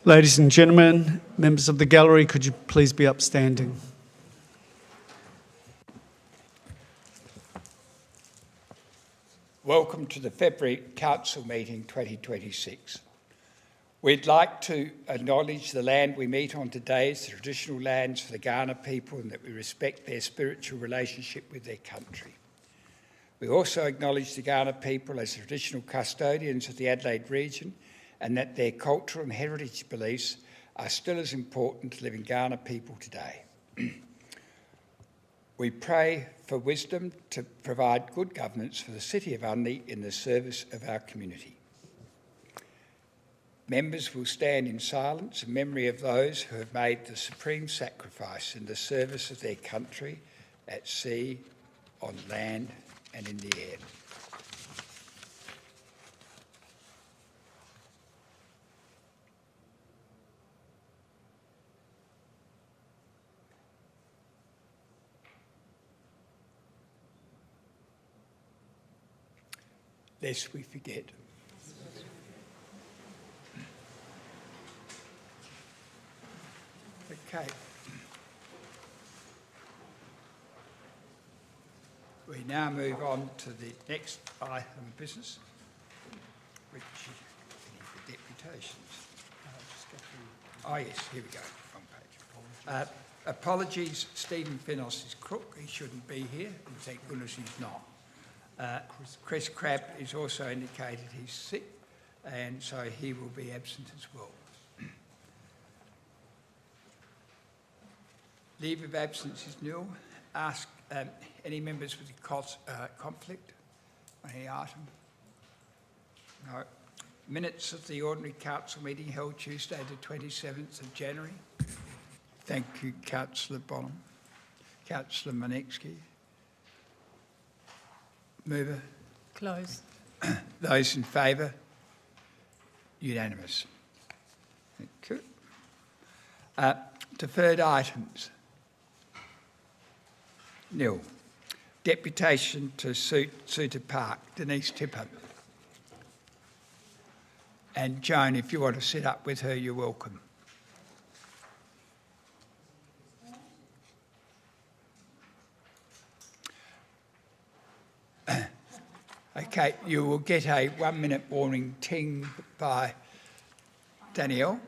Ladies and gentlemen, members of the gallery, could you please be upstanding? Welcome to the February Council meeting 2026. We'd like to acknowledge the land we meet on today as the traditional lands for the Kaurna people and that we respect their spiritual relationship with their country. We also acknowledge the Kaurna people as the traditional custodians of the Adelaide region and that their cultural and heritage beliefs are still as important to living Kaurna people today. We pray for wisdom to provide good governance for the City of Unley in the service of our community. Members will stand in silence in memory of those who have made the supreme sacrifice in the service of their country at sea, on land and in the air. Lest we forget. Okay. We now move on to the next item of business, which is the deputations. Oh yes, here we go, wrong page. Apologies, Stephen Finnos is crook, he shouldn't be here, and thank goodness he's not. Chris Crabb is also indicated he's sick, and so he will be absent as well. Leave of absence is nil. Ask any members with a conflict on any item? No. Minutes of the ordinary council meeting held Tuesday the 27th of January. Thank you, Councillor Bonham. Councillor Manexki. Mover? Close. Those in favour? Unanimous. Thank you. Deferred items? Nil. Deputation to Suter Park, Denise Tipper. And Joan, if you want to sit up with her, you're welcome. Okay, you will get a 1 minute warning ting by Danielle.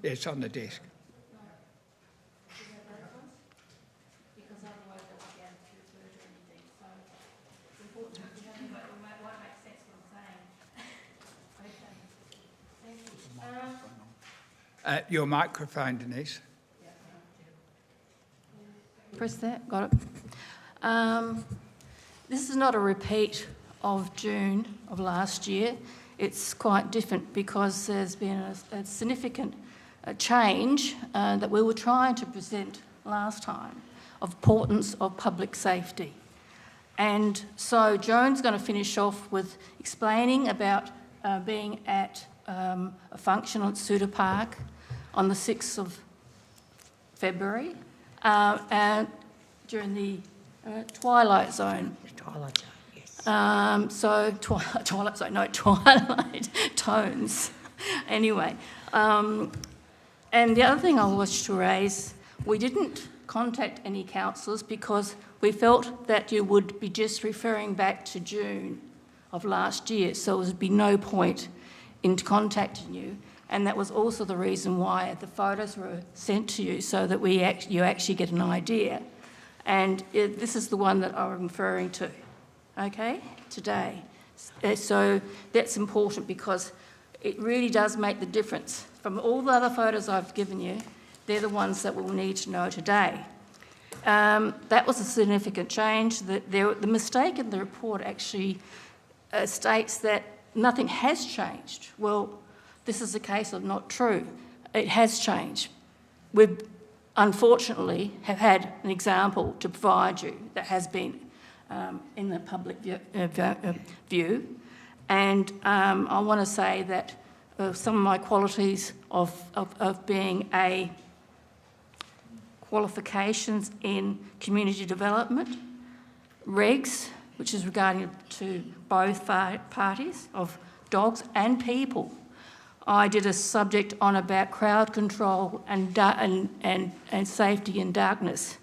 It's on the desk. Your microphone, Denise. Press that, got it. This is not a repeat of June of last year. It's quite different because there's been a significant change that we were trying to present last time of importance of public safety. And so Joan's going to finish off with explaining about being at a function at Suter Park on the 6th of February and during the twilight zone. Twilight zone, yes. Twilight zone, no, twilight tones. Anyway, and the other thing I wish to raise, we didn't contact any councillors because we felt that you would be just referring back to June of last year, so there would be no point in contacting you. And that was also the reason why the photos were sent to you, so that you actually get an idea. And this is the one that I'm referring to, okay, today. So that's important because it really does make the difference. From all the other photos I've given you, they're the ones that we'll need to know today. That was a significant change. The mistake in the report actually states that nothing has changed. Well, this is a case of not true. It has changed. We unfortunately have had an example to provide you that has been in the public view, And I want to say that some of my qualities of being a qualifications in community development, regs, which is regarding to both parties of dogs and people. I did a subject on about crowd control and safety in darkness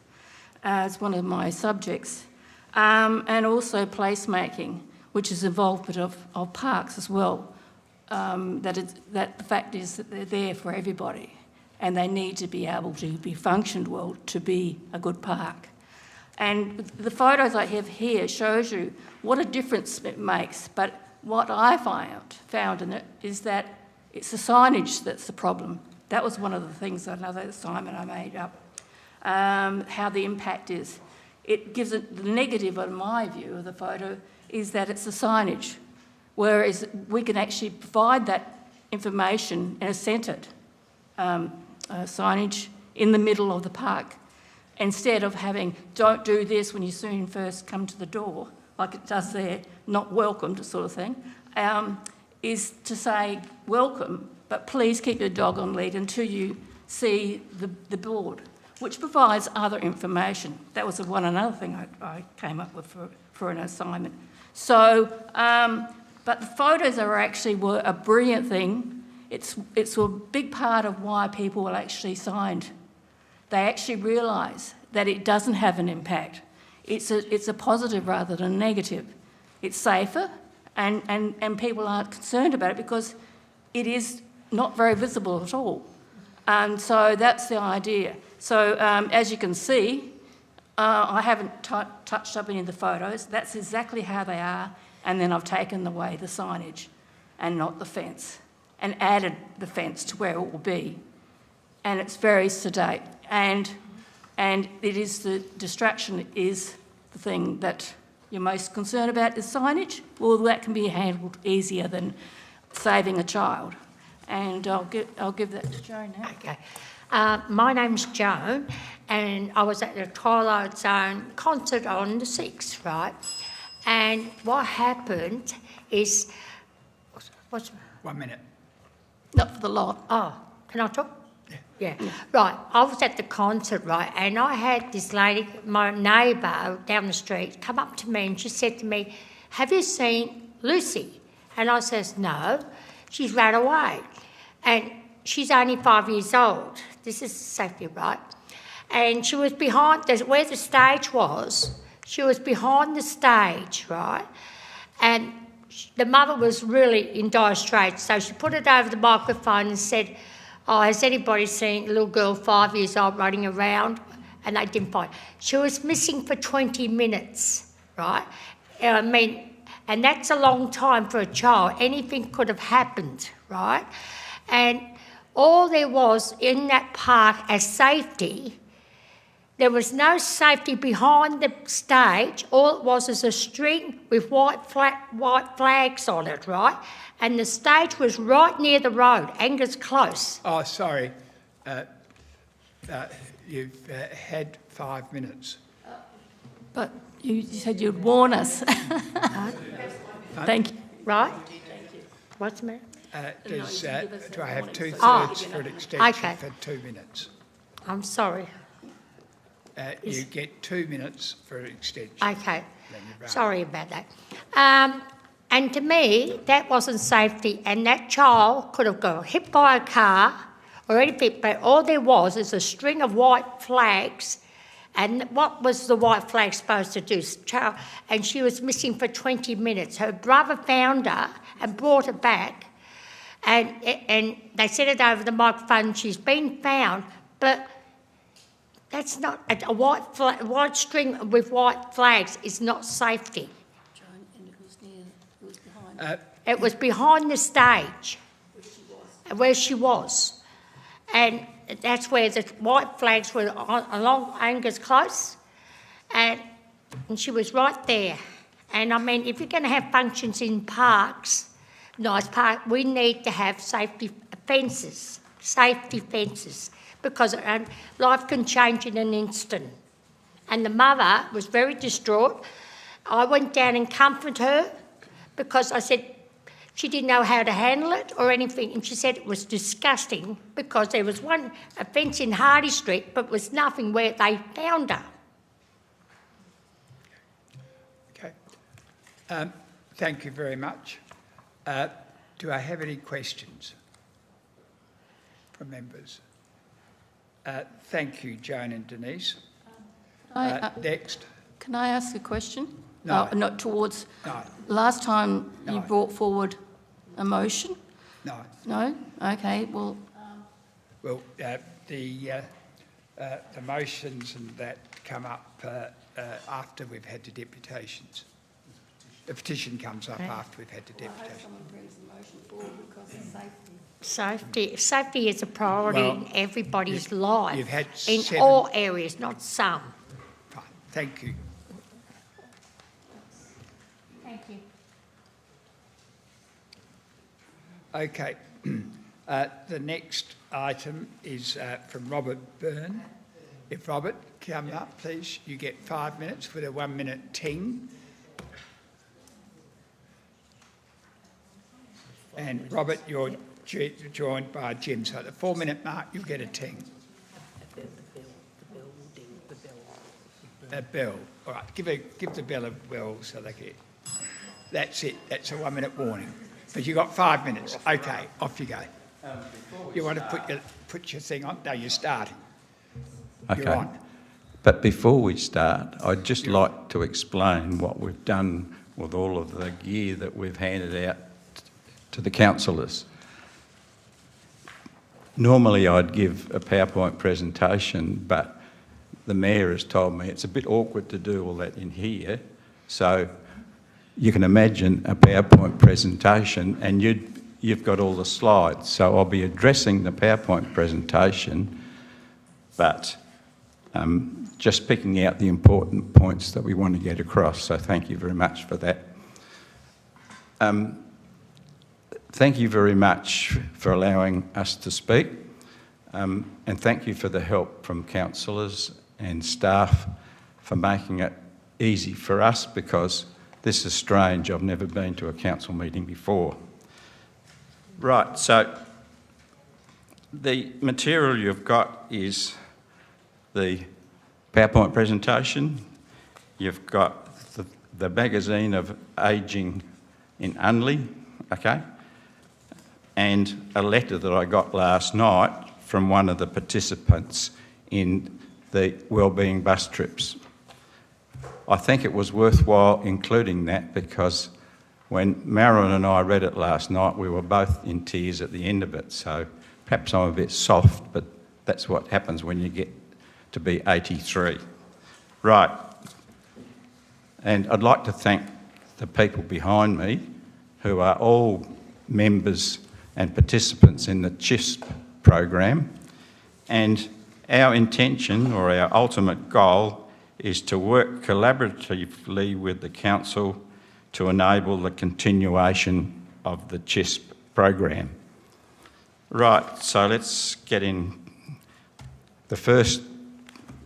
as one of my subjects, and also placemaking, which is involvement of parks as well. That the fact is that they're there for everybody, and they need to be able to be functioned well to be a good park. And the photos I have here shows you what a difference it makes. But what I found in it is that it's the signage that's the problem. That was one of the things, another assignment I made up, how the impact is. It gives it the negative, in my view, of the photo is that it's the signage, whereas we can actually provide that information in a centred signage in the middle of the park, instead of having, don't do this when you soon first come to the door, like it does there, not welcomed sort of thing, is to say, welcome, but please keep your dog on lead until you see the board, which provides other information. That was another thing I came up with for an assignment. So, but the photos were a brilliant thing. It's a big part of why people are actually signed. They actually realise that it doesn't have an impact. It's a positive rather than a negative. It's safer, and people aren't concerned about it because it is not very visible at all. And so that's the idea. So as you can see, I haven't touched up any of the photos. That's exactly how they are, and then I've taken away the signage and not the fence, and added the fence to where it will be. And it's very sedate. And it is the distraction is the thing that you're most concerned about, is signage. Well, that can be handled easier than saving a child. And I'll give that to Joan now. Okay. My name's Joan, and I was at the Twilight Zone concert on the 6th, right? And what happened is... What's 1 minute. Not for the lot. Oh, can I talk? Yeah. Right, I was at the concert, right, and I had this lady, my neighbour down the street, come up to me and she said to me, have you seen Lucy? And I says, no. She's ran away. And she's only 5 years old. This is safety, right? And she was behind, where the stage was, she was behind the stage, right? And the mother was really in dire straits, so she put it over the microphone and said, oh, has anybody seen a little girl 5 years old running around? And they didn't find her. She was missing for 20 minutes, right? I mean, and that's a long time for a child. Anything could have happened, right? And all there was in that park as safety, there was no safety behind the stage. All it was is a string with white flags on it, right? And the stage was right near the road, Angus Close. Oh, sorry. You've had 5 minutes. But you said you'd warn us. Thank you. Right? What's the matter? Do I have 2/3 for an extension for 2 minutes? I'm sorry. You get 2 minutes for an extension. Okay. Sorry about that. And to me, that wasn't safety, and that child could have got hit by a car or anything, but all there was is a string of white flags, and what was the white flag supposed to do? And she was missing for 20 minutes. Her brother found her and brought her back, and they said it over the microphone, she's been found, but that's not, a white string with white flags is not safety. It was behind the stage, where she was. And that's where the white flags were along Angus Close, and she was right there. And I mean, if you're going to have functions in parks, nice park, we need to have safety fences, because life can change in an instant. And the mother was very distraught. I went down and comforted her, because I said, She didn't know how to handle it or anything, and she said it was disgusting because there was one offence in Hardy Street, but was nothing where they found her. Okay. Thank you very much. Do I have any questions from members? Thank you, Joan and Denise. Next. Can I ask a question? No. Not towards... No. Last time you No. brought forward a motion? No. No? Okay, well... Well, the motions and that come up after we've had the deputations. The petition comes up after we've had the deputation. someone brings the motion forward because of safety. Safety is a priority Well, in everybody's life. you've had in 7 all areas, not some. Fine. Thank you. Thank you. Okay. The next item is from Robert Byrne. If Robert, come up, please. You get 5 minutes with a 1 minute ting. And Robert, you're joined by Jim. So at the 4 minute mark, you'll get a ting. A bell. All right, give the bell a bell so they get. That's it. That's a 1 minute warning. But you've got 5 minutes. Okay, off you go. You want to put your thing on? No, you're starting. Okay. You're on. But before we start, I'd just like to explain what we've done with all of the gear that we've handed out to the councillors. Normally I'd give a PowerPoint presentation, but the Mayor has told me it's a bit awkward to do all that in here. So you can imagine a PowerPoint presentation and you've got all the slides. So I'll be addressing the PowerPoint presentation, but just picking out the important points that we want to get across. So thank you very much for that. Thank you very much for allowing us to speak, and thank you for the help from councillors and staff for making it easy for us, because this is strange. I've never been to a council meeting before. Right, so the material you've got is the PowerPoint presentation. You've got the magazine of ageing in Unley, okay? And a letter that I got last night from one of the participants in the wellbeing bus trips. I think it was worthwhile including that because when Marilyn and I read it last night, we were both in tears at the end of it. So perhaps I'm a bit soft, but that's what happens when you get to be 83. Right. And I'd like to thank the people behind me who are all members and participants in the CHISP program. And our intention, or our ultimate goal, is to work collaboratively with the council to enable the continuation of the CHISP program. Right, so let's get in. The first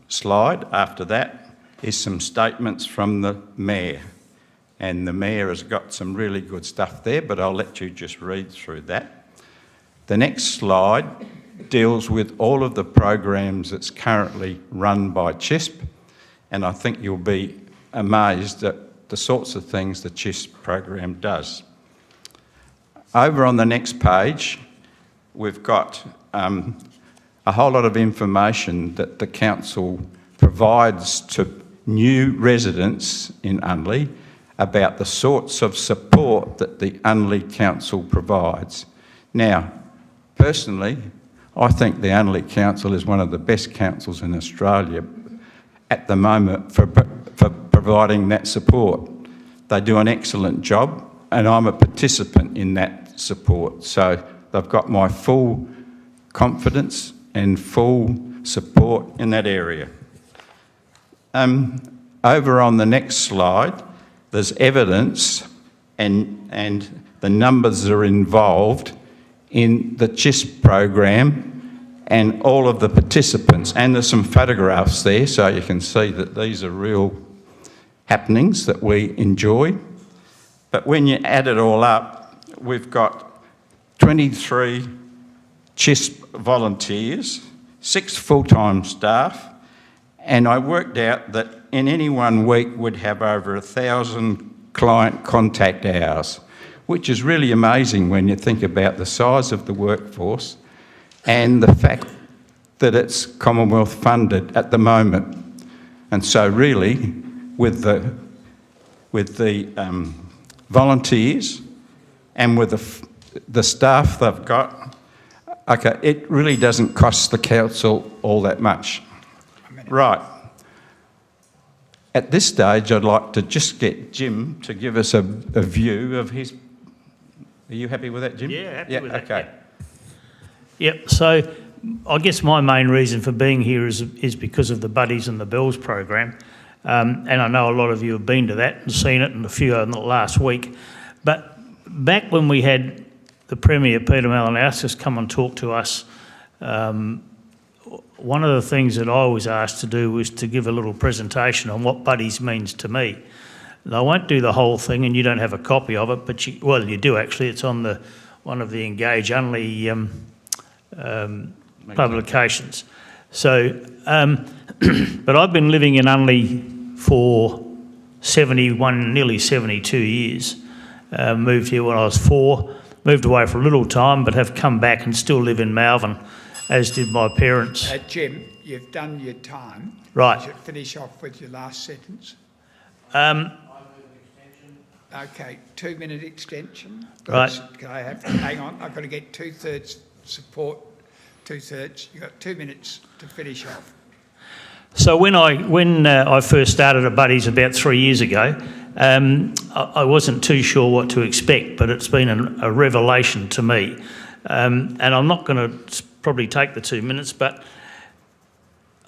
slide after that is some statements from the Mayor. And the Mayor has got some really good stuff there, but I'll let you just read through that. The next slide deals with all of the programs that's currently run by CHISP, and I think you'll be amazed at the sorts of things the CHISP program does. Over on the next page, we've got a whole lot of information that the council provides to new residents in Unley about the sorts of support that the Unley Council provides. Now, personally, I think the Unley Council is one of the best councils in Australia at the moment for providing that support. They do an excellent job, and I'm a participant in that support. So they've got my full confidence and full support in that area. Over on the next slide, there's evidence and the numbers that are involved in the CHISP program and all of the participants. And there's some photographs there, so you can see that these are real happenings that we enjoy. But when you add it all up, we've got 23 CHISP volunteers, 6 full-time staff, and I worked out that in any 1 week we'd have over 1,000 client contact hours, which is really amazing when you think about the size of the workforce and the fact that it's Commonwealth funded at the moment. And so really, with the volunteers and with the staff they've got, okay, it really doesn't cost the council all that much. Right. At this stage, I'd like to just get Jim to give us a view of his... Are you happy with that, Jim? Yeah, happy with that. Okay. Yep, so I guess my main reason for being here is because of the Buddies and the Bells program. And I know a lot of you have been to that and seen it, and a few in the last week. But back when we had the Premier, Peter Malinauskas, come and talk to us, one of the things that I was asked to do was to give a little presentation on what Buddies means to me. And I won't do the whole thing, and you don't have a copy of it, but you do actually. It's on one of the Engage Unley publications. So, but I've been living in Unley for 71, nearly 72 years. Moved here when I was 4, moved away for a little time, but have come back and still live in Malvern, as did my parents. Jim, you've done your time. Right. Should finish off with your last sentence. Okay, 2-minute extension. Right. Can I have? Hang on, I've got to get 2/3 support. 2/3. You've got 2 minutes to finish off. So when I first started at Buddies about 3 years ago, I wasn't too sure what to expect, but it's been a revelation to me. And I'm not going to probably take the 2 minutes, but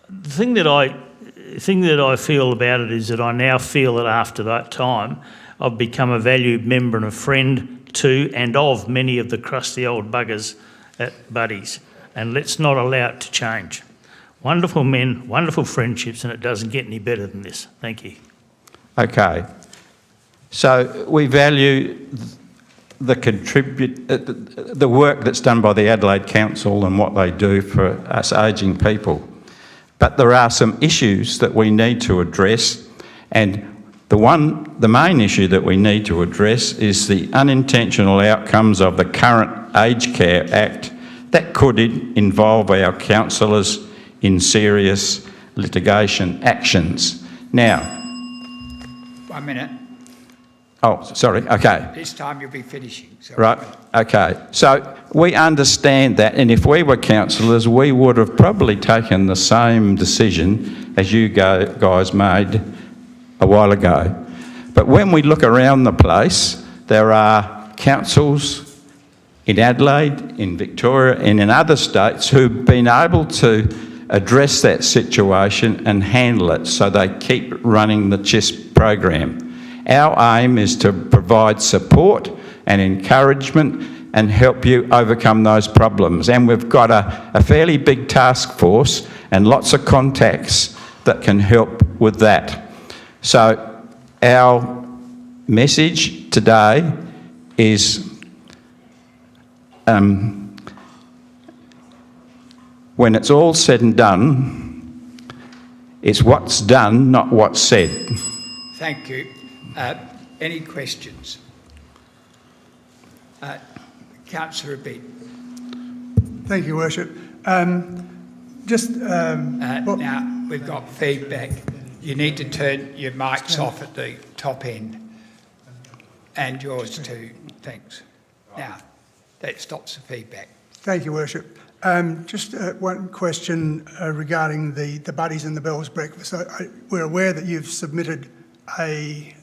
the thing that I feel about it is that I now feel that after that time, I've become a valued member and a friend to and of many of the crusty old buggers at Buddies. And let's not allow it to change. Wonderful men, wonderful friendships, and it doesn't get any better than this. Thank you. Okay. So we value the work that's done by the Adelaide Council and what they do for us ageing people. But there are some issues that we need to address, and the main issue that we need to address is the unintentional outcomes of the current Aged Care Act that could involve our councillors in serious litigation actions. Now... 1 minute. Oh, sorry, okay. This time you'll be finishing. So Right, okay. So we understand that, and if we were councillors, we would have probably taken the same decision as you guys made a while ago. But when we look around the place, there are councils in Adelaide, in Victoria, and in other states who've been able to address that situation and handle it, so they keep running the CHISP program. Our aim is to provide support and encouragement and help you overcome those problems. And we've got a fairly big task force and lots of contacts that can help with that. So our message today is when it's all said and done, it's what's done, not what's said. thank you. Any questions? Councillor Abid. Thank you, Worship. Now, we've got feedback. You need to turn your mics off at the top end. And yours too. Thanks. Now, that stops the feedback. Thank you, Worship. Just one question regarding the Buddies and the Bells breakfast. We're aware that you've submitted a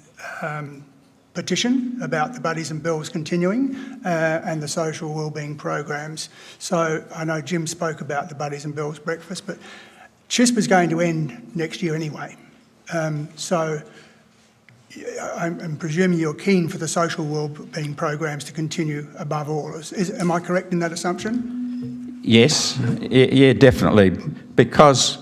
petition about the Buddies and Bells continuing and the social wellbeing programs. So I know Jim spoke about the Buddies and Bells breakfast, but CHISP is going to end next year anyway. So I'm presuming you're keen for the social wellbeing programs to continue above all. Am I correct in that assumption? Yes, yeah, definitely, because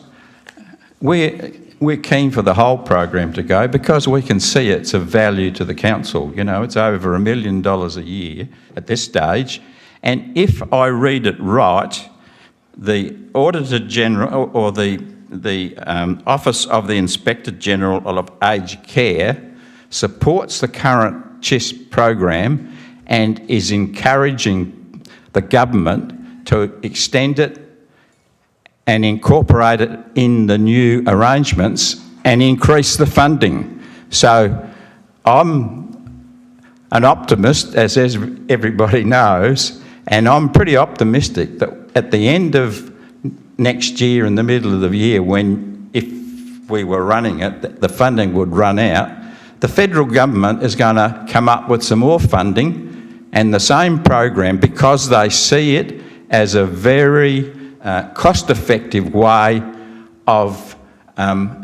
we're we're keen for the whole program to go because we can see it's of value to the council. You know, it's over $1 million a year at this stage. And if I read it right, the Auditor General or the Office of the Inspector General of Aged Care supports the current CHIS program and is encouraging the government to extend it and incorporate it in the new arrangements and increase the funding. So I'm an optimist, as everybody knows, and I'm pretty optimistic that at the end of next year, in the middle of the year, when if we were running it, the funding would run out, the federal government is going to come up with some more funding and the same program, because they see it as a very cost-effective way of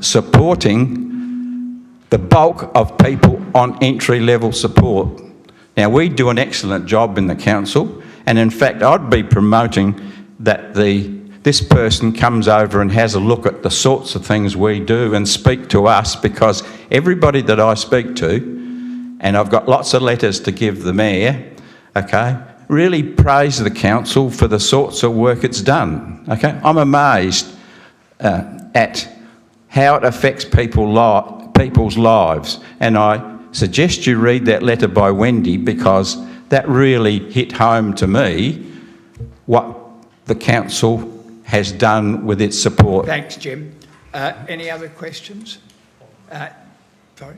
supporting the bulk of people on entry-level support. Now, we do an excellent job in the council, and in fact, I'd be promoting that this person comes over and has a look at the sorts of things we do and speak to us, because everybody that I speak to, and I've got lots of letters to give the Mayor, okay, really praise the council for the sorts of work it's done. Okay, I'm amazed at how it affects people's lives, and I suggest you read that letter by Wendy, because that really hit home to me what the council has done with its support. Thanks, Jim. Any other questions? Sorry,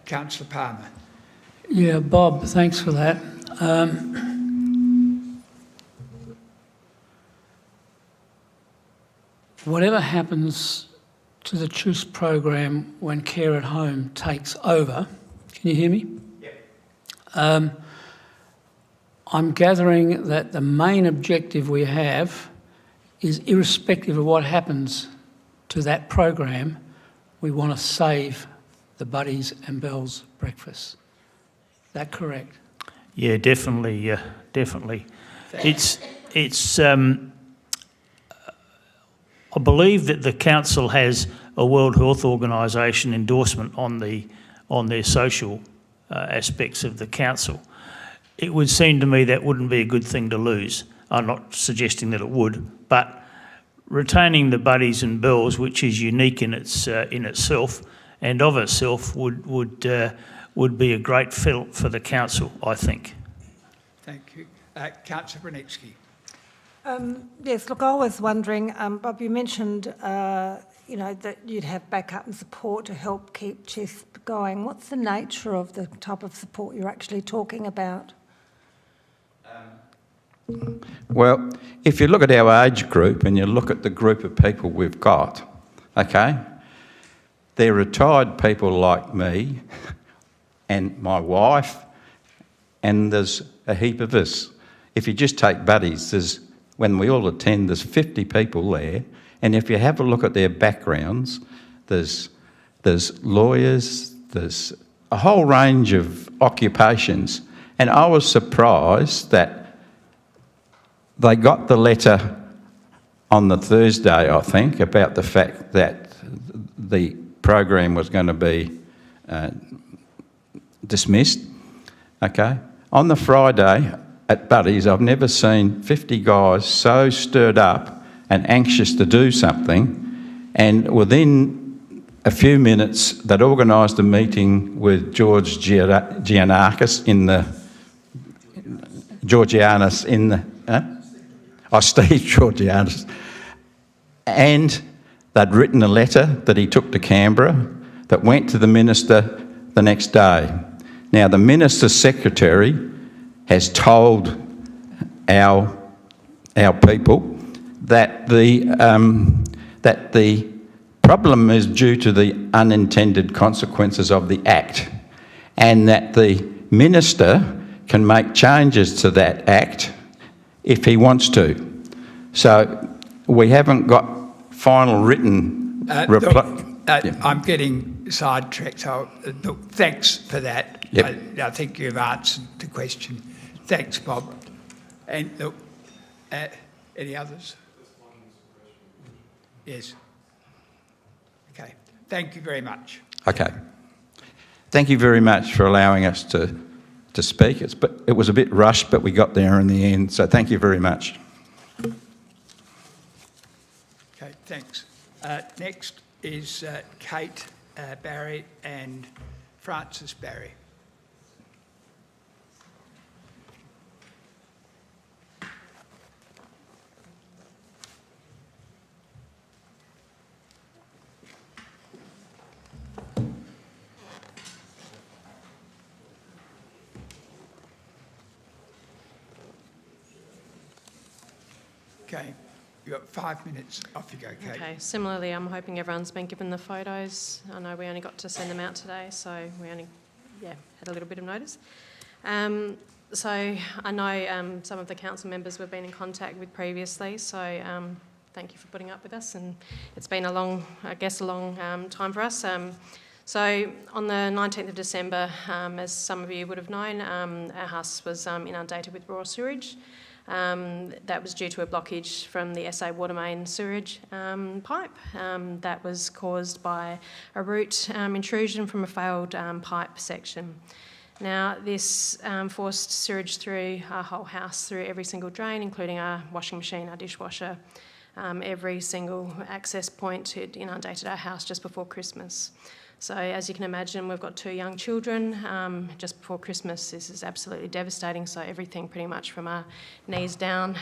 Councillor Palmer. Yeah, Bob, thanks for that. Whatever happens to the CHUS program when Care at Home takes over, can you hear me? Yep. I'm gathering that the main objective we have is, irrespective of what happens to that program, we want to save the Buddies and Bells breakfast. Is that correct? Yeah, definitely, definitely. It's. I believe that the council has a World Health Organisation endorsement on their social aspects of the council. It would seem to me that wouldn't be a good thing to lose. I'm not suggesting that it would, but retaining the Buddies and Bells, which is unique in itself and of itself, would be a great fill for the council, I think. Thank you. Councillor Brunetsky. Yes, look, I was wondering, Bob, you mentioned, you know, that you'd have backup and support to help keep CHIS going. What's the nature of the type of support you're actually talking about? Well, if you look at our age group and you look at the group of people we've got, okay, they're retired people like me and my wife, and there's a heap of us. If you just take Buddies, when we all attend, there's 50 people there, and if you have a look at their backgrounds, there's lawyers, there's a whole range of occupations, and I was surprised that they got the letter on the Thursday, I think, about the fact that the program was going to be dismissed, okay? On the Friday at Buddies, I've never seen 50 guys so stirred up and anxious to do something, and within a few minutes they'd organised a meeting with George Giannakis in the... Georgianis in the... Steve Georgianis. And they'd written a letter that he took to Canberra that went to the minister the next day. Now, the minister's secretary has told our people that the problem is due to the unintended consequences of the Act, and that the minister can make changes to that Act if he wants to. So we haven't got final written reply. I'm getting sidetracked, so thanks for that. Yep. I think you've answered the question. Thanks, Bob. And look, any others? Yes. Okay, thank you very much. Okay. Thank you very much for allowing us to speak. It was a bit rushed, but we got there in the end, so thank you very much. Okay, thanks. Next is Kate Barry and Francis Barry. Okay, you've got 5 minutes. Off you go, Kate. Okay, similarly, I'm hoping everyone's been given the photos. I know we only got to send them out today, so we only, had a little bit of notice. So I know some of the council members we've been in contact with previously, so thank you for putting up with us, and it's been a long time for us. So on the 19th of December, as some of you would have known, our house was inundated with raw sewage. That was due to a blockage from the SA water main sewerage pipe that was caused by a root intrusion from a failed pipe section. Now, this forced sewage through our whole house, through every single drain, including our washing machine, our dishwasher, every single access point. It inundated our house just before Christmas. So as you can imagine, we've got 2 young children. Just before Christmas, this is absolutely devastating. So everything pretty much from our knees down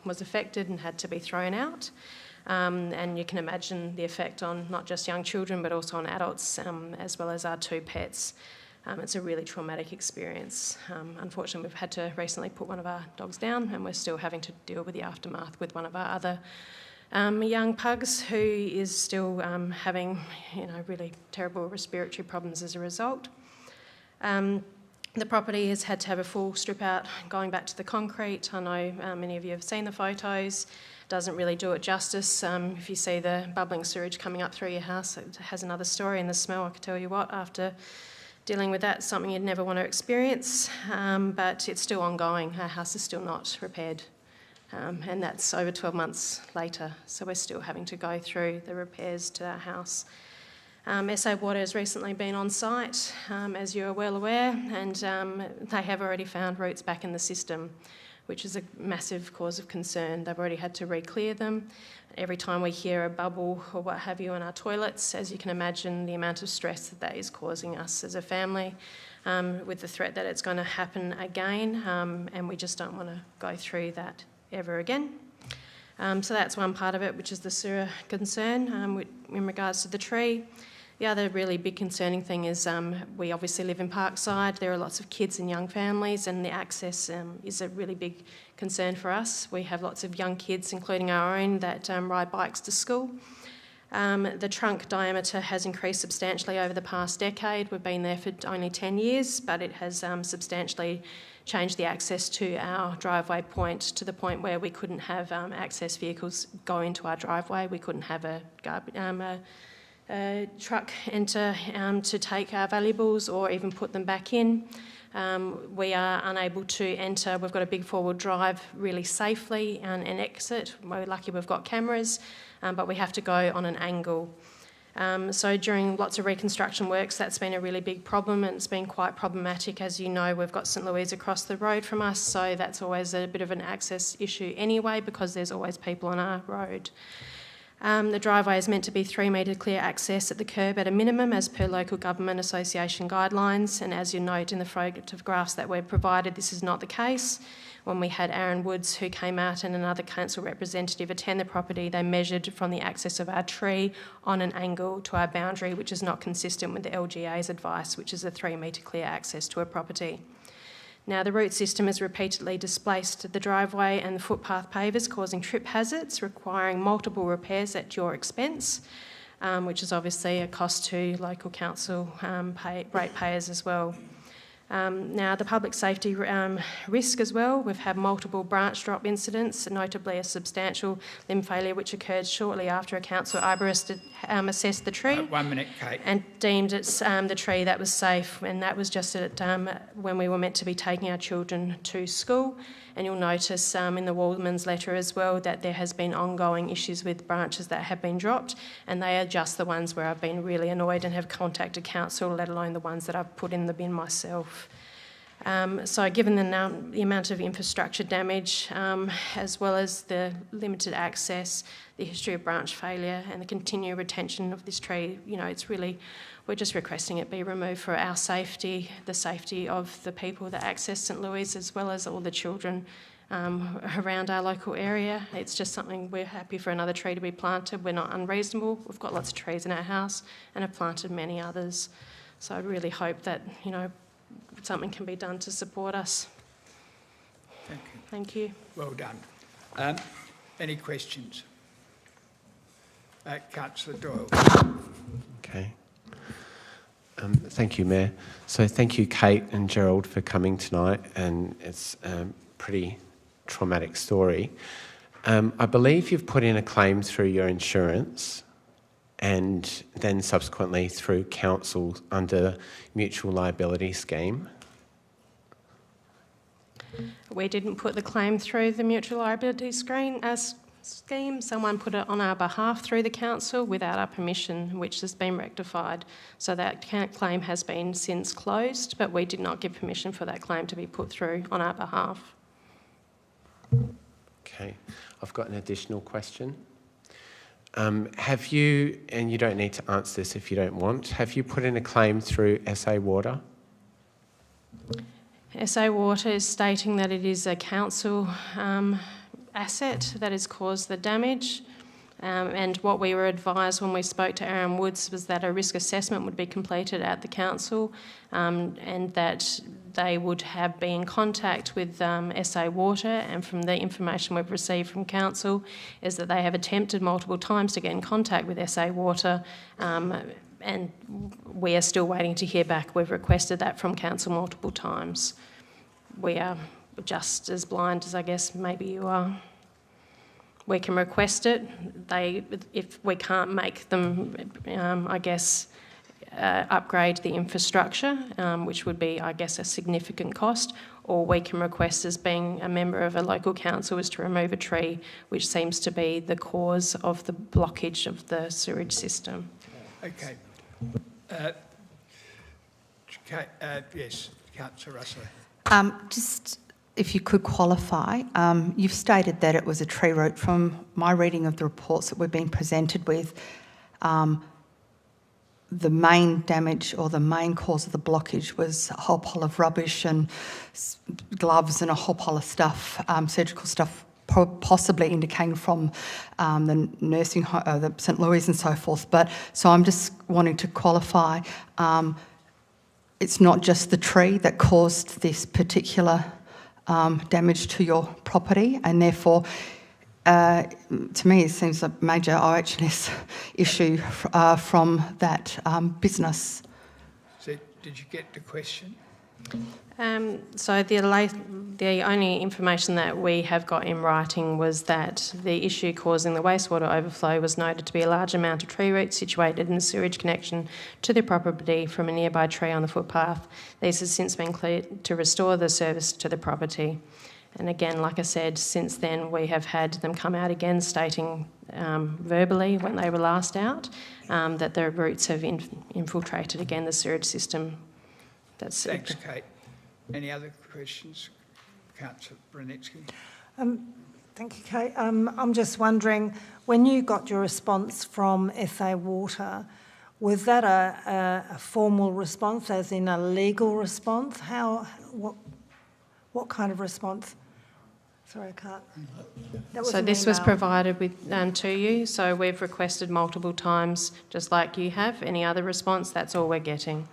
was affected and had to be thrown out. And you can imagine the effect on not just young children, but also on adults, as well as our 2 pets. It's a really traumatic experience. Unfortunately, we've had to recently put one of our dogs down, and we're still having to deal with the aftermath with one of our other young pugs who is still having, really terrible respiratory problems as a result. The property has had to have a full strip out going back to the concrete. I know many of you have seen the photos. Doesn't really do it justice. If you see the bubbling sewage coming up through your house, it has another story, and the smell, I can tell you what, after dealing with that, something you'd never want to experience, but it's still ongoing. Our house is still not repaired. And that's over 12 months later, so we're still having to go through the repairs to our house. SA Water has recently been on site, as you're well aware, and they have already found roots back in the system, which is a massive cause of concern. They've already had to re-clear them. Every time we hear a bubble or what have you in our toilets, as you can imagine, the amount of stress that is causing us as a family, with the threat that it's going to happen again, and we just don't want to go through that ever again. So that's one part of it, which is the sewer concern in regards to the tree. The other really big concerning thing is we obviously live in Parkside. There are lots of kids and young families, and the access is a really big concern for us. We have lots of young kids, including our own, that ride bikes to school. The trunk diameter has increased substantially over the past decade. We've been there for only 10 years, but it has substantially changed the access to our driveway point, to the point where we couldn't have access vehicles go into our driveway. We couldn't have a truck enter to take our valuables or even put them back in. We are unable to enter. We've got a big four-wheel drive really safely and exit. We're lucky we've got cameras, but we have to go on an angle. So during lots of reconstruction works, that's been a really big problem, and it's been quite problematic. As you know, we've got St Louise across the road from us, so that's always a bit of an access issue anyway, because there's always people on our road. The driveway is meant to be 3 metre clear access at the curb at a minimum, as per local government association guidelines, and as you note in the photographs that were provided, this is not the case. When we had Aaron Woods, who came out, and another council representative attend the property, they measured from the access of our tree on an angle to our boundary, which is not consistent with the LGA's advice, which is a 3 metre clear access to a property. Now, the root system has repeatedly displaced the driveway and the footpath pavers, causing trip hazards, requiring multiple repairs at your expense, which is obviously a cost to local council ratepayers as well. Now, the public safety risk as well, we've had multiple branch drop incidents, notably a substantial limb failure which occurred shortly after a council arborist assessed the tree. 1 minute, Kate. And deemed it's the tree that was safe, and that was just at when we were meant to be taking our children to school. And you'll notice in the Waldman's letter as well that there has been ongoing issues with branches that have been dropped, and they are just the ones where I've been really annoyed and have contacted council, let alone the ones that I've put in the bin myself. So given the amount of infrastructure damage, as well as the limited access, the history of branch failure and the continued retention of this tree, it's really, we're just requesting it be removed for our safety, the safety of the people that access St Louis, as well as all the children around our local area. It's just something we're happy for another tree to be planted. We're not unreasonable. We've got lots of trees in our house and have planted many others. So I really hope that, something can be done to support us. Thank you. Thank you. Well done. Any questions? Councillor Doyle. Okay. Thank you, Mayor. So thank you, Kate and Gerald, for coming tonight, and it's a pretty traumatic story. I believe you've put in a claim through your insurance and then subsequently through council under mutual liability scheme. We didn't put the claim through the mutual liability scheme. Someone put it on our behalf through the council without our permission, which has been rectified. So that claim has been since closed, but we did not give permission for that claim to be put through on our behalf. Okay, I've got an additional question. Have you, and you don't need to answer this if you don't want, have you put in a claim through SA Water? SA Water is stating that it is a council asset that has caused the damage, and what we were advised when we spoke to Aaron Woods was that a risk assessment would be completed at the council, and that they would have been in contact with SA Water, and from the information we've received from council is that they have attempted multiple times to get in contact with SA Water, and we are still waiting to hear back. We've requested that from council multiple times. We are just as blind as I guess maybe you are. We can request it. If we can't make them, upgrade the infrastructure, which would be, I guess, a significant cost, or we can request as being a member of a local council is to remove a tree, which seems to be the cause of the blockage of the sewage system. Okay. Yes, Councillor Russell. Just if you could qualify, you've stated that it was a tree root. From my reading of the reports that we've been presented with, the main damage or the main cause of the blockage was a whole pile of rubbish and gloves and a whole pile of stuff, surgical stuff, possibly indicating from the nursing home, the St Louis and so forth. But so I'm just wanting to qualify. It's not just the tree that caused this particular damage to your property, and therefore, to me, it seems a major OH&S issue from that business. So, did you get the question? So the only information that we have got in writing was that the issue causing the wastewater overflow was noted to be a large amount of tree roots situated in the sewage connection to the property from a nearby tree on the footpath. These have since been cleared to restore the service to the property. And again, like I said, since then we have had them come out again stating verbally when they were last out that the roots have infiltrated again the sewage system. Thanks, Kate. Any other questions? Councillor Brunetsky. Thank you, Kate. I'm just wondering, when you got your response from SA Water, was that a formal response, as in a legal response? What kind of response? Sorry, I can't. So this was provided with to you. So we've requested multiple times, just like you have. Any other response? That's all we're getting.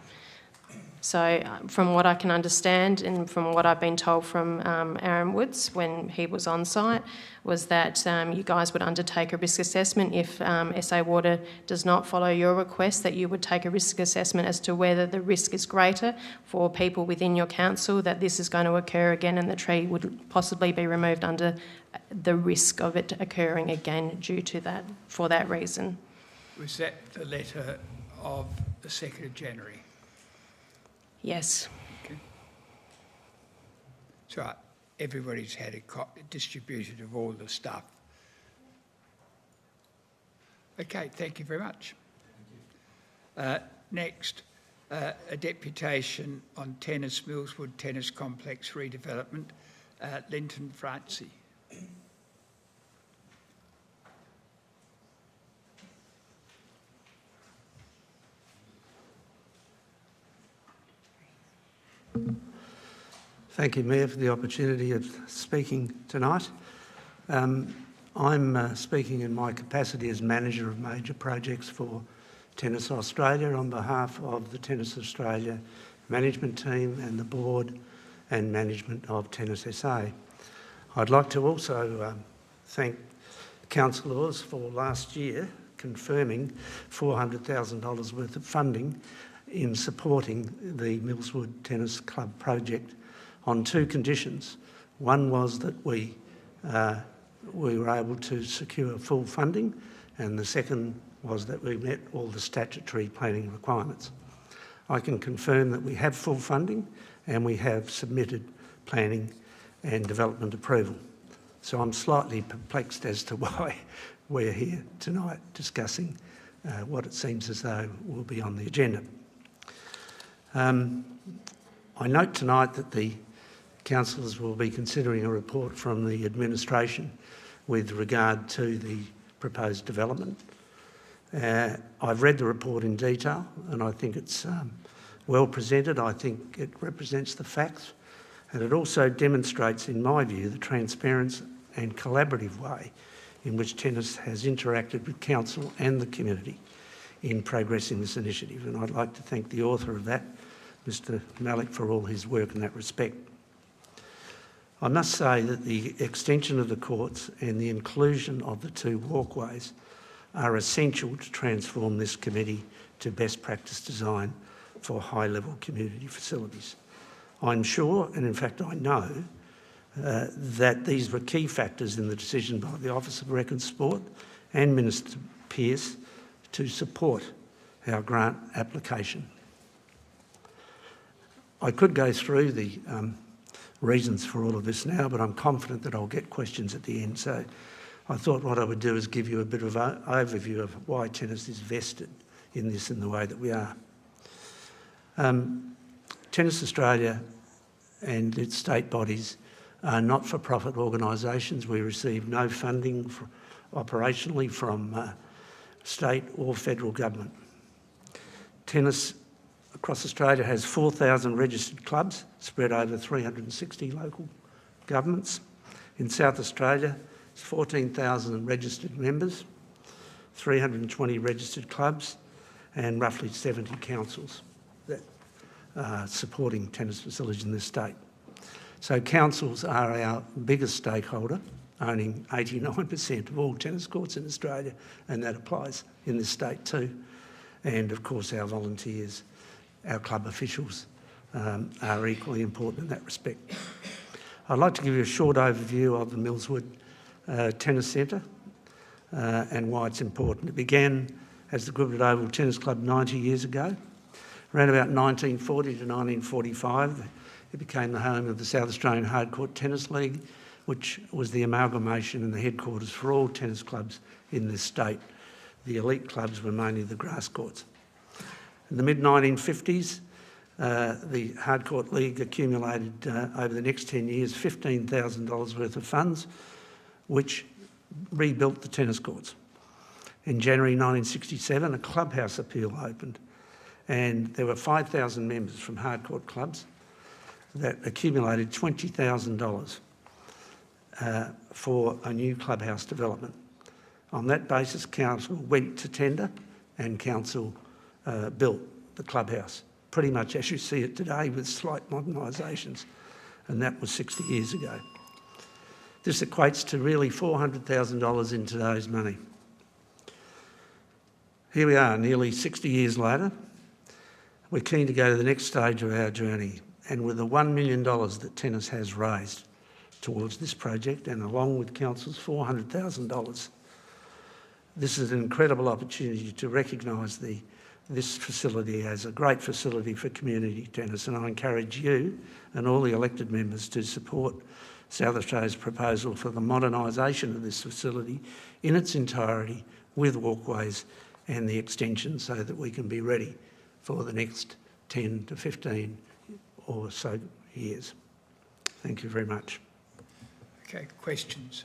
So from what I can understand and from what I've been told from Aaron Woods when he was on site, was that you guys would undertake a risk assessment if SA Water does not follow your request, that you would take a risk assessment as to whether the risk is greater for people within your council that this is going to occur again and the tree would possibly be removed under the risk of it occurring again due to that, for that reason. Was that the letter of the 2nd of January? Yes. Okay. So everybody's had a distributed of all the stuff. Okay, thank you very much. Next, a deputation on Tennis Millswood Tennis Complex redevelopment, Linton Francie. Thank you, Mayor, for the opportunity of speaking tonight. I'm speaking in my capacity as Manager of Major Projects for Tennis Australia on behalf of the Tennis Australia management team and the board and management of Tennis SA. I'd like to also thank councillors for last year confirming $400,000 worth of funding in supporting the Millswood Tennis Club project on 2 conditions. One was that we were able to secure full funding, and the second was that we met all the statutory planning requirements. I can confirm that we have full funding and we have submitted planning and development approval. So I'm slightly perplexed as to why we're here tonight discussing what it seems as though will be on the agenda. I note tonight that the councillors will be considering a report from the administration with regard to the proposed development. I've read the report in detail and I think it's well presented. I think it represents the facts, and it also demonstrates, in my view, the transparent and collaborative way in which Tennis has interacted with council and the community in progressing this initiative. And I'd like to thank the author of that, Mr Malik, for all his work in that respect. I must say that the extension of the courts and the inclusion of the 2 walkways are essential to transform this committee to best practice design for high-level community facilities. I'm sure, and in fact I know, that these were key factors in the decision by the Office of Rec and Sport and Minister Pearce to support our grant application. I could go through the reasons for all of this now, but I'm confident that I'll get questions at the end. So I thought what I would do is give you a bit of an overview of why Tennis is vested in this in the way that we are. Tennis Australia and its state bodies are not-for-profit organisations. We receive no funding operationally from state or federal government. Tennis across Australia has 4,000 registered clubs spread over 360 local governments. In South Australia, it's 14,000 registered members, 320 registered clubs, and roughly 70 councils that are supporting tennis facilities in this state. So councils are our biggest stakeholder, owning 89% of all tennis courts in Australia, and that applies in this state too. And of course our volunteers, our club officials are equally important in that respect. I'd like to give you a short overview of the Millswood Tennis Centre and why it's important. It began as the Gribbett Oval Tennis Club 90 years ago. Around about 1940 to 1945, it became the home of the South Australian Hardcourt Tennis League, which was the amalgamation and the headquarters for all tennis clubs in this state. The elite clubs were mainly the grass courts. In the mid-1950s, the Hardcourt League accumulated over the next 10 years $15,000 worth of funds, which rebuilt the tennis courts. In January 1967, a clubhouse appeal opened, and there were 5,000 members from hardcourt clubs that accumulated $20,000 for a new clubhouse development. On that basis, council went to tender and council built the clubhouse pretty much as you see it today with slight modernisations, and that was 60 years ago. This equates to really $400,000 in today's money. Here we are, nearly 60 years later. We're keen to go to the next stage of our journey, and with the $1 million that Tennis has raised towards this project, and along with Council's $400,000, this is an incredible opportunity to recognise this facility as a great facility for community tennis, and I encourage you and all the elected members to support South Australia's proposal for the modernisation of this facility in its entirety with walkways and the extension so that we can be ready for the next 10 to 15 or so years. Thank you very much. Okay, questions?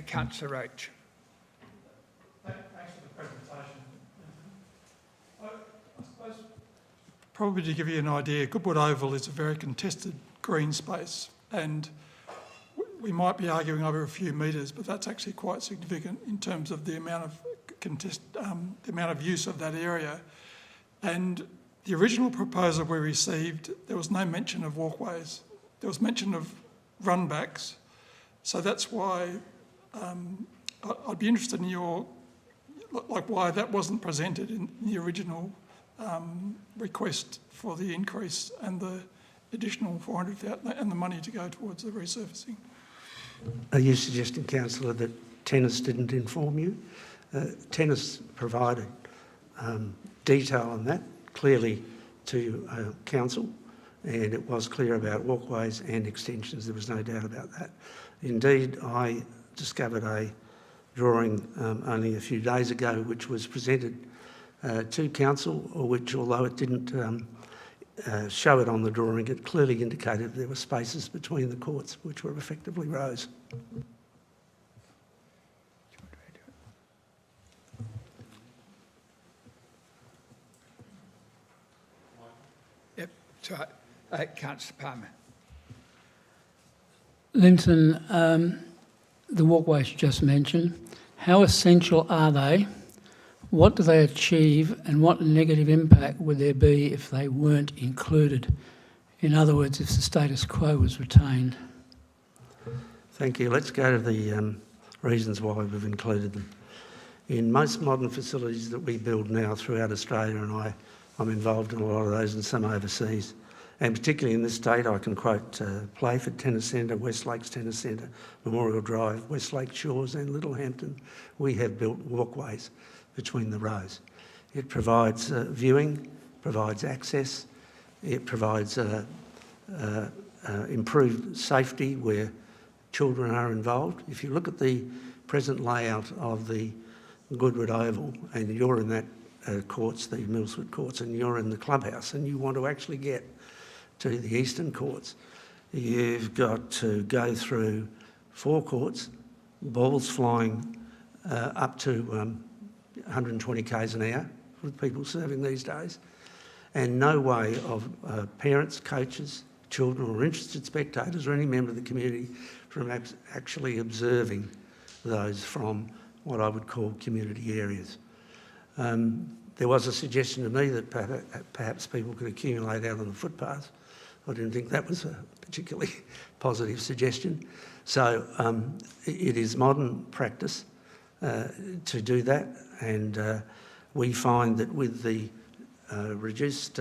Councillor Roach. Thanks for the presentation. I suppose, probably to give you an idea, Goodwood Oval is a very contested green space, and we might be arguing over a few metres, but that's actually quite significant in terms of the amount of the amount of use of that area. And the original proposal we received, there was no mention of walkways. There was mention of runbacks. So that's why I'd be interested in why that wasn't presented in the original request for the increase and the additional 400,000 and the money to go towards the resurfacing. Are you suggesting, Councillor, that Tennis didn't inform you? Tennis provided detail on that clearly to Council, and it was clear about walkways and extensions. There was no doubt about that. Indeed, I discovered a drawing only a few days ago which was presented to Council, which, although it didn't show it on the drawing, it clearly indicated there were spaces between the courts which were effectively rows. Yep, so Councillor Palmer. Linton, the walkways you just mentioned, how essential are they? What do they achieve, and what negative impact would there be if they weren't included? In other words, if the status quo was retained? Thank you. Let's go to the reasons why we've included them. In most modern facilities that we build now throughout Australia, and I'm involved in a lot of those and some overseas, and particularly in this state, I can quote Playford Tennis Centre, West Lakes Tennis Centre, Memorial Drive, West Lake Shores and Littlehampton. We have built walkways between the rows. It provides viewing, provides access, it provides improved safety where children are involved. If you look at the present layout of the Goodwood Oval and you're in that courts, the Millswood courts, and you're in the clubhouse and you want to actually get to the eastern courts, you've got to go through 4 courts, balls flying up to 120 k's an hour with people serving these days, and no way of parents, coaches, children or interested spectators or any member of the community from actually observing those from what I would call community areas. There was a suggestion to me that perhaps people could accumulate out on the footpaths. I didn't think that was a particularly positive suggestion. So it is modern practice to do that, and we find that with the reduced...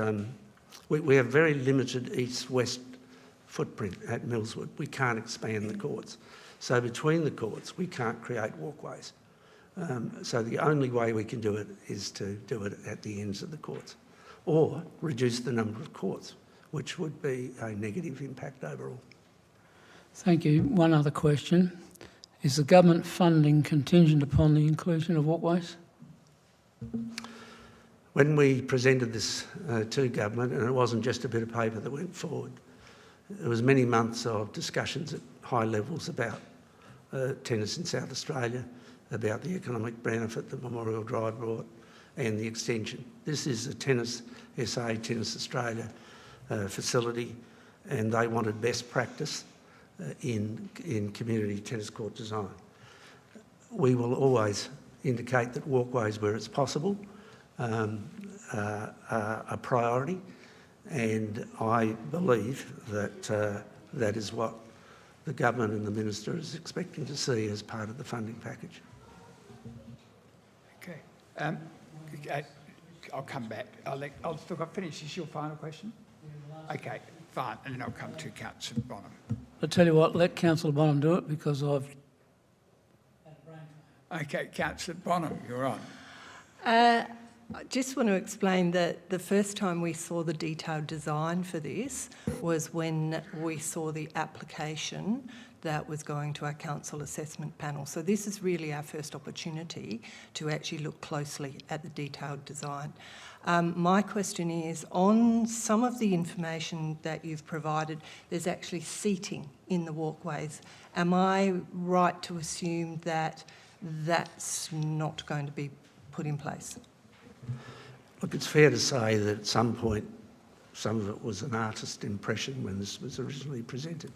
we have very limited east-west footprint at Millswood. We can't expand the courts. So between the courts, we can't create walkways. So the only way we can do it is to do it at the ends of the courts, or reduce the number of courts, which would be a negative impact overall. Thank you. One other question. Is the government funding contingent upon the inclusion of walkways? When we presented this to government, and it wasn't just a bit of paper that went forward, there was many months of discussions at high levels about tennis in South Australia, about the economic benefit that Memorial Drive brought and the extension. This is a Tennis SA, Tennis Australia facility, and they wanted best practice in community tennis court design. We will always indicate that walkways where it's possible a priority, and I believe that that is what the government and the minister is expecting to see as part of the funding package. Okay. I'll come back. I'll finish. Is your final question? Okay, fine. And then I'll come to Councillor Bonham. I'll tell you what, let Councillor Bonham do it because I've... Okay, Councillor Bonham, you're on. I just want to explain that the first time we saw the detailed design for this was when we saw the application that was going to our council assessment panel. So this is really our first opportunity to actually look closely at the detailed design. My question is, on some of the information that you've provided, there's actually seating in the walkways. Am I right to assume that that's not going to be put in place? Look, it's fair to say that at some point, some of it was an artist impression when this was originally presented.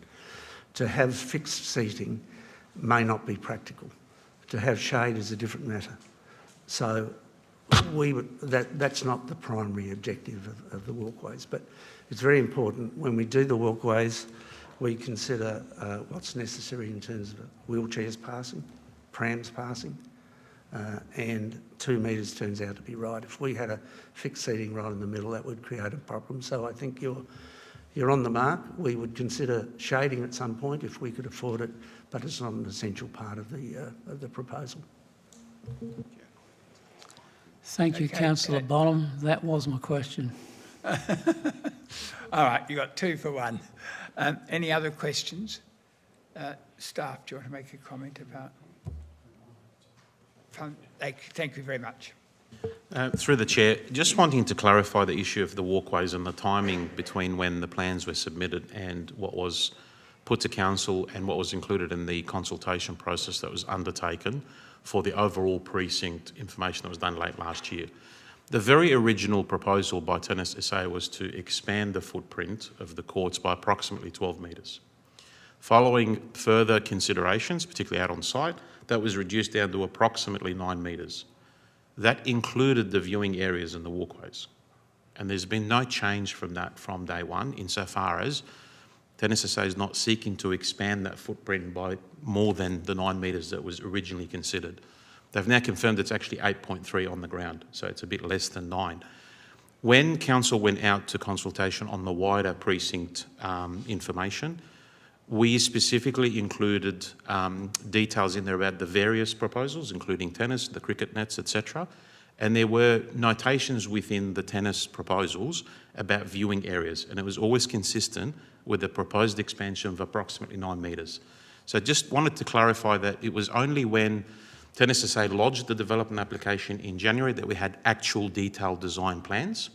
To have fixed seating may not be practical. To have shade is a different matter. So that's not the primary objective of the walkways, but it's very important when we do the walkways, we consider what's necessary in terms of wheelchairs passing, prams passing, and 2 metres turns out to be right. If we had a fixed seating right in the middle, that would create a problem. So I think you're on the mark. We would consider shading at some point if we could afford it, but it's not an essential part of the proposal. Thank you, Okay, Councillor Bonham. That was my question. All right, you got 2 for 1. Any other questions? Staff, do you want to make a comment about? Thank you very much. Through the Chair, just wanting to clarify the issue of the walkways and the timing between when the plans were submitted and what was put to Council and what was included in the consultation process that was undertaken for the overall precinct information that was done late last year. The very original proposal by Tennis SA was to expand the footprint of the courts by approximately 12 metres. Following further considerations, particularly out on site, that was reduced down to approximately 9 metres. That included the viewing areas and the walkways. And there's been no change from that from day one, insofar as Tennis SA is not seeking to expand that footprint by more than the 9 metres that was originally considered. They've now confirmed it's actually 8.3 on the ground, so it's a bit less than 9. When Council went out to consultation on the wider precinct information, we specifically included details in there about the various proposals, including tennis, the cricket nets, etc. And there were notations within the tennis proposals about viewing areas, and it was always consistent with the proposed expansion of approximately 9 metres. So just wanted to clarify that it was only when Tennis SA lodged the development application in January that we had actual detailed design plans.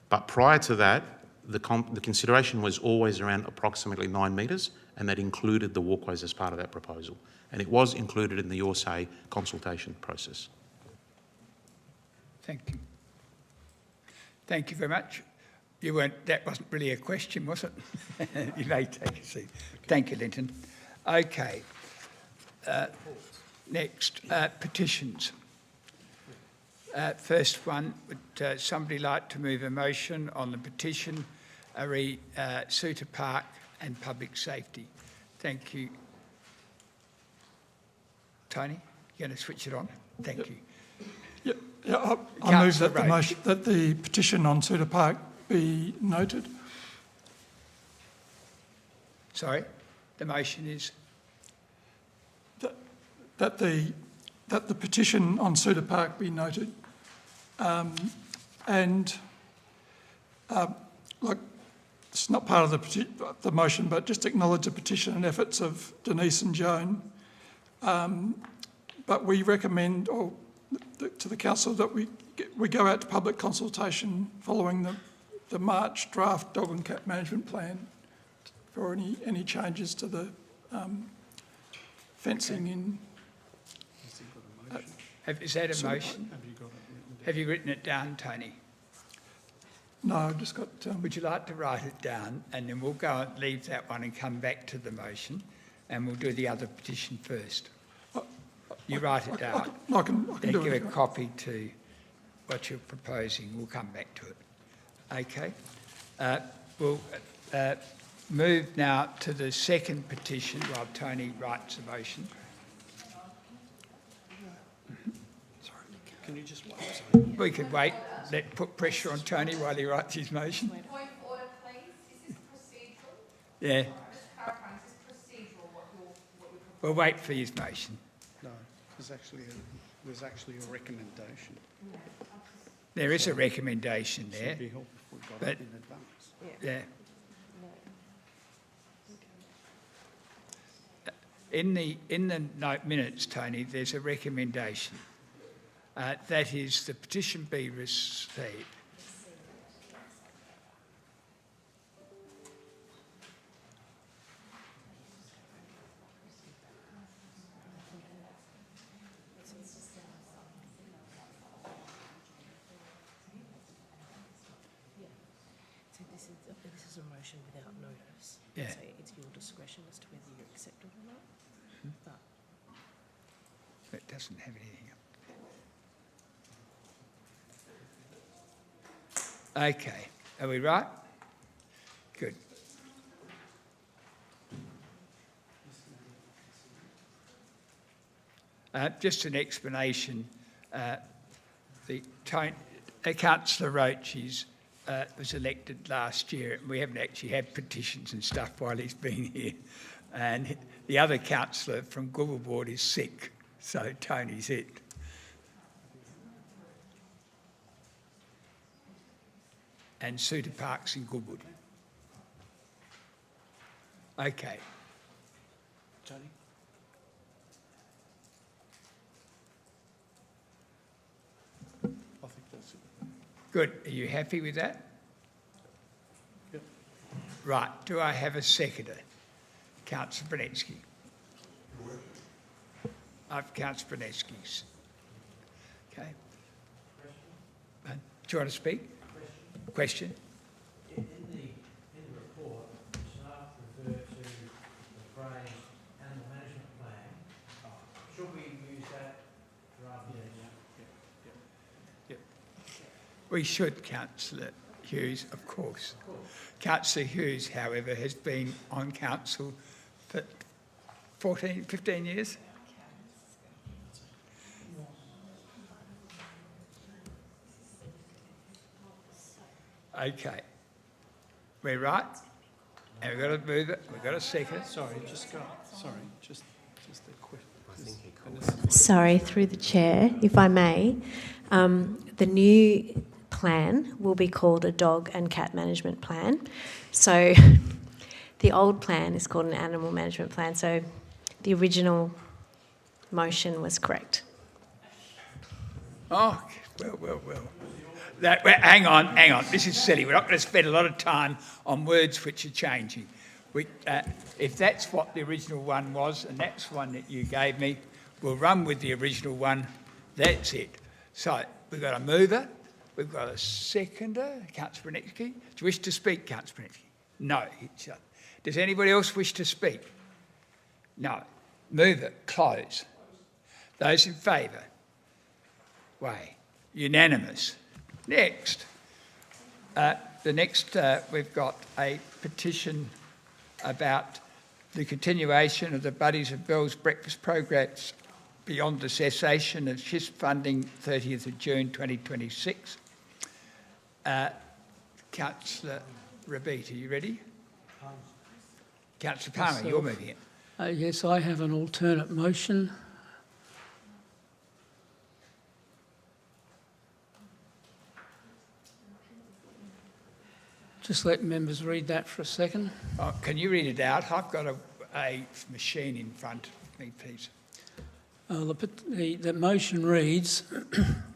But prior to that, the consideration was always around approximately 9 metres, and that included the walkways as part of that proposal. And it was included in the Your Say consultation process. Thank you. Thank you very much. That wasn't really a question, was it? You may take a seat. Thank you, Linton. Okay. Next, petitions. First one, would somebody like to move a motion on the petition, Suter Park and public safety? Thank you. Tony, you're going to switch it on? Thank you. Yeah, I move that the petition on Suter Park be noted. Sorry, the motion is that the petition on Suter Park be noted, look, it's not part of the motion, but just acknowledge the petition and efforts of Denise and Joan. But we recommend to the council that we go out to public consultation following the March draft dog and cat management plan for any changes to the fencing in. Is that a motion? Have you written it down, Tony? No, I've just got... Would you like to write it down, and then we'll go and leave that one and come back to the motion, and we'll do the other petition first. You write it down. I can then do give it. a copy to what you're proposing. We'll come back to it. Okay. We'll move now to the second petition while Tony writes a motion. Sorry, can you just wait? Sorry. We could wait. Put pressure on Tony while he writes his motion. Point of order, please. Is this procedural? Yeah. Just clarifying, is this procedural what you're We'll wait for his motion. No, there's actually a recommendation. There is a recommendation So there. it'd be helpful if we got but- it in advance. Yeah. In the minutes, Tony, there's a recommendation. That is the petition be received. So this is a motion without notice. Yeah. So it's your discretion as to whether you accept it or not. But It doesn't have anything up. Okay, are we right? Good. Just an explanation. Councillor Roach was elected last year, and we haven't actually had petitions and stuff while he's been here. And the other councillor from Goulburn is sick, so Tony's it. And Suter Park's in Goulburn. Okay. Tony? I think that's it. Good. Are you happy with that? Yep. Right. Do I have a seconder? Councillor Brunetsky. I've Councillor Brunetsky's. Okay. Do you want to speak? Question? In the report, staff refer to the phrase animal management plan. Should we use that rather than? Yep. We should, Councillor Hughes, of course. Councillor Hughes, however, has been on council for 15 years. Okay. We're right. And we've got to move it. We've got to second it. Sorry, just go. Sorry, just a question. Sorry, through the chair, if I may. The new plan will be called a dog and cat management plan. So the old plan is called an animal management plan. So the original motion was correct. Oh, well. Hang on. This is silly. We're not going to spend a lot of time on words which are changing. If that's what the original one was, and that's one that you gave me, we'll run with the original one. That's it. So we've got a mover. We've got a seconder, Councillor Brunetsky. Do you wish to speak, Councillor Brunetsky? No. Does anybody else wish to speak? No. Move it. Close. Those in favour? Way. Unanimous. Next. We've got a petition about the continuation of the Buddies of Bells breakfast programs beyond the cessation of SHIS funding 30th of June 2026. Councillor Rabita, are you ready? Councillor Palmer, you're moving it. Yes, I have an alternate motion. Just let members read that for a second. Oh, can you read it out? I've got a machine in front of me, please. The motion reads,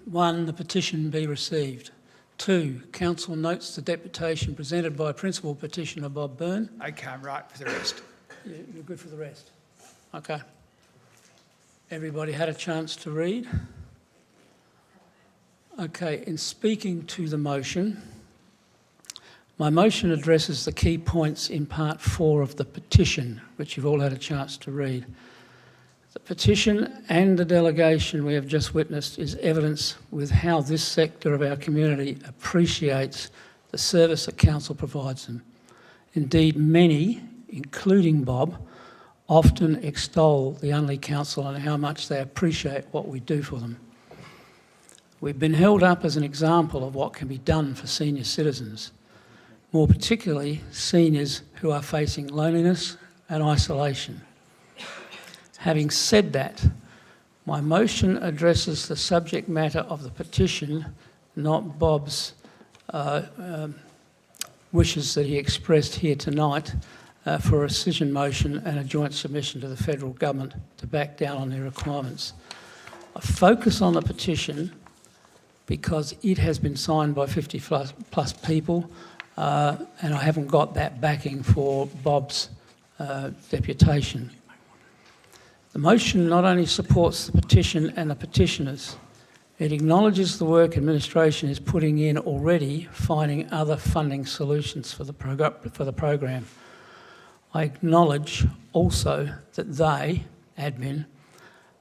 1, the petition be received. 2, council notes the deputation presented by Principal Petitioner Bob Byrne. Okay, I'm right for the rest. You're good for the rest? Okay. Everybody had a chance to read? Okay, in speaking to the motion, my motion addresses the key points in part 4 of the petition, which you've all had a chance to read. The petition and the delegation we have just witnessed is evidence with how this sector of our community appreciates the service that council provides them. Indeed, many, including Bob, often extol the Unley Council and how much they appreciate what we do for them. We've been held up as an example of what can be done for senior citizens, more particularly seniors who are facing loneliness and isolation. Having said that, my motion addresses the subject matter of the petition, not Bob's wishes that he expressed here tonight for a rescission motion and a joint submission to the federal government to back down on their requirements. I focus on the petition because it has been signed by 50 plus people and I haven't got that backing for Bob's deputation. The motion not only supports the petition and the petitioners, it acknowledges the work administration is putting in already finding other funding solutions for the program. I acknowledge also that they, admin,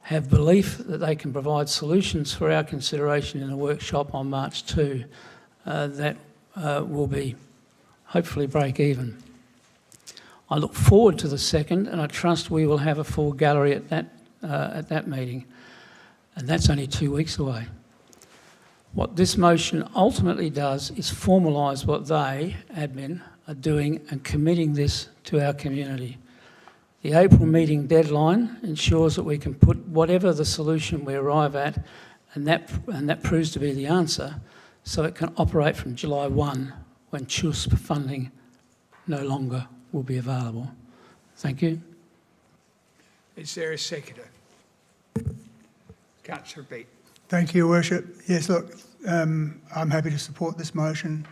have belief that they can provide solutions for our consideration in a workshop on March 2 that will be hopefully break even. I look forward to the second and I trust we will have a full gallery at that meeting, and that's only 2 weeks away. What this motion ultimately does is formalise what they, admin, are doing and committing this to our community. The April meeting deadline ensures that we can put whatever the solution we arrive at, and that proves to be the answer, so it can operate from July 1 when CHUSP funding no longer will be available. Thank you. Is there a seconder? Councillor Beat. Thank you, Your Worship. Yes, look, I'm happy to support this motion.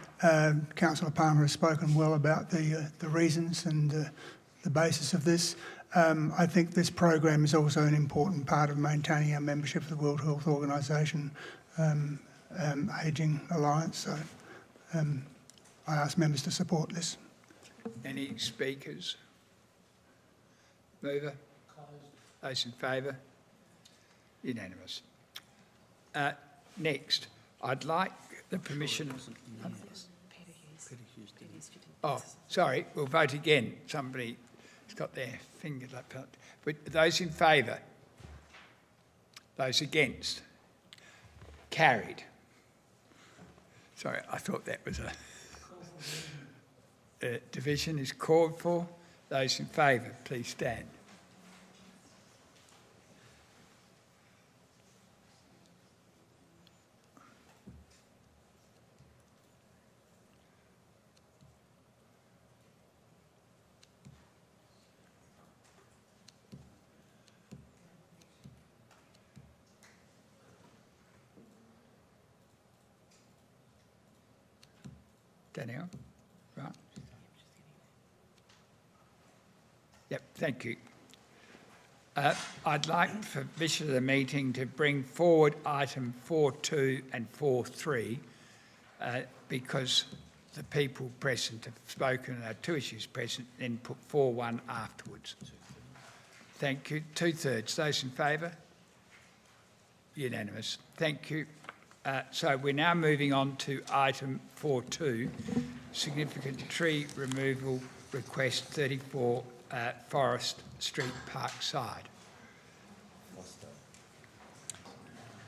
Councillor Palmer has spoken well about the reasons and the basis of this. I think this program is also an important part of maintaining our membership of the World Health Organisation Ageing Alliance. So I ask members to support this. Any speakers? Mover? Those in favour? Unanimous. Next, I'd like the permission... Oh, sorry, we'll vote again. Somebody's got their finger up. But those in favour? Those against? Carried. Sorry, I thought that was a... division is called for. Those in favour, please stand. Danielle? Right. Yep, thank you. I'd like permission of the meeting to bring forward item 4.2 and 4.3 because the people present have spoken and there are two issues present, then put 4.1 afterwards. Thank you. 2/3. Those in favour? Unanimous. Thank you. So we're now moving on to item 4.2, significant tree removal request 34 Forest Street, Parkside.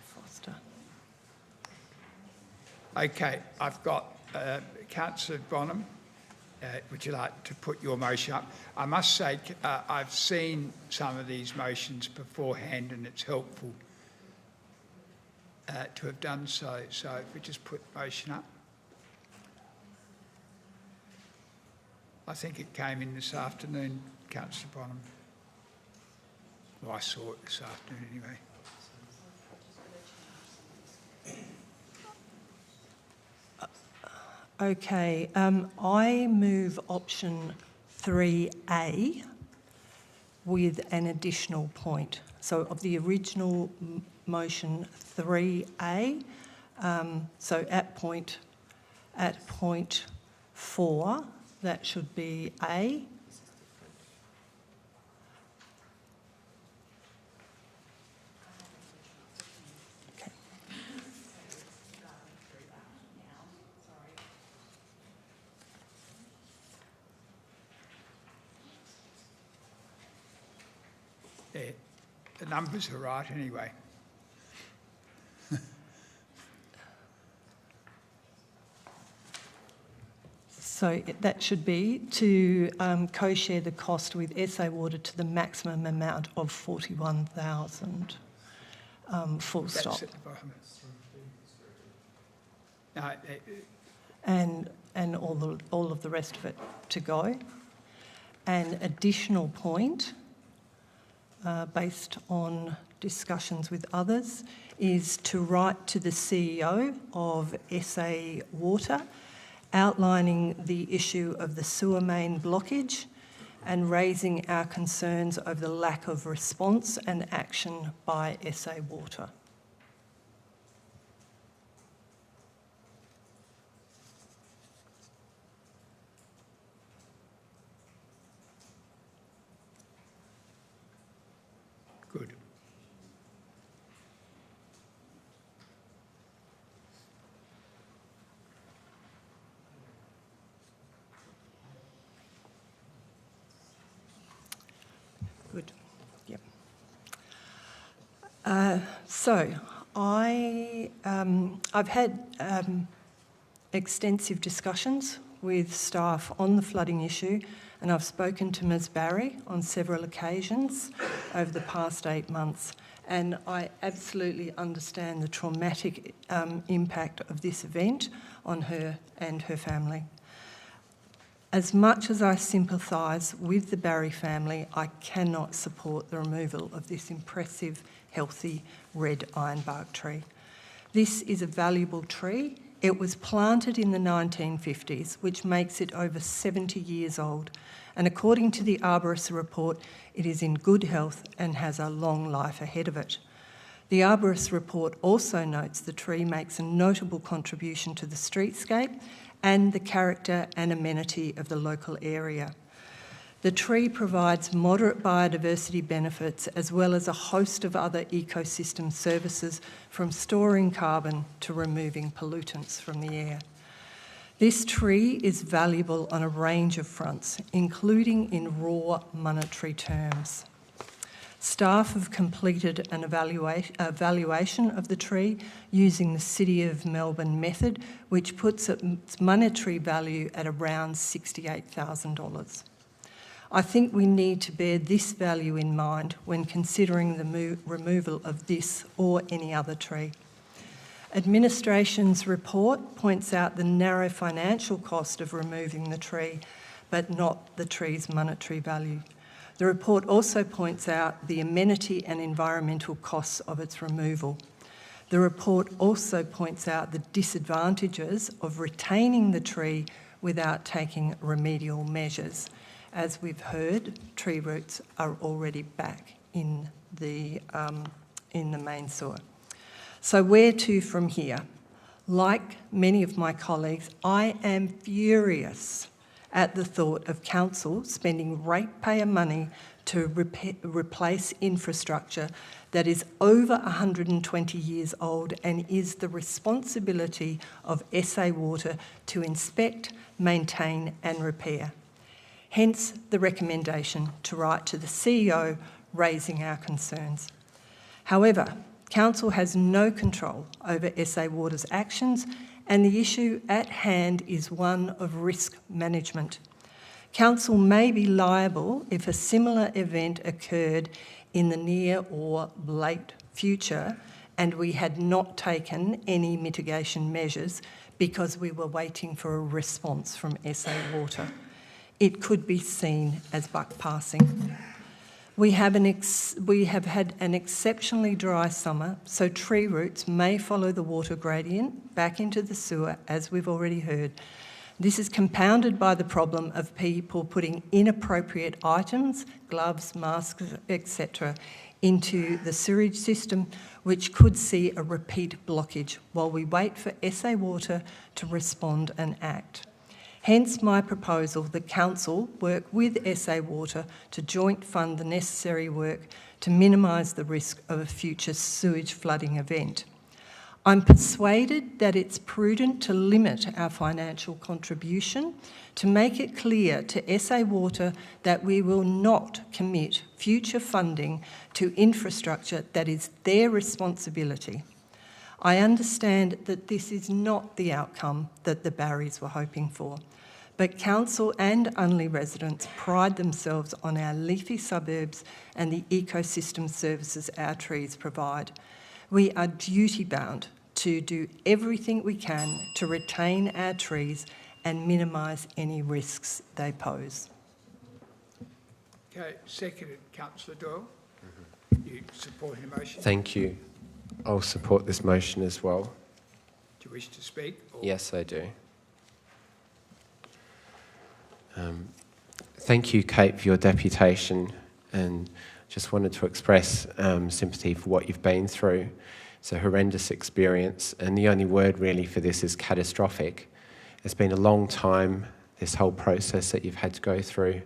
Foster. Okay, I've got Councillor Bonham. Would you like to put your motion up? I must say I've seen some of these motions beforehand and it's helpful to have done so. So if we just put the motion up. I think it came in this afternoon, Councillor Bonham. Well, I saw it this afternoon anyway. Okay, I move option 3A with an additional point. So of the original motion 3A, so at point 4, that should be A. The numbers are right anyway. So that should be to co-share the cost with SA Water to the maximum amount of 41,000. Full stop. That's at the bottom. No, And all of the rest of it to go. An additional point, based on discussions with others, is to write to the CEO of SA Water, outlining the issue of the sewer main blockage and raising our concerns over the lack of response and action by SA Water. good. Good. Yep. So I've had extensive discussions with staff on the flooding issue, and I've spoken to Ms Barry on several occasions over the past 8 months, and I absolutely understand the traumatic impact of this event on her and her family. As much as I sympathise with the Barry family, I cannot support the removal of this impressive, healthy red ironbark tree. This is a valuable tree. It was planted in the 1950s, which makes it over 70 years old. And according to the arborist report, it is in good health and has a long life ahead of it. The arborist report also notes the tree makes a notable contribution to the streetscape and the character and amenity of the local area. The tree provides moderate biodiversity benefits as well as a host of other ecosystem services, from storing carbon to removing pollutants from the air. This tree is valuable on a range of fronts, including in raw monetary terms. Staff have completed an evaluation of the tree using the City of Melbourne method, which puts its monetary value at around $68,000. I think we need to bear this value in mind when considering the removal of this or any other tree. Administration's report points out the narrow financial cost of removing the tree, but not the tree's monetary value. The report also points out the amenity and environmental costs of its removal. The report also points out the disadvantages of retaining the tree without taking remedial measures. As we've heard, tree roots are already back in the main sewer. So where to from here? Like many of my colleagues, I am furious at the thought of council spending ratepayer money to replace infrastructure that is over 120 years old and is the responsibility of SA Water to inspect, maintain and repair. Hence the recommendation to write to the CEO raising our concerns. However, council has no control over SA Water's actions, and the issue at hand is one of risk management. Council may be liable if a similar event occurred in the near or late future and we had not taken any mitigation measures because we were waiting for a response from SA Water. It could be seen as buck passing. We have had an exceptionally dry summer, so tree roots may follow the water gradient back into the sewer, as we've already heard. This is compounded by the problem of people putting inappropriate items, gloves, masks, etc., into the sewage system, which could see a repeat blockage while we wait for SA Water to respond and act. Hence my proposal that council work with SA Water to joint fund the necessary work to minimise the risk of a future sewage flooding event. I'm persuaded that it's prudent to limit our financial contribution, to make it clear to SA Water that we will not commit future funding to infrastructure that is their responsibility. I understand that this is not the outcome that the Barrys were hoping for, but Council and Unley residents pride themselves on our leafy suburbs and the ecosystem services our trees provide. We are duty-bound to do everything we can to retain our trees and minimise any risks they pose. Okay, seconded, Councillor Doyle. You support the motion? Thank you. I'll support this motion as well. Do you wish to speak? Or? Yes, I do. Thank you, Kate, for your deputation, and just wanted to express sympathy for what you've been through. It's a horrendous experience, and the only word really for this is catastrophic. It's been a long time, this whole process that you've had to go through.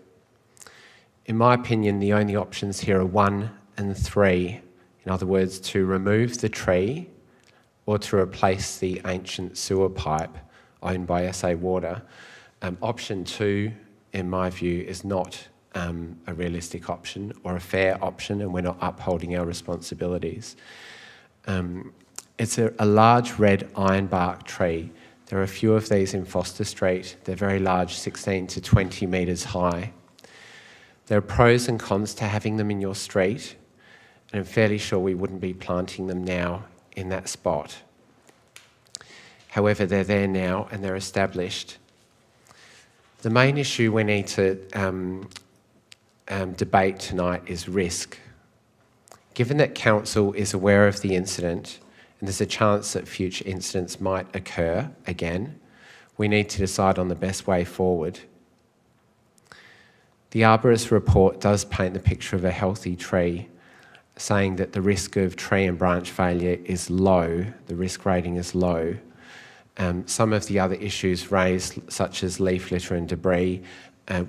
In my opinion, the only options here are 1 and 3. In other words, to remove the tree or to replace the ancient sewer pipe owned by SA Water. Option 2, in my view, is not a realistic option or a fair option, and we're not upholding our responsibilities. It's a large red ironbark tree. There are a few of these in Foster Street. They're very large, 16 to 20 metres high. There are pros and cons to having them in your street, and I'm fairly sure we wouldn't be planting them now in that spot. However, they're there now and they're established. The main issue we need to debate tonight is risk. Given that Council is aware of the incident and there's a chance that future incidents might occur again, we need to decide on the best way forward. The arborist report does paint the picture of a healthy tree, saying that the risk of tree and branch failure is low, the risk rating is low. Some of the other issues raised, such as leaf litter and debris,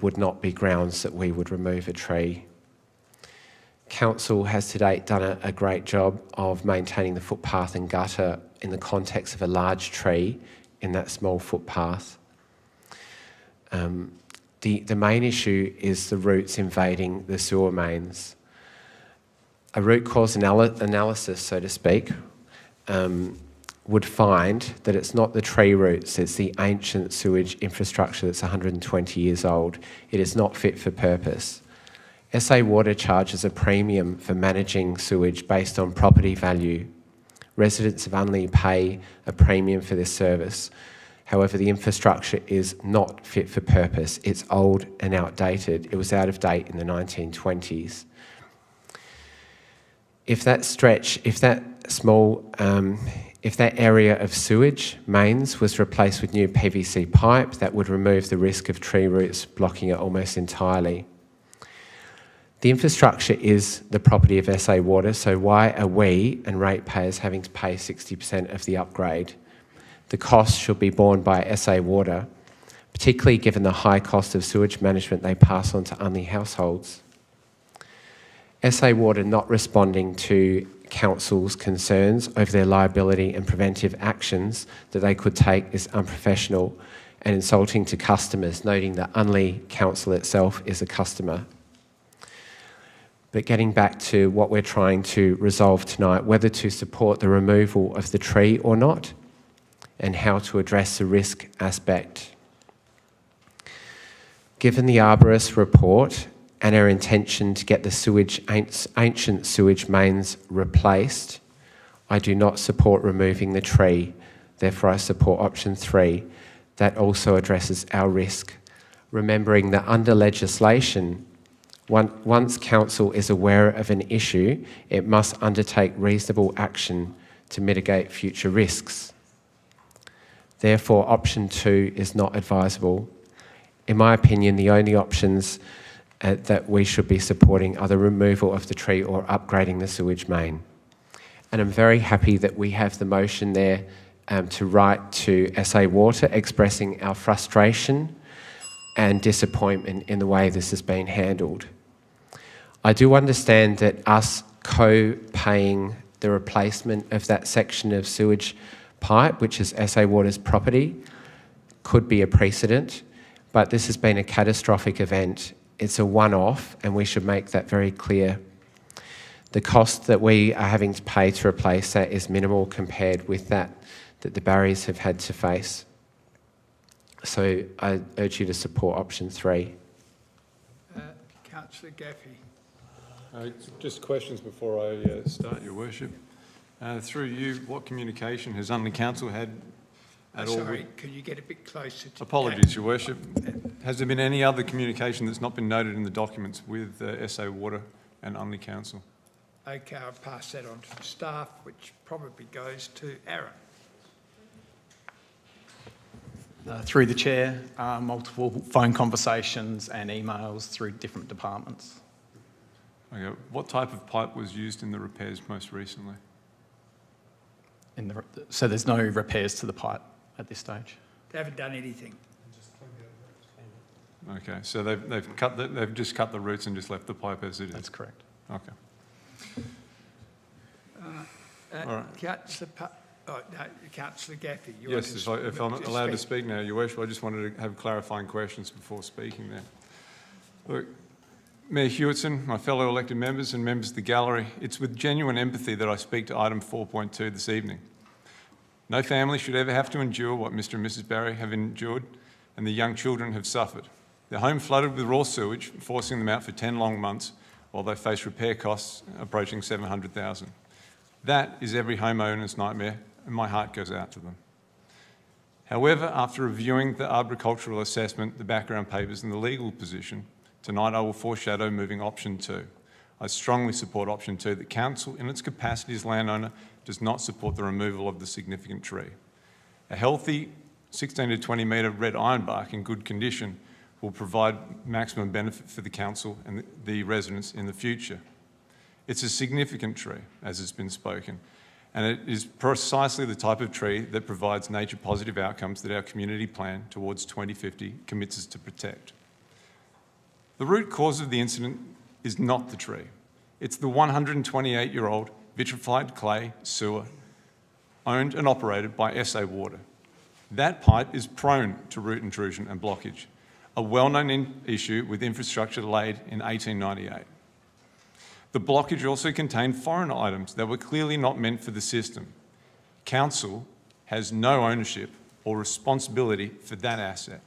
would not be grounds that we would remove a tree. Council has to date done a great job of maintaining the footpath and gutter in the context of a large tree in that small footpath. The main issue is the roots invading the sewer mains. A root cause analysis, so to speak, would find that it's not the tree roots, it's the ancient sewage infrastructure that's 120 years old. It is not fit for purpose. SA Water charges a premium for managing sewage based on property value. Residents of Unley pay a premium for this service. However, the infrastructure is not fit for purpose. It's old and outdated. It was out of date in the 1920s. If that area of sewage mains was replaced with new PVC pipe, that would remove the risk of tree roots blocking it almost entirely. The infrastructure is the property of SA Water, so why are we and ratepayers having to pay 60% of the upgrade? The cost should be borne by SA Water, particularly given the high cost of sewage management they pass on to Unley households. SA Water not responding to Council's concerns over their liability and preventive actions that they could take is unprofessional and insulting to customers, noting that Unley Council itself is a customer. But getting back to what we're trying to resolve tonight, whether to support the removal of the tree or not, and how to address the risk aspect. Given the arborist report and our intention to get the ancient sewage mains replaced, I do not support removing the tree. Therefore, I support option 3. That also addresses our risk, remembering that under legislation, once Council is aware of an issue, it must undertake reasonable action to mitigate future risks. Therefore, option 2 is not advisable. In my opinion, the only options that we should be supporting are the removal of the tree or upgrading the sewage main. And I'm very happy that we have the motion there to write to SA Water expressing our frustration and disappointment in the way this has been handled. I do understand that us co-paying the replacement of that section of sewage pipe, which is SA Water's property, could be a precedent, but this has been a catastrophic event. It's a one-off, and we should make that very clear. The cost that we are having to pay to replace that is minimal compared with that the Barrys have had to face. So I urge you to support option 3. Councillor Gaffey. Just questions before I start, Your Worship. Through you, what communication has Unley Council had at all? Sorry, could you get a bit closer to... Apologies, Your Worship. Has there been any other communication that's not been noted in the documents with SA Water and Unley Council? Okay, I'll pass that on to the staff, which probably goes to Aaron. Through the Chair, multiple phone conversations and emails through different departments. Okay. What type of pipe was used in the repairs most recently? So there's no repairs to the pipe at this stage? They haven't done anything. Okay, so they've just cut the roots and just left the pipe as it is? That's correct. Okay. All right. Councillor Gaffey. Yes, if I'm allowed to speak now, Your Worship, I just wanted to have clarifying questions before speaking there. Look, Mayor Hewitson, my fellow elected members and members of the gallery, it's with genuine empathy that I speak to item 4.2 this evening. No family should ever have to endure what Mr and Mrs Barry have endured and the young children have suffered. Their home flooded with raw sewage, forcing them out for 10 long months while they face repair costs approaching $700,000. That is every homeowner's nightmare, and my heart goes out to them. However, after reviewing the arboricultural assessment, the background papers and the legal position, tonight I will foreshadow moving option 2. I strongly support option 2, that Council, in its capacity as landowner, does not support the removal of the significant tree. A healthy 16 to 20 metre red ironbark in good condition will provide maximum benefit for the Council and the residents in the future. It's a significant tree, as has been spoken, and it is precisely the type of tree that provides nature positive outcomes that our community plan towards 2050 commits us to protect. The root cause of the incident is not the tree. It's the 128-year-old vitrified clay sewer owned and operated by SA Water. That pipe is prone to root intrusion and blockage, a well-known issue with infrastructure laid in 1898. The blockage also contained foreign items that were clearly not meant for the system. Council has no ownership or responsibility for that asset.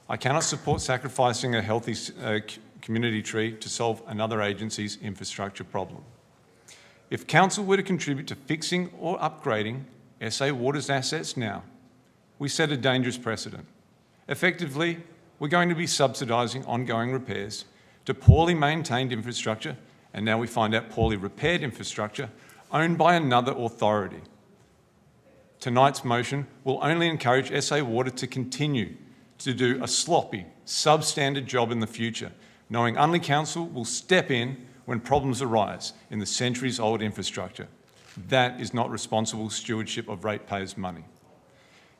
I cannot support sacrificing a healthy community tree to solve another agency's infrastructure problem. If Council were to contribute to fixing or upgrading SA Water's assets now, we set a dangerous precedent. Effectively, we're going to be subsidising ongoing repairs to poorly maintained infrastructure, and now we find out poorly repaired infrastructure owned by another authority. Tonight's motion will only encourage SA Water to continue to do a sloppy, substandard job in the future, knowing Unley Council will step in when problems arise in the centuries-old infrastructure. That is not responsible stewardship of ratepayers' money.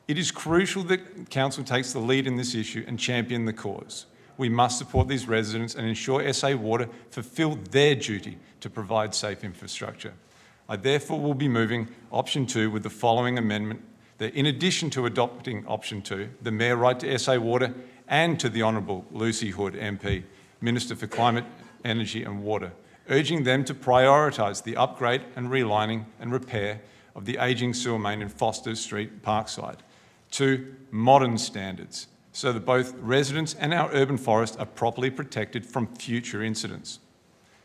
It is crucial that Council takes the lead in this issue and champion the cause. We must support these residents and ensure SA Water fulfil their duty to provide safe infrastructure. I therefore will be moving option 2 with the following amendment, that in addition to adopting option 2, the Mayor write to SA Water and to the Honourable Lucy Hood MP, Minister for Climate, Energy and Water, urging them to prioritise the upgrade and relining and repair of the ageing sewer main in Foster Street, Parkside, to modern standards, so that both residents and our urban forest are properly protected from future incidents.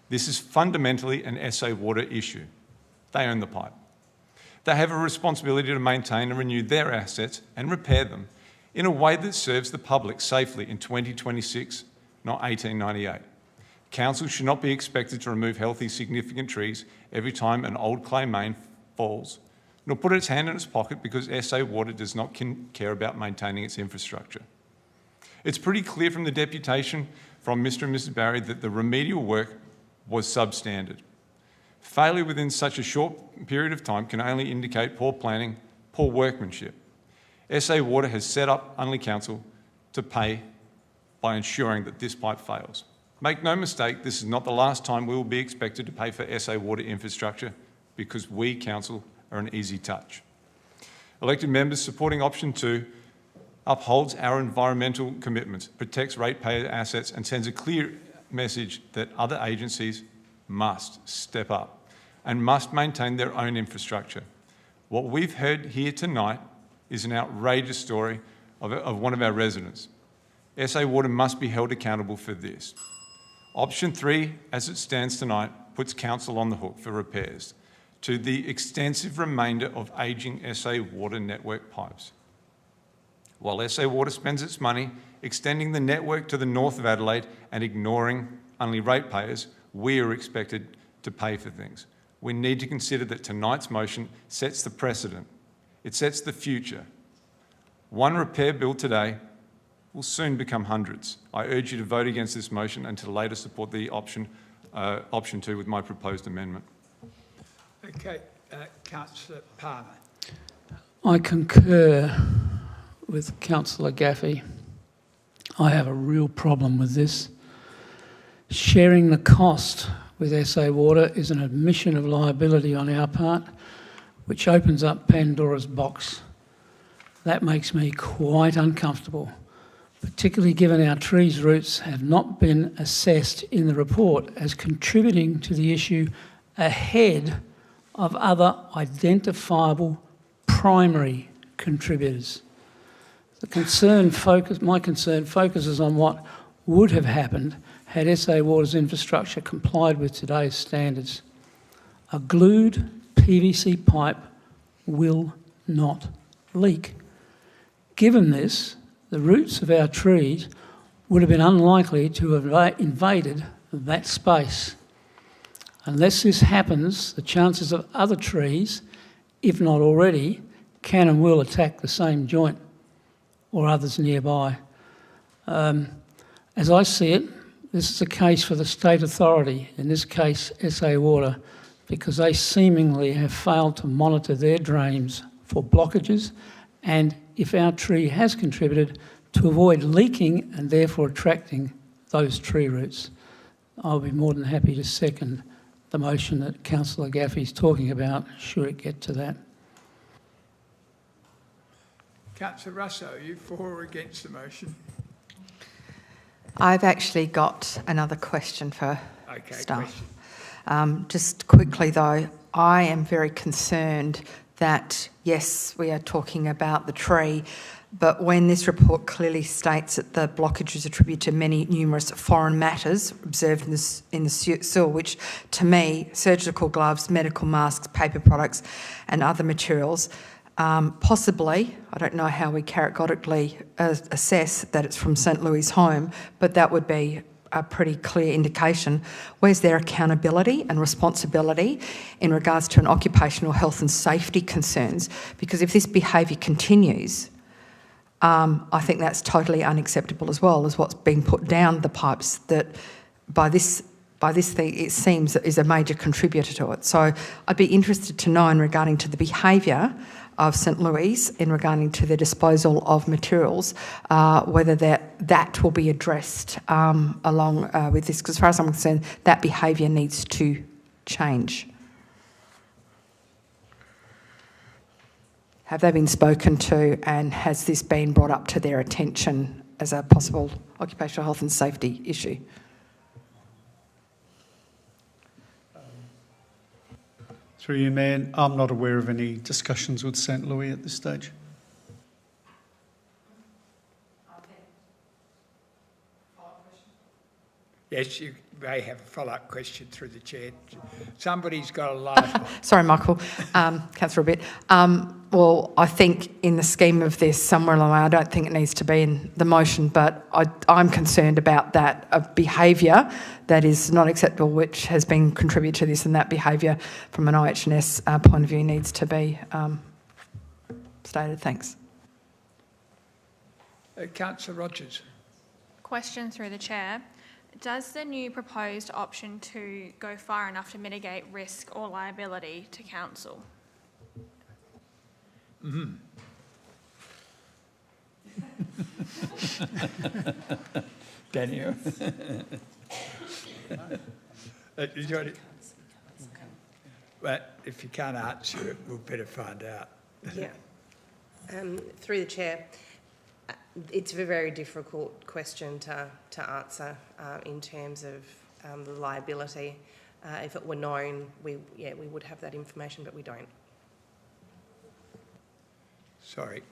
This is fundamentally an SA Water issue. They own the pipe. They have a responsibility to maintain and renew their assets and repair them in a way that serves the public safely in 2026, not 1898. Council should not be expected to remove healthy, significant trees every time an old clay main falls, nor put its hand in its pocket because SA Water does not care about maintaining its infrastructure. It's pretty clear from the deputation from Mr and Mrs Barry that the remedial work was substandard. Failure within such a short period of time can only indicate poor planning, poor workmanship. SA Water has set up Unley Council to pay by ensuring that this pipe fails. Make no mistake, this is not the last time we will be expected to pay for SA Water infrastructure. because we, Council, are an easy touch. Elected members supporting option 2 upholds our environmental commitments, protects ratepayer assets and sends a clear message that other agencies must step up and must maintain their own infrastructure. What we've heard here tonight is an outrageous story of one of our residents. SA Water must be held accountable for this. Option 3, as it stands tonight, puts Council on the hook for repairs to the extensive remainder of ageing SA Water network pipes. While SA Water spends its money extending the network to the north of Adelaide and ignoring Unley ratepayers, we are expected to pay for things. We need to consider that tonight's motion sets the precedent. It sets the future. One repair bill today will soon become hundreds. I urge you to vote against this motion and to later support the option 2 with my proposed amendment. Okay, Councillor Palmer. I concur with Councillor Gaffey. I have a real problem with this. Sharing the cost with SA Water is an admission of liability on our part, which opens up Pandora's box. That makes me quite uncomfortable, particularly given our trees' roots have not been assessed in the report as contributing to the issue ahead of other identifiable primary contributors. My concern focuses on what would have happened had SA Water's infrastructure complied with today's standards. A glued PVC pipe will not leak. Given this, the roots of our trees would have been unlikely to have invaded that space. Unless this happens, the chances of other trees, if not already, can and will attack the same joint or others nearby. As I see it, this is a case for the state authority, in this case SA Water, because they seemingly have failed to monitor their drains for blockages and, if our tree has contributed, to avoid leaking and therefore attracting those tree roots. I'll be more than happy to second the motion that Councillor Gaffey is talking about, should it get to that. Councillor Russo, are you for or against the motion? I've actually got another question for staff. Question. Just quickly though, I am very concerned that, yes, we are talking about the tree, but when this report clearly states that the blockage is attributed to many numerous foreign matters observed in the soil, which to me, surgical gloves, medical masks, paper products and other materials, possibly, I don't know how we categorically assess that it's from St Louis' home, but that would be a pretty clear indication. Where's their accountability and responsibility in regards to an occupational health and safety concerns? Because if this behaviour continues, I think that's totally unacceptable as well as what's being put down the pipes that by this thing it seems that is a major contributor to it. So I'd be interested to know in regarding to the behaviour of St Louis in regarding to the disposal of materials, whether that will be addressed along with this, because as far as I'm concerned, that behaviour needs to change. Have they been spoken to, and has this been brought up to their attention as a possible occupational health and safety issue? Through you, Mayor, I'm not aware of any discussions with St Louis at this stage. Yes, you may have a follow-up question through the chair. Somebody's got a light. Sorry, Michael. Councillor Abbott. Well, I think in the scheme of this, somewhere along the way, I don't think it needs to be in the motion, but I'm concerned about that behaviour that is not acceptable, which has been contributed to this, and that behaviour from an OH&S point of view needs to be stated. Thanks. Councillor Rogers. Question through the chair. Does the new proposed option 2 go far enough to mitigate risk or liability to council? Daniel. But if you can't answer it, we'll better find out. Yeah. Through the chair, it's a very difficult question to answer in terms of the liability. If it were known, we would have that information, but we don't. Sorry.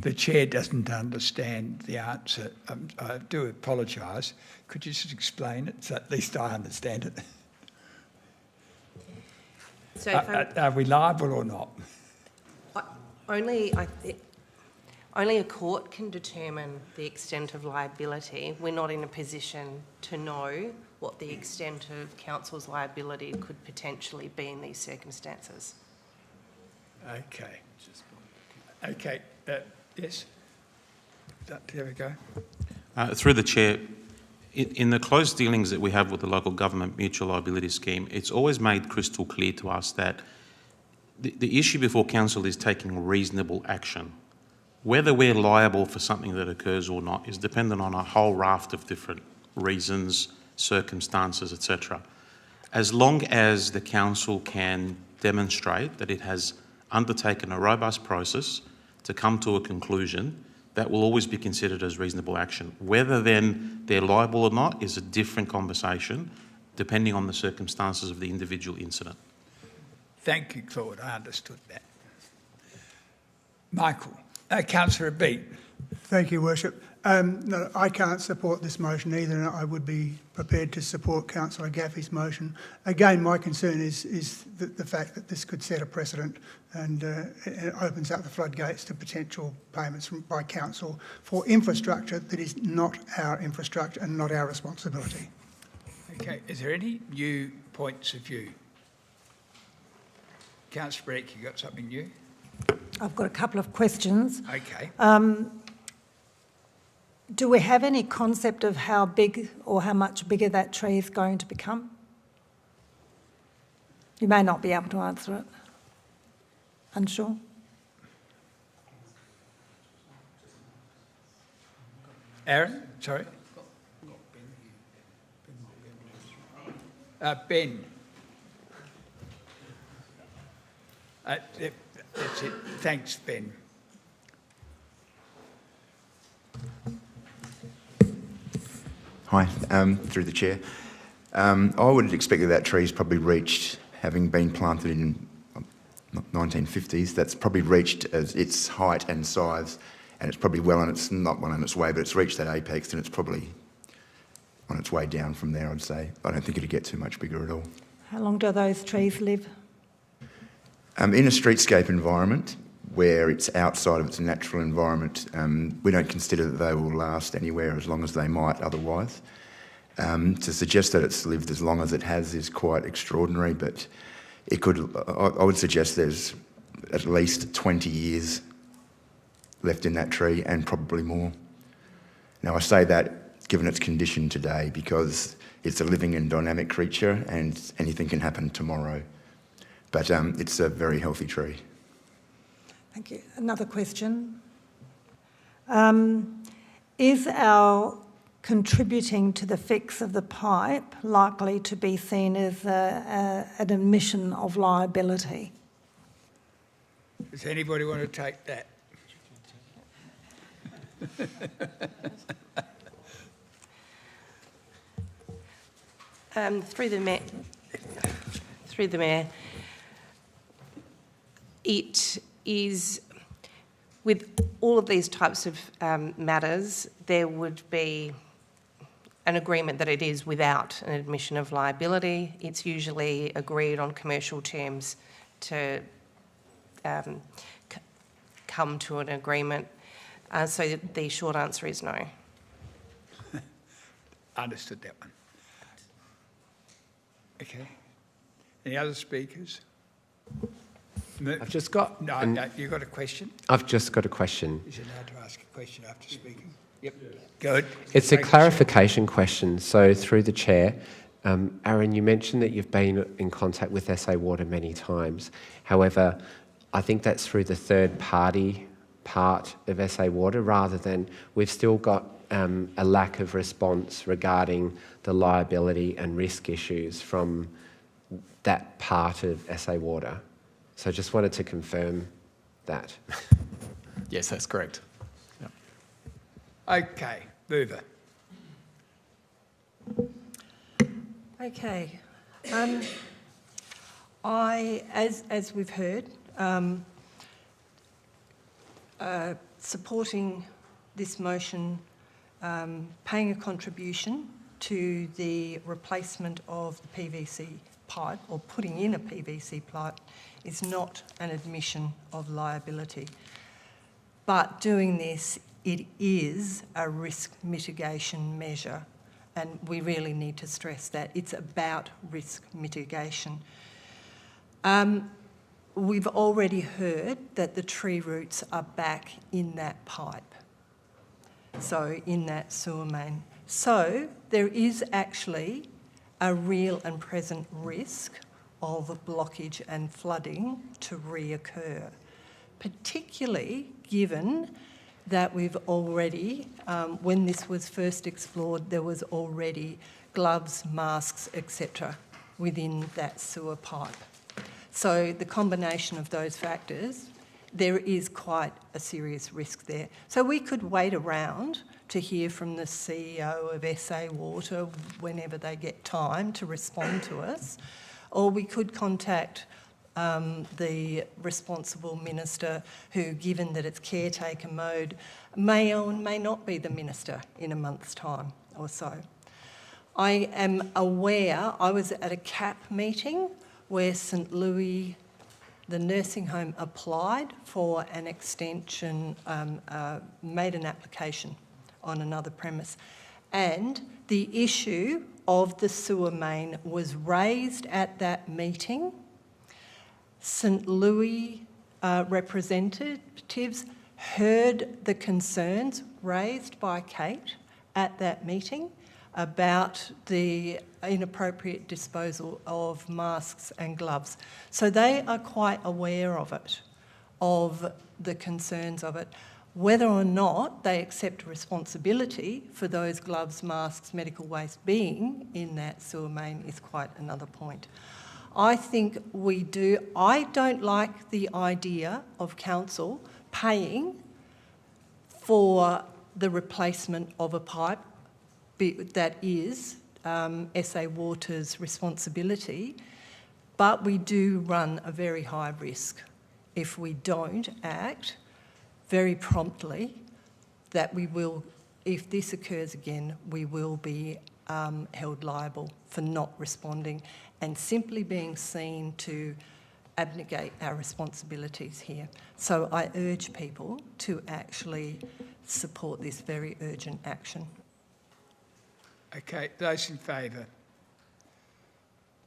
The chair doesn't understand the answer. I do apologise. Could you just explain it so at least I understand it? So are we liable or not? Only a court can determine the extent of liability. We're not in a position to know what the extent of council's liability could potentially be in these circumstances. Okay. Okay. Yes. There we go. Through the chair, in the close dealings that we have with the local government mutual liability scheme, it's always made crystal clear to us that the issue before council is taking reasonable action. Whether we're liable for something that occurs or not is dependent on a whole raft of different reasons, circumstances, etc. As long as the council can demonstrate that it has undertaken a robust process to come to a conclusion, that will always be considered as reasonable action. Whether then they're liable or not is a different conversation, depending on the circumstances of the individual incident. Thank you, Claude. I understood that. Michael. Councillor Beat. Thank you, Worship. No, I can't support this motion either, and I would be prepared to support Councillor Gaffey's motion. Again, my concern is the fact that this could set a precedent and it opens up the floodgates to potential payments by council for infrastructure that is not our infrastructure and not our responsibility. Okay, is there any new points of view? Councillor Breck, you got something new? I've got a couple of questions. Okay. Do we have any concept of how big or how much bigger that tree is going to become? You may not be able to answer it. Unsure? Aaron, sorry. Ben. That's it. Thanks, Ben. Hi, through the chair. I would expect that tree's probably reached, having been planted in 1950s, that's probably reached as its height and size, and it's probably not well on its way, but it's reached that apex, and it's probably on its way down from there, I'd say. I don't think it'd get too much bigger at all. How long do those trees live? In a streetscape environment, where it's outside of its natural environment, we don't consider that they will last anywhere as long as they might otherwise. To suggest that it's lived as long as it has is quite extraordinary, but it could. I would suggest there's at least 20 years left in that tree, and probably more. Now, I say that given its condition today, because it's a living and dynamic creature, and anything can happen tomorrow. But it's a very healthy tree. Thank you. Another question. Is our contributing to the fix of the pipe likely to be seen as an admission of liability? Does anybody want to take that? Through the Mayor, it is, with all of these types of matters, there would be an agreement that it is without an admission of liability. It's usually agreed on commercial terms to come to an agreement. So the short answer is no. Understood that one. Okay. Any other speakers? I've just got... No, you got a question? I've just got a question. He's allowed to ask a question after speaking. Yep. Good. It's a clarification question. So through the chair, Aaron, you mentioned that you've been in contact with SA Water many times. However, I think that's through the third party part of SA Water, rather than we've still got a lack of response regarding the liability and risk issues from that part of SA Water. So I just wanted to confirm that. Yes, that's correct. Yep. Okay, mover. Okay. As we've heard, supporting this motion, paying a contribution to the replacement of the PVC pipe or putting in a PVC pipe is not an admission of liability. But doing this, it is a risk mitigation measure, and we really need to stress that. It's about risk mitigation. We've already heard that the tree roots are back in that pipe, so in that sewer main. So there is actually a real and present risk of blockage and flooding to reoccur, particularly given that we've already, when this was first explored, there was already gloves, masks, etc. within that sewer pipe. So the combination of those factors, there is quite a serious risk there. So we could wait around to hear from the CEO of SA Water whenever they get time to respond to us, or we could contact the responsible minister who, given that it's caretaker mode, may or may not be the minister in a month's time or so. I am aware, I was at a CAP meeting where St Louis, the nursing home, applied for an extension, made an application on another premise. And the issue of the sewer main was raised at that meeting. St Louis representatives heard the concerns raised by Kate at that meeting about the inappropriate disposal of masks and gloves. So they are quite aware of it, of the concerns of it. Whether or not they accept responsibility for those gloves, masks, medical waste being in that sewer main is quite another point. I think we do. I don't like the idea of council paying for the replacement of a pipe that is SA Water's responsibility, but we do run a very high risk if we don't act very promptly, that we will, if this occurs again, we will be held liable for not responding and simply being seen to abnegate our responsibilities here. So I urge people to actually support this very urgent action. Okay, those in favour?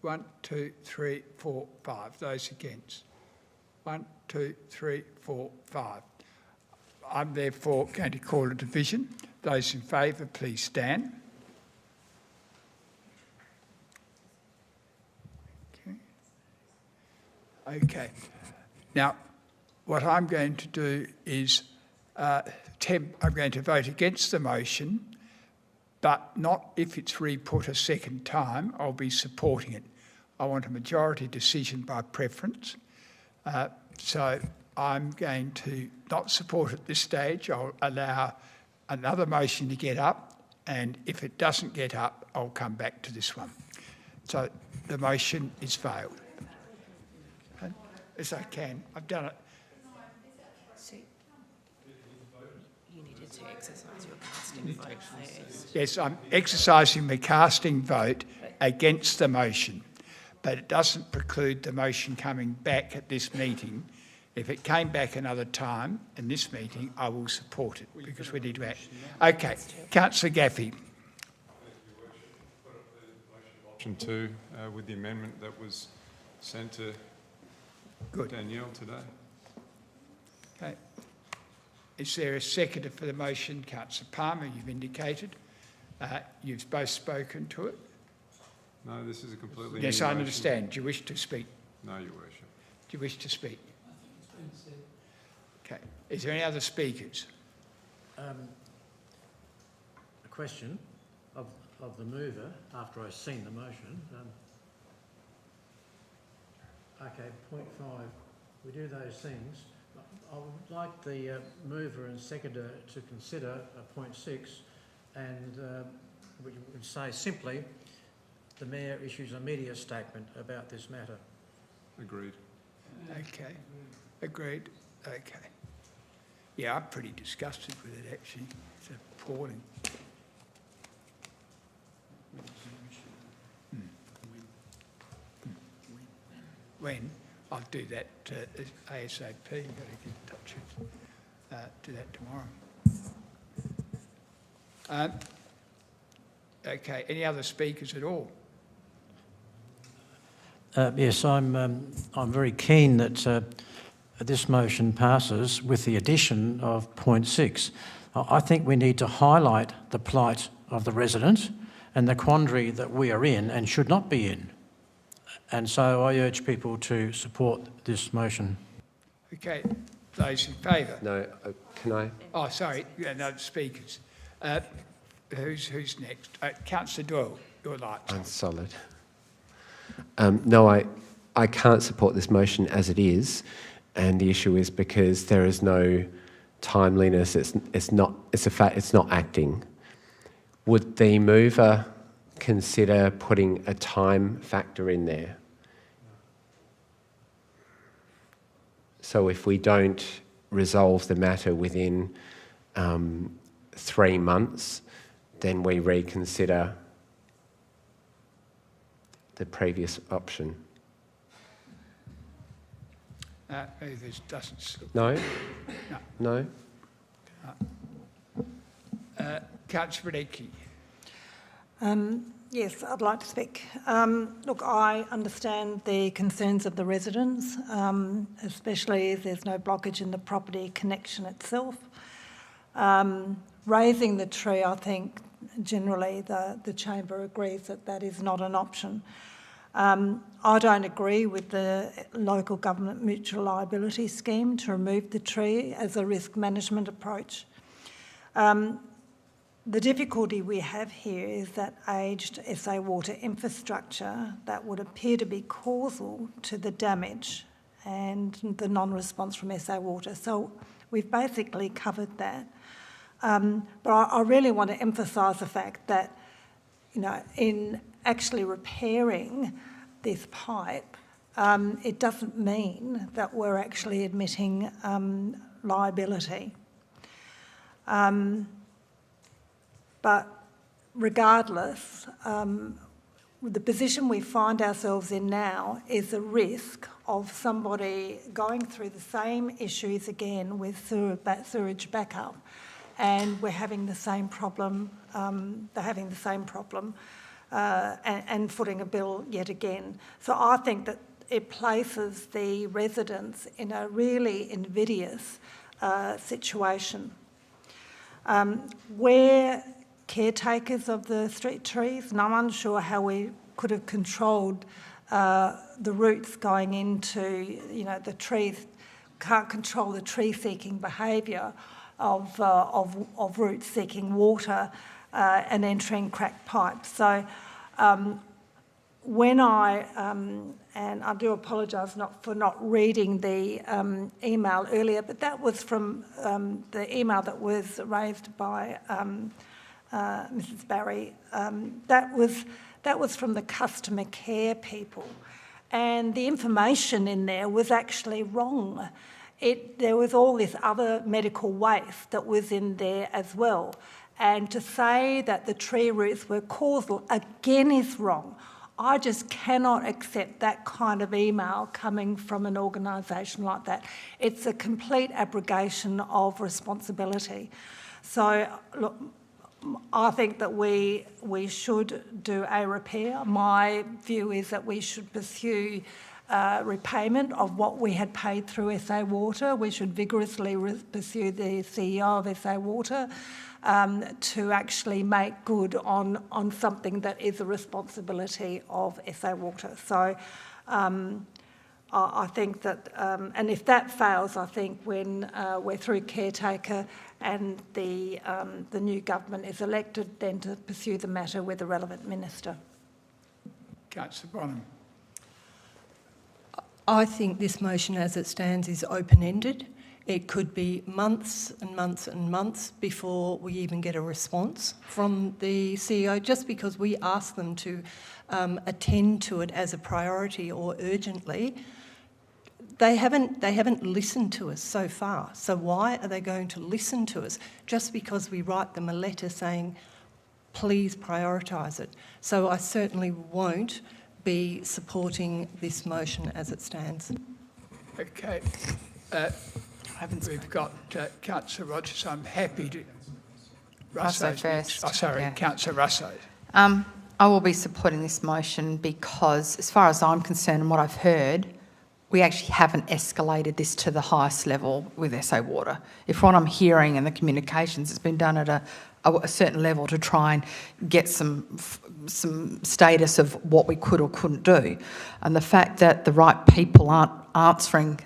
1, 2, 3, 4, 5. Those against? 1, 2, 3, 4, 5. I'm therefore going to call a division. Those in favour, please stand. Okay. Now, what I'm going to do is I'm going to vote against the motion, but not if it's re-put a second time. I'll be supporting it. I want a majority decision by preference. So I'm going to not support at this stage. I'll allow another motion to get up, and if it doesn't get up, I'll come back to this one. So the motion is failed. As I can, I've done it. You needed to exercise your casting vote first. Yes, I'm exercising my casting vote against the motion, but it doesn't preclude the motion coming back at this meeting. If it came back another time in this meeting, I will support it because we need to act. Okay, Councillor Gaffey. Option 2 with the amendment that was sent to Danielle today. Okay. Is there a seconder for the motion? Councillor Palmer, you've indicated. You've both spoken to it. No, this is a completely Yes, new I motion. understand. Do you wish to speak? No, Your Worship. Do you wish to speak? Okay. Is there any other speakers? A question of the mover after I've seen the motion. Okay, point 5. We do those things. I would like the mover and seconder to consider point 6, and we would say simply, the Mayor issues a media statement about this matter. Agreed. Okay. Agreed. Okay. Yeah, I'm pretty disgusted with it, actually. It's appalling. When? I'll do that ASAP. You've got to get in touch with do that tomorrow. Okay, any other speakers at all? Yes, I'm very keen that this motion passes with the addition of point 6. I think we need to highlight the plight of the resident and the quandary that we are in and should not be in. And so I urge people to support this motion. Okay, those in favour? No, can I? Oh, sorry, no speakers. Who's next? Councillor Doyle, your light. I'm solid. No, I can't support this motion as it is, and the issue is because there is no timeliness. It's not acting. Would the mover consider putting a time factor in there? So if we don't resolve the matter within 3 months, then we reconsider the previous option. This doesn't... No? No. No? Councillor Radecki. Yes, I'd like to speak. Look, I understand the concerns of the residents, especially if there's no blockage in the property connection itself. Raising the tree, I think, generally the Chamber agrees that that is not an option. I don't agree with the local government mutual liability scheme to remove the tree as a risk management approach. The difficulty we have here is that aged SA water infrastructure that would appear to be causal to the damage and the non-response from SA water. So we've basically covered that. But I really want to emphasise the fact that, you know, in actually repairing this pipe, it doesn't mean that we're actually admitting liability. But regardless, the position we find ourselves in now is the risk of somebody going through the same issues again with sewage backup, and we're having the same problem, they're having the same problem and footing a bill yet again. So I think that it places the residents in a really invidious situation. We're caretakers of the street trees, and I'm unsure how we could have controlled the roots going into, you know, the trees. Can't control the tree-seeking behaviour of roots seeking water and entering cracked pipes. So when and I do apologise for not reading the email earlier, but that was from the email that was raised by Mrs. Barry. That was from the customer care people, and the information in there was actually wrong. There was all this other medical waste that was in there as well, and to say that the tree roots were causal again is wrong. I just cannot accept that kind of email coming from an organisation like that. It's a complete abrogation of responsibility. So, look, I think that we should do a repair. My view is that we should pursue repayment of what we had paid through SA Water. We should vigorously pursue the CEO of SA Water to actually make good on something that is a responsibility of SA Water. So I think that, and if that fails, I think when we're through caretaker and the new government is elected, then to pursue the matter with the relevant minister. Councillor Bonham. I think this motion as it stands is open-ended. It could be months and months and months before we even get a response from the CEO, just because we ask them to attend to it as a priority or urgently. They haven't listened to us so far. So why are they going to listen to us just because we write them a letter saying, please prioritise it? So I certainly won't be supporting this motion as it stands. Okay. We've got Councillor Rogers. I'm happy to... Russo first. Oh, sorry, Yeah. Councillor Russo. I will be supporting this motion because, as far as I'm concerned and what I've heard, we actually haven't escalated this to the highest level with SA Water. If what I'm hearing in the communications has been done at a certain level to try and get some status of what we could or couldn't do, and the fact that the right people aren't answering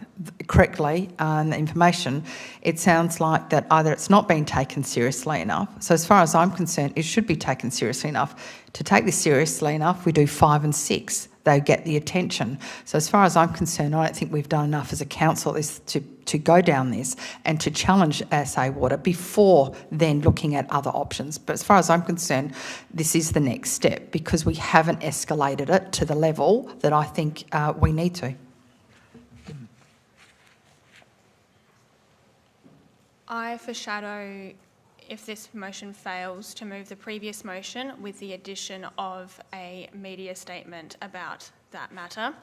correctly the information, it sounds like that either it's not being taken seriously enough. So as far as I'm concerned, it should be taken seriously enough. To take this seriously enough, we do 5 and 6. They get the attention. So as far as I'm concerned, I don't think we've done enough as a council to go down this and to challenge SA Water before then looking at other options. But as far as I'm concerned, this is the next step because we haven't escalated it to the level that I think we need to. I foreshadow, if this motion fails, to move the previous motion with the addition of a media statement about that matter.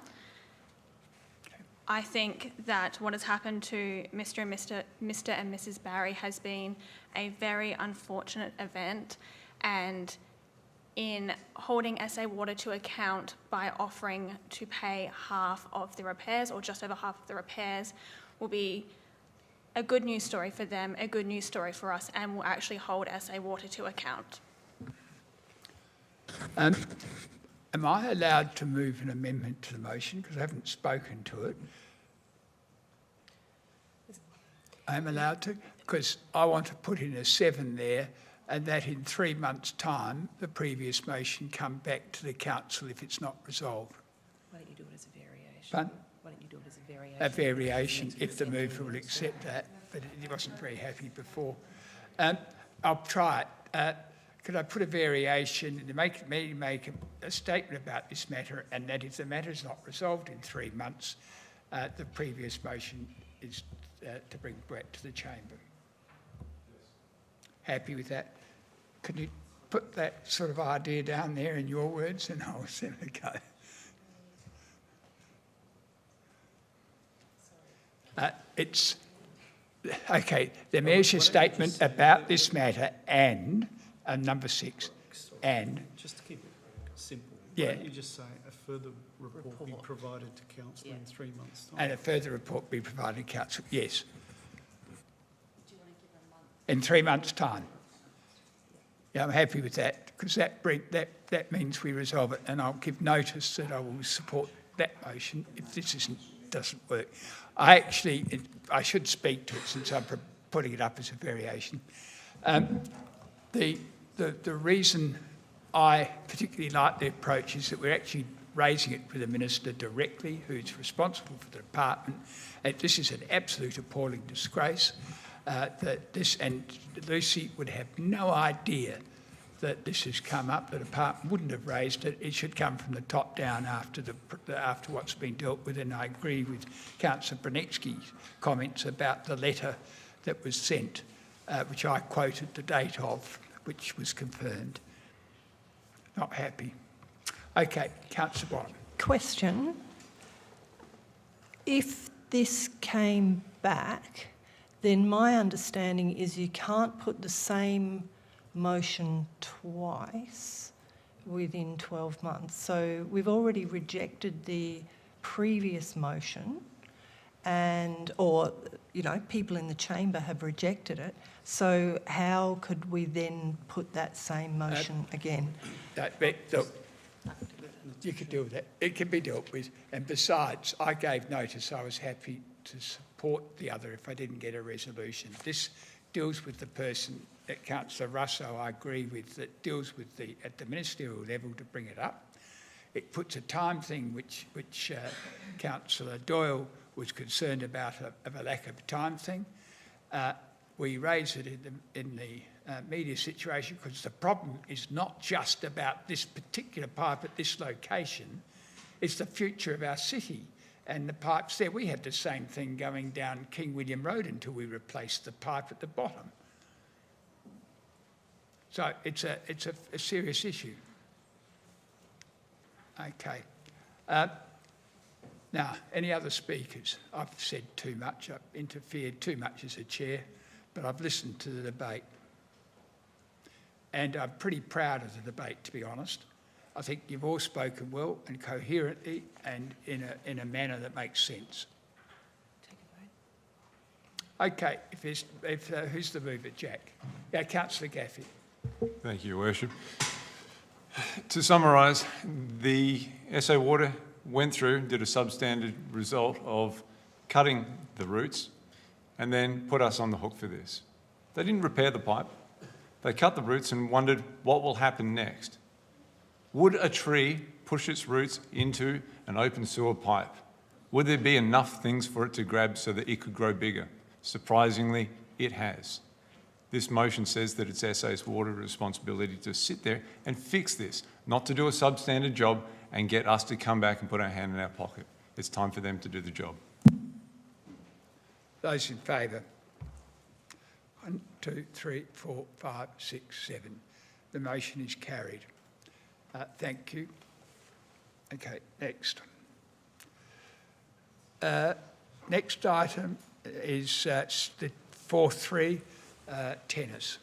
I think that what has happened to Mr. and Mrs. Barry has been a very unfortunate event, and in holding SA Water to account by offering to pay half of the repairs or just over half of the repairs will be a good news story for them, a good news story for us, and will actually hold SA Water to account. Am I allowed to move an amendment to the motion? Because I haven't spoken to it. I'm allowed to? Because I want to put in a 7 there, and that in 3 months' time, the previous motion come back to the council if it's not resolved. Why don't you do it as a variation? Pardon? Why don't you do it as a variation? A variation, if the mover will accept that, but he wasn't very happy before. I'll try it. Could I put a variation to make a statement about this matter, and that if the matter is not resolved in 3 months, the previous motion is to bring back to the chamber. Happy with that? Can you put that sort of idea down there in your words, and I'll send it a go. It's okay. The Mayor's statement about this matter and number 6 and just to keep it simple. Yeah. Why don't you just say a further report be provided to council in 3 months' time? And a further report be provided to council. Yes. In 3 months' time. Yeah, I'm happy with that because that means we resolve it, and I'll give notice that I will support that motion if this doesn't work. I should speak to it since I'm putting it up as a variation. The reason I particularly like the approach is that we're actually raising it with the Minister directly, who's responsible for the department. And this is an absolute appalling disgrace. And Lucy would have no idea that this has come up. The department wouldn't have raised it. It should come from the top down after what's been dealt with. And I agree with Councillor Brunetsky's comments about the letter that was sent, which I quoted the date of, which was confirmed. Not happy. Okay, Councillor Bottom. Question. If this came back, then my understanding is you can't put the same motion twice within 12 months. So we've already rejected the previous motion or people in the chamber have rejected it. So how could we then put that same motion again? You could deal with that. It can be dealt with. And besides, I gave notice I was happy to support the other if I didn't get a resolution. This deals with the person that Councillor Russo, I agree with, that deals with at the ministerial level to bring it up. it puts a time thing which Councillor Doyle was concerned about, of a lack of a time thing. We raise it in the media situation because the problem is not just about this particular pipe at this location, it's the future of our city and the pipes there. We had the same thing going down King William Road until we replaced the pipe at the bottom. So it's a serious issue. Okay. Now, any other speakers? I've said too much, I've interfered too much as a chair, but I've listened to the debate. And I'm pretty proud of the debate, to be honest. I think you've all spoken well and coherently and in a manner that makes sense. Okay, who's the mover? Jack? Yeah, Councillor Gaffey. Thank you, Your Worship. To summarise, the SA Water went through, did a substandard result of cutting the roots and then put us on the hook for this. They didn't repair the pipe. They cut the roots and wondered what will happen next. Would a tree push its roots into an open sewer pipe? Would there be enough things for it to grab so that it could grow bigger? Surprisingly, it has. This motion says that it's SA's water responsibility to sit there and fix this, not to do a substandard job and get us to come back and put our hand in our pocket. It's time for them to do the job. Those in favour? 1, 2, 3, 4, 5, 6, 7. The motion is carried. Thank you. Okay, next. Next item is the 4.3 tennis.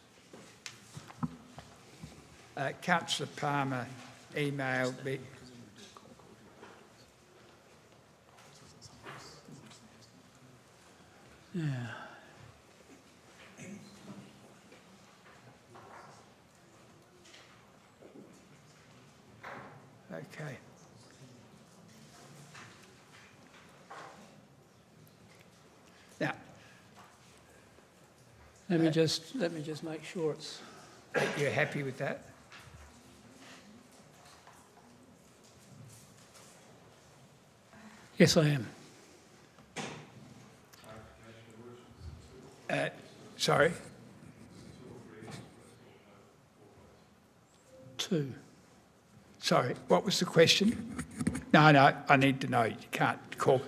Councillor Palmer emailed me. Yeah. Okay. Now, let me just make sure it's. You're happy with that? Yes, I am. Sorry? 2. Sorry, what was the question? No, I need to know. You can't call.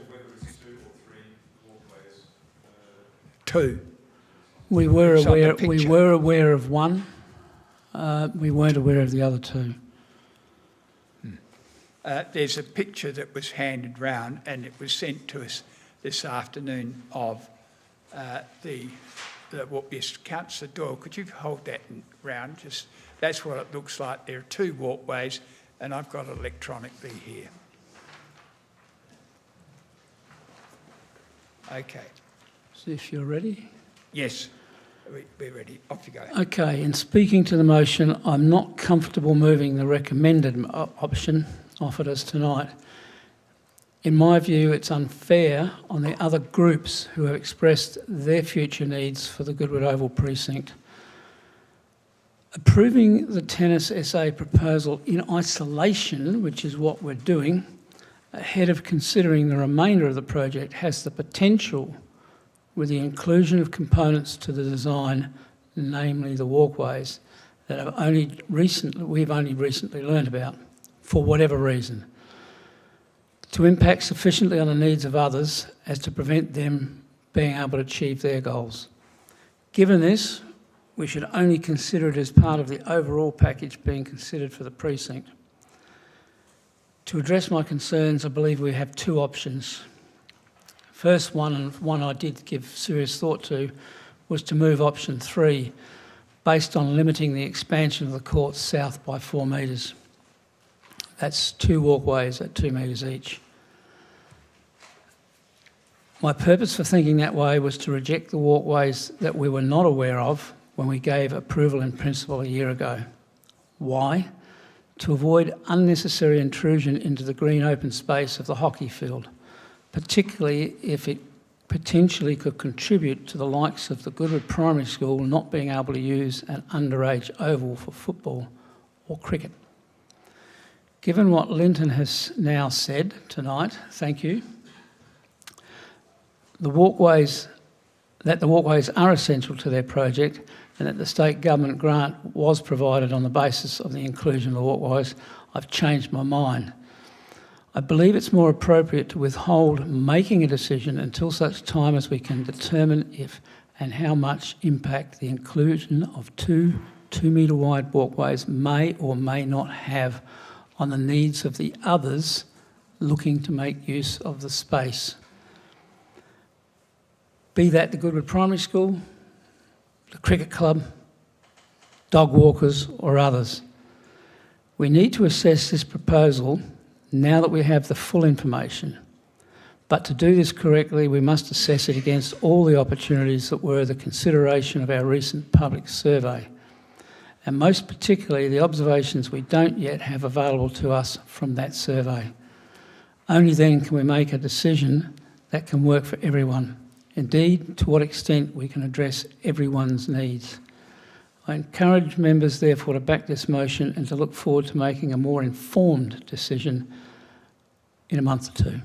2. We were aware of one. We weren't aware of the other 2. There's a picture that was handed round and it was sent to us this afternoon of yes, Councillor Doyle, could you hold that round? That's what it looks like. There are 2 walkways and I've got it electronically here. Okay. So if you're ready. Yes, we're ready. Off you go. Okay, in speaking to the motion, I'm not comfortable moving the recommended option offered us tonight. In my view, it's unfair on the other groups who have expressed their future needs for the Goodwood Oval precinct. Approving the Tennis SA proposal in isolation, which is what we're doing, ahead of considering the remainder of the project, has the potential, with the inclusion of components to the design, namely the walkways, that we've only recently learned about, for whatever reason, to impact sufficiently on the needs of others as to prevent them being able to achieve their goals. Given this, we should only consider it as part of the overall package being considered for the precinct. To address my concerns, I believe we have 2 options. First one, and one I did give serious thought to, was to move option 3, based on limiting the expansion of the court south by 4 metres. That's 2 walkways at 2 metres each. My purpose for thinking that way was to reject the walkways that we were not aware of when we gave approval in principle a year ago. Why? To avoid unnecessary intrusion into the green open space of the hockey field, particularly if it potentially could contribute to the likes of the Goodwood Primary School not being able to use an underage oval for football or cricket. Given what Linton has now said tonight, thank you, the walkways are essential to their project and that the state government grant was provided on the basis of the inclusion of the walkways, I've changed my mind. I believe it's more appropriate to withhold making a decision until such time as we can determine if and how much impact the inclusion of two 2-metre wide walkways may or may not have on the needs of the others looking to make use of the space. Be that the Goodwood Primary School, the cricket club, dog walkers or others. We need to assess this proposal now that we have the full information. But to do this correctly, we must assess it against all the opportunities that were the consideration of our recent public survey, and most particularly the observations we don't yet have available to us from that survey. Only then can we make a decision that can work for everyone. Indeed, to what extent we can address everyone's needs. I encourage members, therefore, to back this motion and to look forward to making a more informed decision in a month or two.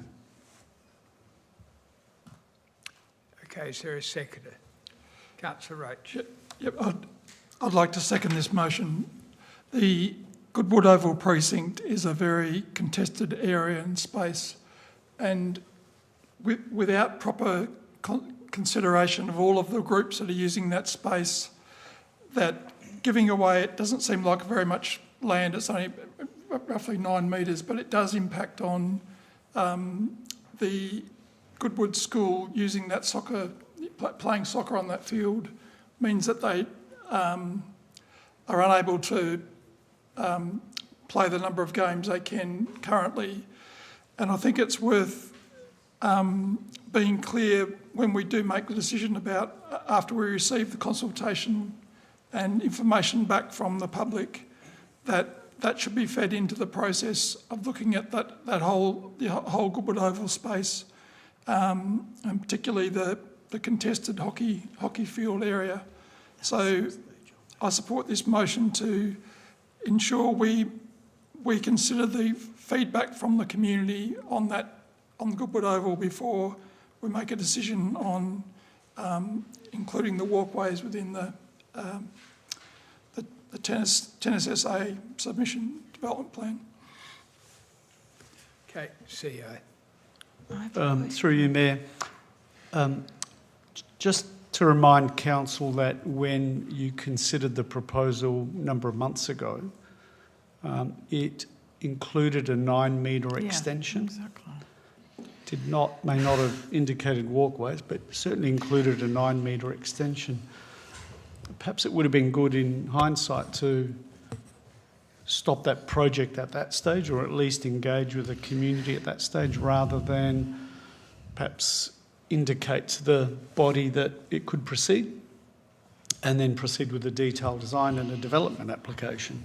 Okay, is there a seconder? Councillor Roach. Yep, I'd like to second this motion. The Goodwood Oval precinct is a very contested area and space, and without proper consideration of all of the groups that are using that space, that giving away, it doesn't seem like very much land, it's only roughly 9 metres, but it does impact on the Goodwood School using that playing soccer on that field means that they are unable to play the number of games they can currently. And I think it's worth being clear when we do make the decision about, after we receive the consultation and information back from the public, that should be fed into the process of looking at the whole Goodwood Oval space, and particularly the contested hockey field area. So I support this motion to ensure we consider the feedback from the community on the Goodwood Oval before we make a decision on including the walkways within the tennis SA submission development plan. Okay, CEO. Through you, Mayor. Just to remind Council that when you considered the proposal a number of months ago, it included a 9-metre extension. Exactly. May not have indicated walkways, but certainly included a 9-metre extension. Perhaps it would have been good in hindsight to stop that project at that stage, or at least engage with the community at that stage, rather than perhaps indicate to the body that it could proceed and then proceed with the detailed design and a development application.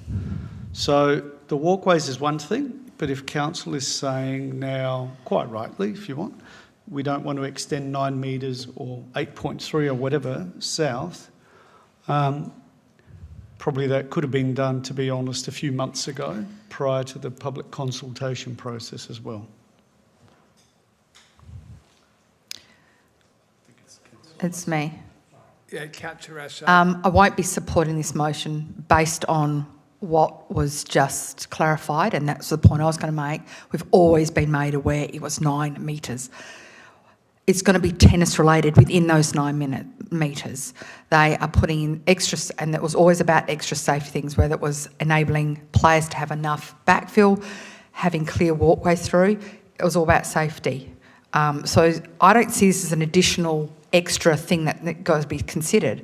So the walkways is one thing, but if Council is saying now, quite rightly if you want, we don't want to extend 9 metres or 8.3 or whatever south, probably that could have been done, to be honest, a few months ago prior to the public consultation process as well. It's me. Yeah, Councillor Russell. I won't be supporting this motion based on what was just clarified, and that's the point I was going to make. We've always been made aware it was 9 metres. It's going to be tennis related within those 9 metres. They are putting in extra, and it was always about extra safety things, whether it was enabling players to have enough backfill, having clear walkways through. It was all about safety. So I don't see this as an additional extra thing that got to be considered.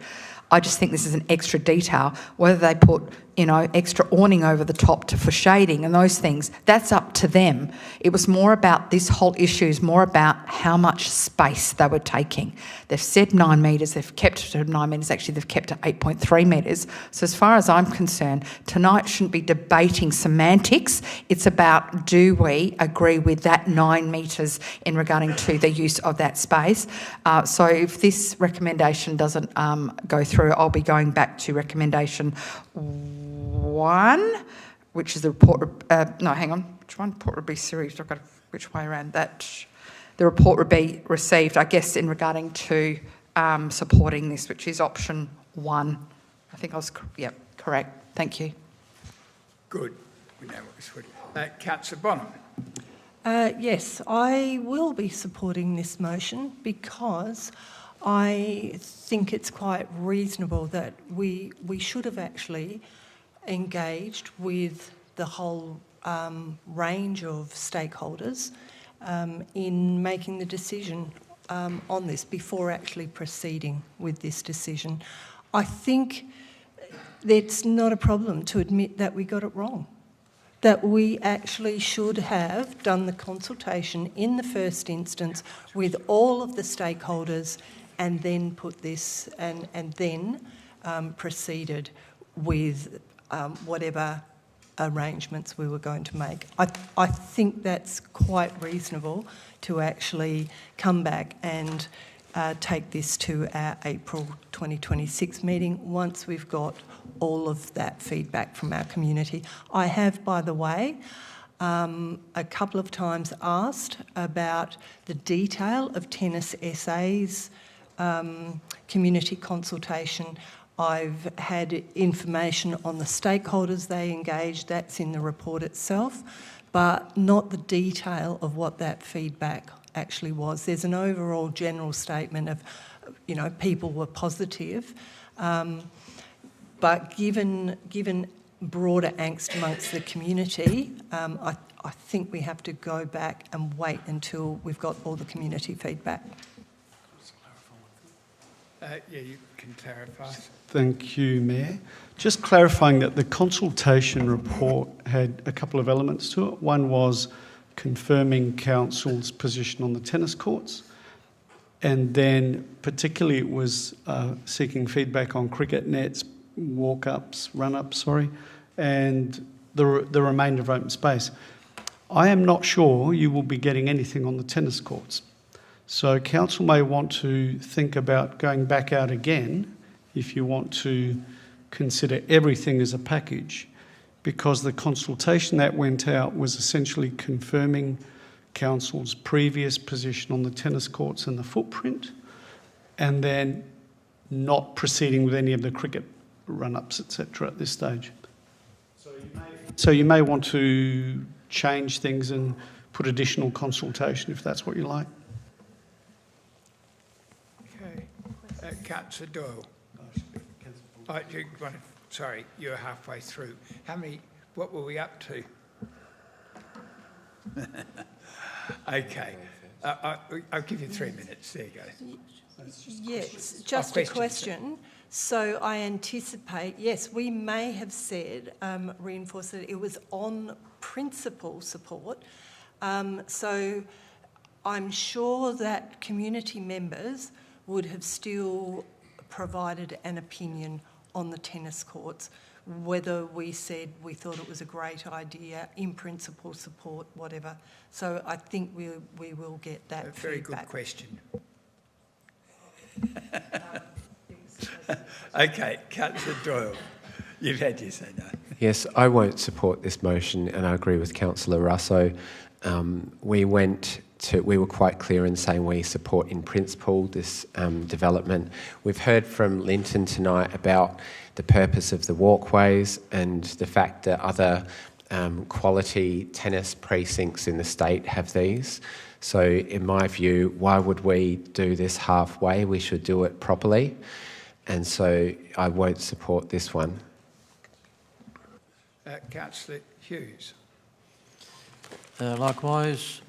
I just think this is an extra detail. Whether they put, extra awning over the top for shading and those things, that's up to them. It was more about, this whole issue is more about how much space they were taking. They've said 9 metres, they've kept it to 9 metres, actually they've kept it 8.3 metres. So as far as I'm concerned, tonight shouldn't be debating semantics. It's about, do we agree with that 9 metres in regarding to the use of that space? So if this recommendation doesn't go through, I'll be going back to recommendation 1, which is the report, no, hang on, which one? Report would be received, I've got which way around that. The report would be received, I guess, in regarding to supporting this, which is option 1. I think I was, correct. Thank you. Good. We know what this would. Councillor Bonham. Yes, I will be supporting this motion because I think it's quite reasonable that we should have actually engaged with the whole range of stakeholders in making the decision on this before actually proceeding with this decision. I think it's not a problem to admit that we got it wrong, that we actually should have done the consultation in the first instance with all of the stakeholders and then put this and then proceeded with whatever arrangements we were going to make. I think that's quite reasonable to actually come back and take this to our April 2026 meeting once we've got all of that feedback from our community. I have, by the way, a couple of times asked about the detail of Tennis SA's community consultation. I've had information on the stakeholders they engaged, that's in the report itself, but not the detail of what that feedback actually was. There's an overall general statement of, you know, people were positive, but given broader angst amongst the community, I think we have to go back and wait until we've got all the community feedback. You can clarify. Thank you, Mayor. Just clarifying that the consultation report had a couple of elements to it. One was confirming council's position on the tennis courts, and then particularly it was seeking feedback on cricket nets, walk-ups, run-ups, and the remainder of open space. I am not sure you will be getting anything on the tennis courts. So council may want to think about going back out again if you want to consider everything as a package, because the consultation that went out was essentially confirming council's previous position on the tennis courts and the footprint, and then not proceeding with any of the cricket run-ups, etc. at this stage. So you may want to change things and put additional consultation if that's what you like. Okay. Councillor Doyle. Sorry, you're halfway through. What were we up to? Okay. I'll give you 3 minutes. There you go. Yes, just a question. So I anticipate, yes, we may have said, reinforced that it was on principle support. So I'm sure that community members would have still provided an opinion on the tennis courts, whether we said we thought it was a great idea, in principle support, whatever. So I think we will get that feedback. Very good question. Okay, Councillor Doyle, you've had your say no. Yes, I won't support this motion, and I agree with Councillor Russo. We were quite clear in saying we support in principle this development. We've heard from Linton tonight about the purpose of the walkways and the fact that other quality tennis precincts in the state have these. So in my view, why would we do this halfway? We should do it properly. And so I won't support this one. Councillor Hughes. Likewise,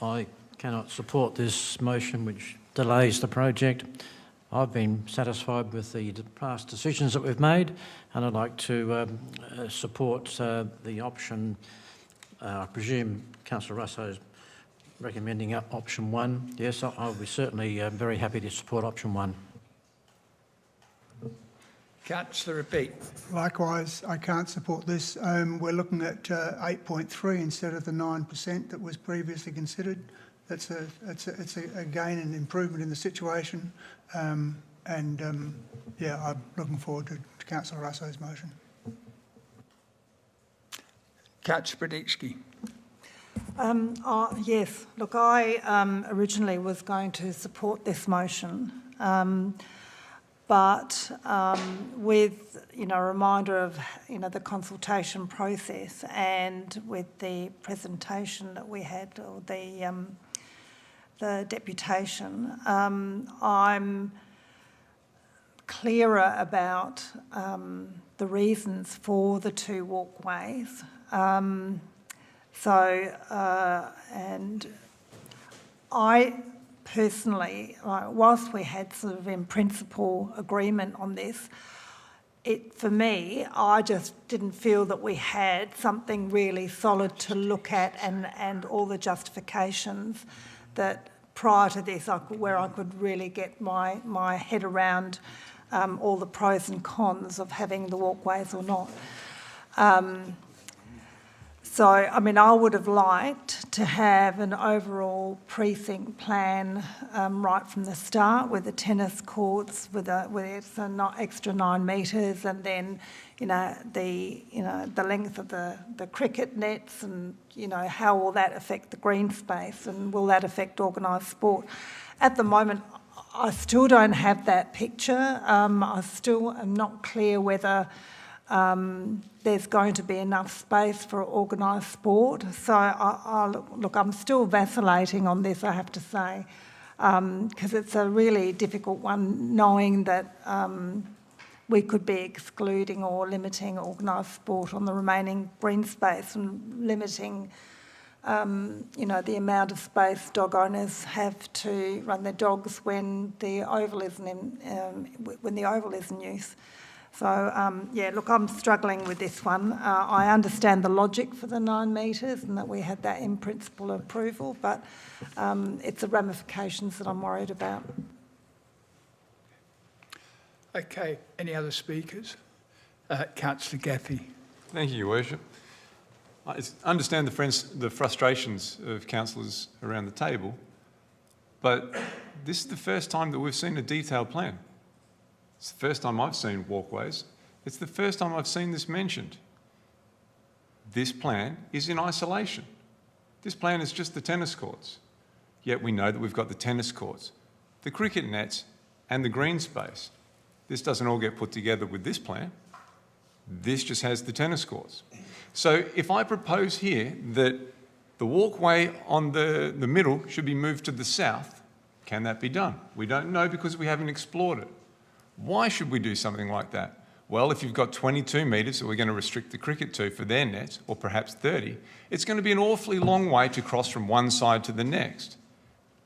I cannot support this motion which delays the project. I've been satisfied with the past decisions that we've made, and I'd like to support the option. I presume Councillor Russo is recommending option 1. Yes, I'll be certainly very happy to support option 1. Councillor Beat. Likewise, I can't support this. We're looking at 8.3 instead of the 9% that was previously considered. It's a gain and improvement in the situation, yeah, I'm looking forward to Councillor Russo's motion. Councillor Broditsky. Yes, look, I originally was going to support this motion, but with, a reminder of, the consultation process and with the presentation that we had, or the deputation, I'm clearer about the reasons for the two walkways. And I personally, whilst we had sort of in principle agreement on this, for me, I just didn't feel that we had something really solid to look at and all the justifications that prior to this, where I could really get my head around all the pros and cons of having the walkways or not. So, I would have liked to have an overall precinct plan right from the start with the tennis courts, with it's an extra 9 metres, and then, the length of the cricket nets, and, how will that affect the green space, and will that affect organised sport? At the moment, I still don't have that picture. I still am not clear whether there's going to be enough space for organised sport. So, look, I'm still vacillating on this, I have to say, because it's a really difficult one, knowing that we could be excluding or limiting organised sport on the remaining green space and limiting, the amount of space dog owners have to run their dogs when the oval isn't in use. So, look, I'm struggling with this one. I understand the logic for the 9 metres and that we had that in principle approval, but it's the ramifications that I'm worried about. Okay, any other speakers? Councillor Gaffey. Thank you, Your Worship. I understand the frustrations of councillors around the table, but this is the first time that we've seen a detailed plan. It's the first time I've seen walkways. It's the first time I've seen this mentioned. This plan is in isolation. This plan is just the tennis courts. Yet we know that we've got the tennis courts, the cricket nets, and the green space. This doesn't all get put together with this plan. This just has the tennis courts. So if I propose here that the walkway on the middle should be moved to the south, can that be done? We don't know because we haven't explored it. Why should we do something like that? Well, if you've got 22 metres that we're going to restrict the cricket to for their nets, or perhaps 30, it's going to be an awfully long way to cross from one side to the next.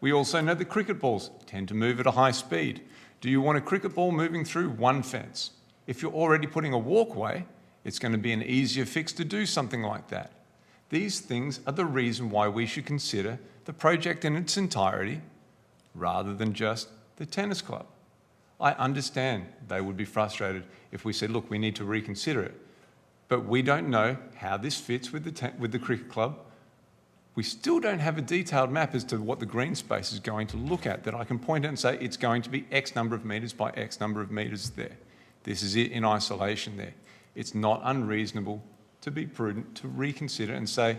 We also know that cricket balls tend to move at a high speed. Do you want a cricket ball moving through one fence? If you're already putting a walkway, it's going to be an easier fix to do something like that. These things are the reason why we should consider the project in its entirety rather than just the tennis club. I understand they would be frustrated if we said, look, we need to reconsider it. But we don't know how this fits with the cricket club. We still don't have a detailed map as to what the green space is going to look at that I can point out and say it's going to be X number of metres by X number of metres there. This is it in isolation there. It's not unreasonable to be prudent to reconsider and say,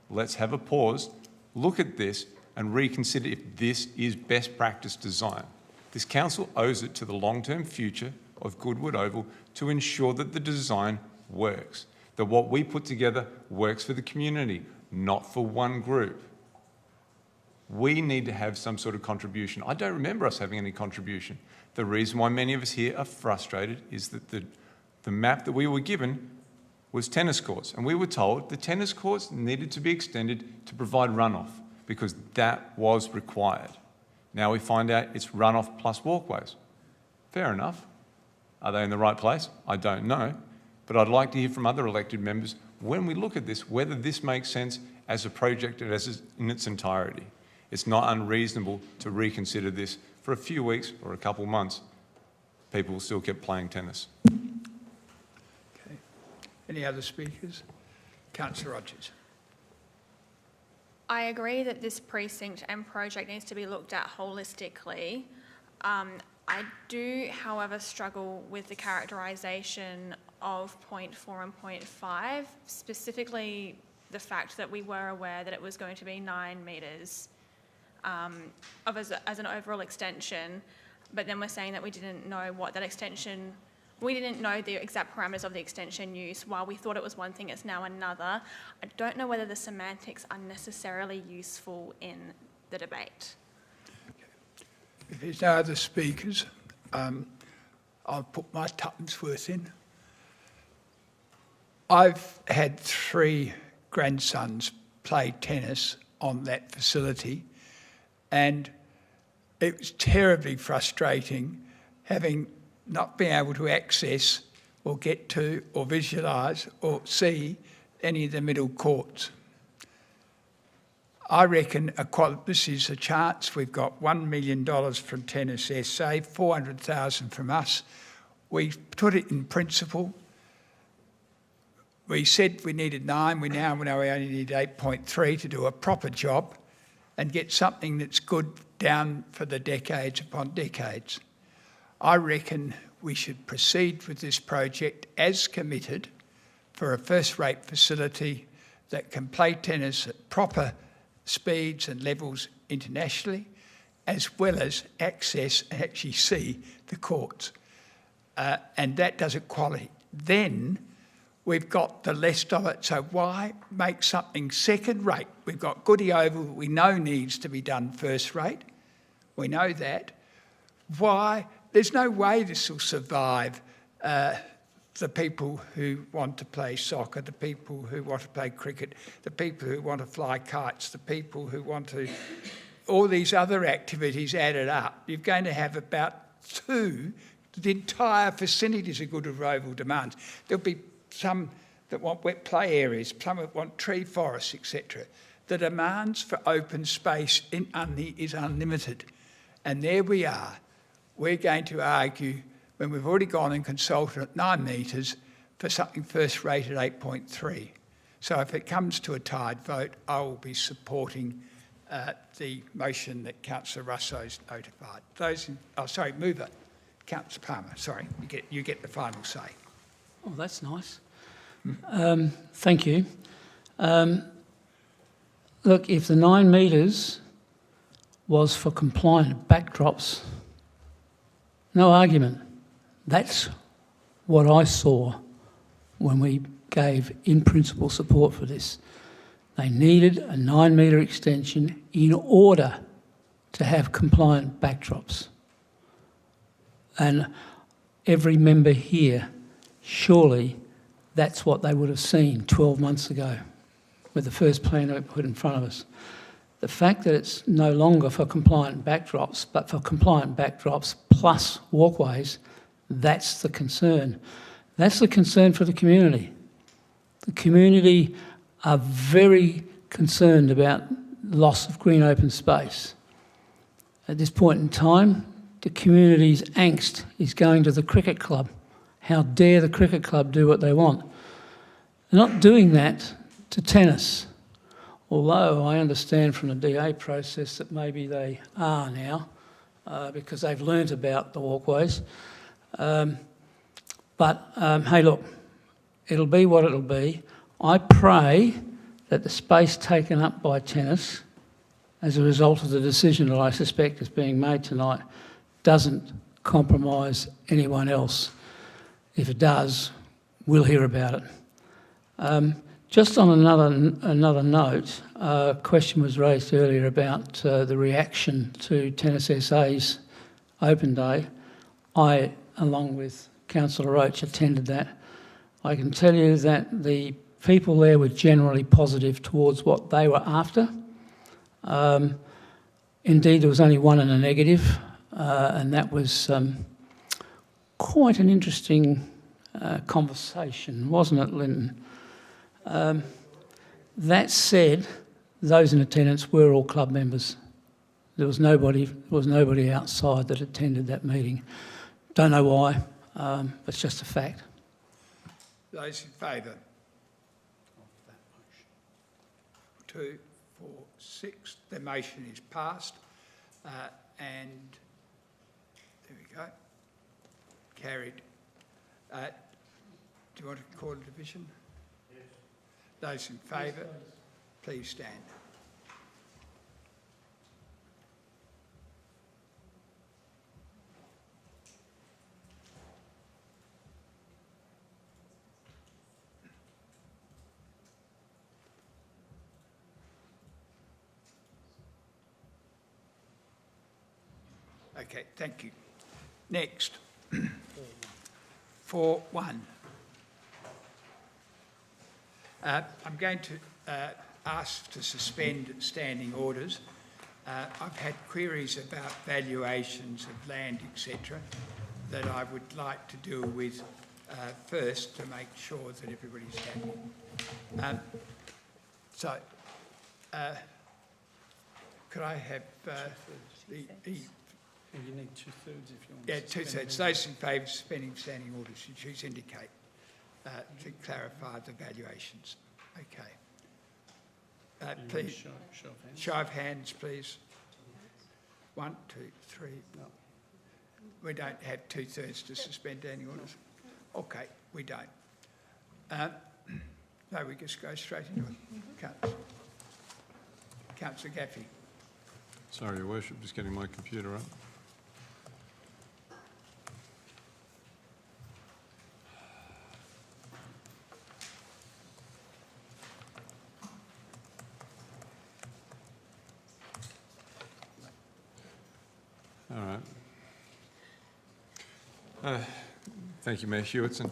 let's have a pause, look at this and reconsider if this is best practice design. This council owes it to the long-term future of Goodwood Oval to ensure that the design works, that what we put together works for the community, not for one group. We need to have some sort of contribution. I don't remember us having any contribution. The reason why many of us here are frustrated is that the map that we were given was tennis courts, and we were told the tennis courts needed to be extended to provide runoff because that was required. Now we find out it's runoff plus walkways. Fair enough. Are they in the right place? I don't know. But I'd like to hear from other elected members when we look at this, whether this makes sense as a project as in its entirety. It's not unreasonable to reconsider this for a few weeks or a couple months. People will still keep playing tennis. Okay. Any other speakers? Councillor Rogers. I agree that this precinct and project needs to be looked at holistically. I do, however, struggle with the characterisation of point 4 and point 5, specifically the fact that we were aware that it was going to be 9 metres as an overall extension, but then we're saying that we didn't know what that extension, we didn't know the exact parameters of the extension use. While we thought it was one thing, it's now another. I don't know whether the semantics are necessarily useful in the debate. If there's no other speakers, I'll put my tuppence worth in. I've had 3 grandsons play tennis on that facility, and it was terribly frustrating having not been able to access or get to or visualise or see any of the middle courts. I reckon this is a chance. We've got $1 million from Tennis SA, $400,000 from us. We put it in principle. We said we needed 9. We now know we only need 8.3 to do a proper job and get something that's good down for the decades upon decades. I reckon we should proceed with this project as committed for a first-rate facility that can play tennis at proper speeds and levels internationally, as well as access and actually see the courts. And that does it quality. Then we've got the rest of it, so why make something second-rate? We've got Goody Oval that we know needs to be done first-rate. We know that. Why? There's no way this will survive the people who want to play soccer, the people who want to play cricket, the people who want to fly kites, the people who want to... all these other activities added up. You're going to have about 2. The entire facilities are good of oval demands. There'll be some that want wet play areas, some that want tree forests, etc. The demands for open space in Unley is unlimited. And there we are. We're going to argue, when we've already gone and consulted at 9 metres, for something first rate at 8.3. So if it comes to a tied vote, I will be supporting the motion that Councillor Russo's notified. Mover, Councillor Palmer, sorry, you get the final say. Oh, that's nice. Thank you. Look, if the 9 metres was for compliant backdrops, no argument. That's what I saw when we gave in-principle support for this. They needed a 9 metre extension in order to have compliant backdrops. And every member here, surely that's what they would have seen 12 months ago with the first plan that we put in front of us. The fact that it's no longer for compliant backdrops, but for compliant backdrops plus walkways, that's the concern. That's the concern for the community. The community are very concerned about loss of green open space. At this point in time, the community's angst is going to the cricket club. How dare the cricket club do what they want? They're not doing that to tennis. Although I understand from the DA process that maybe they are now because they've learnt about the walkways. Hey, look, it'll be what it'll be. I pray that the space taken up by tennis as a result of the decision that I suspect is being made tonight doesn't compromise anyone else. If it does, we'll hear about it. Just on another note, a question was raised earlier about the reaction to Tennis SA's open day. I, along with Councillor Roach, attended that. I can tell you that the people there were generally positive towards what they were after. Indeed, there was only one in a negative, and that was quite an interesting conversation, wasn't it, Linton? That said, those in attendance were all club members. There was nobody outside that attended that meeting. Don't know why, but it's just a fact. Those in favour of that motion? 2, 4, 6. The motion is passed, and there we go. Carried. Do you want to call a division? Yes. Those in favour, please stand. Okay, thank you. Next, 4.1. I'm going to ask to suspend standing orders. I've had queries about valuations of land, etc., that I would like to deal with first to make sure that everybody's happy. Could I have You need 2/3 if you want Yeah, to suspend 2/3. Those in favour of suspending standing orders, should choose indicate to clarify the valuations. Okay. Please, show of hands, please. 1, 2, 3. No. We don't have 2/3 to suspend standing orders. Okay, we don't. No, we just go straight into it. Councillor Gaffey. Sorry, Your Worship, just getting my computer up. All right. Thank you, Mayor Hewitson.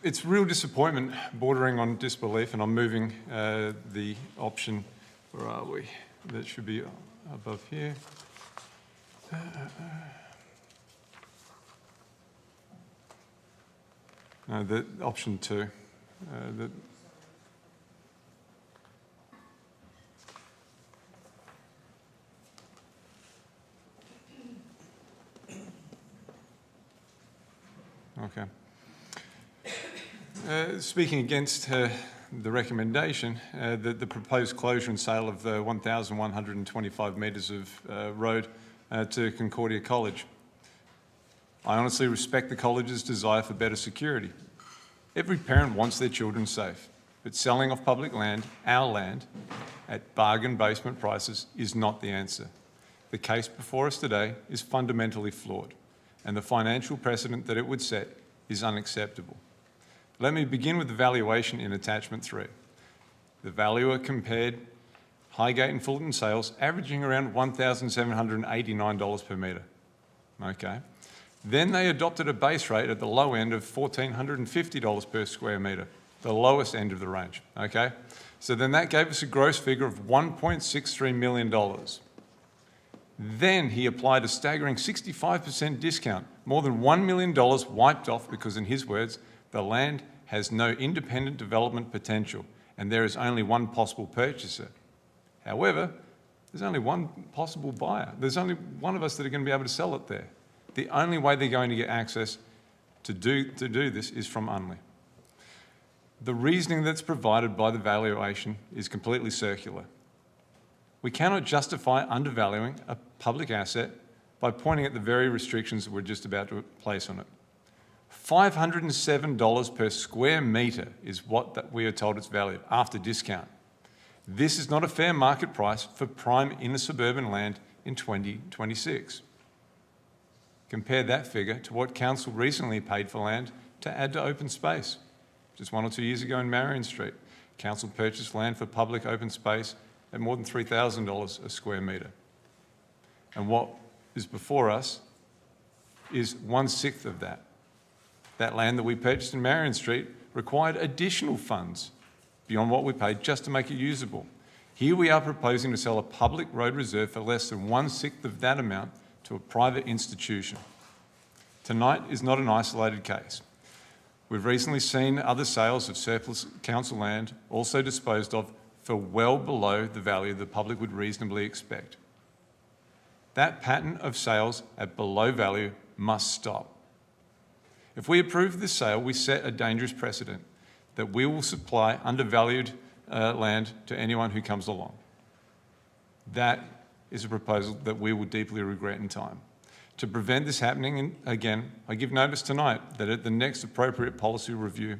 It's real disappointment bordering on disbelief, and I'm moving the option, where are we? That should be above here. No, the option 2. Okay. Speaking against the recommendation, the proposed closure and sale of the 1,125 metres of road to Concordia College. I honestly respect the college's desire for better security. Every parent wants their children safe, but selling off public land, our land, at bargain basement prices is not the answer. The case before us today is fundamentally flawed, and the financial precedent that it would set is unacceptable. Let me begin with the valuation in attachment 3. The valuer compared Highgate and Fullerton sales averaging around $1,789 per metre. Okay. Then they adopted a base rate at the low end of $1,450 per square metre, the lowest end of the range. Okay. So then that gave us a gross figure of $1.63 million. Then he applied a staggering 65% discount, more than $1 million wiped off because, in his words, the land has no independent development potential and there is only one possible purchaser. However, there's only one possible buyer. There's only one of us that are going to be able to sell it there. The only way they're going to get access to do this is from Unley. The reasoning that's provided by the valuation is completely circular. We cannot justify undervaluing a public asset by pointing at the very restrictions that we're just about to place on it. $507 per square metre is what we are told it's valued after discount. This is not a fair market price for prime inner suburban land in 2026. Compare that figure to what council recently paid for land to add to open space. Just 1 or 2 years ago in Marion Street, council purchased land for public open space at more than $3,000 a square metre. And what is before us is 1/6 of that. That land that we purchased in Marion Street required additional funds beyond what we paid just to make it usable. Here we are proposing to sell a public road reserve for less than 1/6 of that amount to a private institution. Tonight is not an isolated case. We've recently seen other sales of surplus council land also disposed of for well below the value the public would reasonably expect. That pattern of sales at below value must stop. If we approve this sale, we set a dangerous precedent that we will supply undervalued land to anyone who comes along. That is a proposal that we will deeply regret in time. To prevent this happening again, I give notice tonight that at the next appropriate policy review,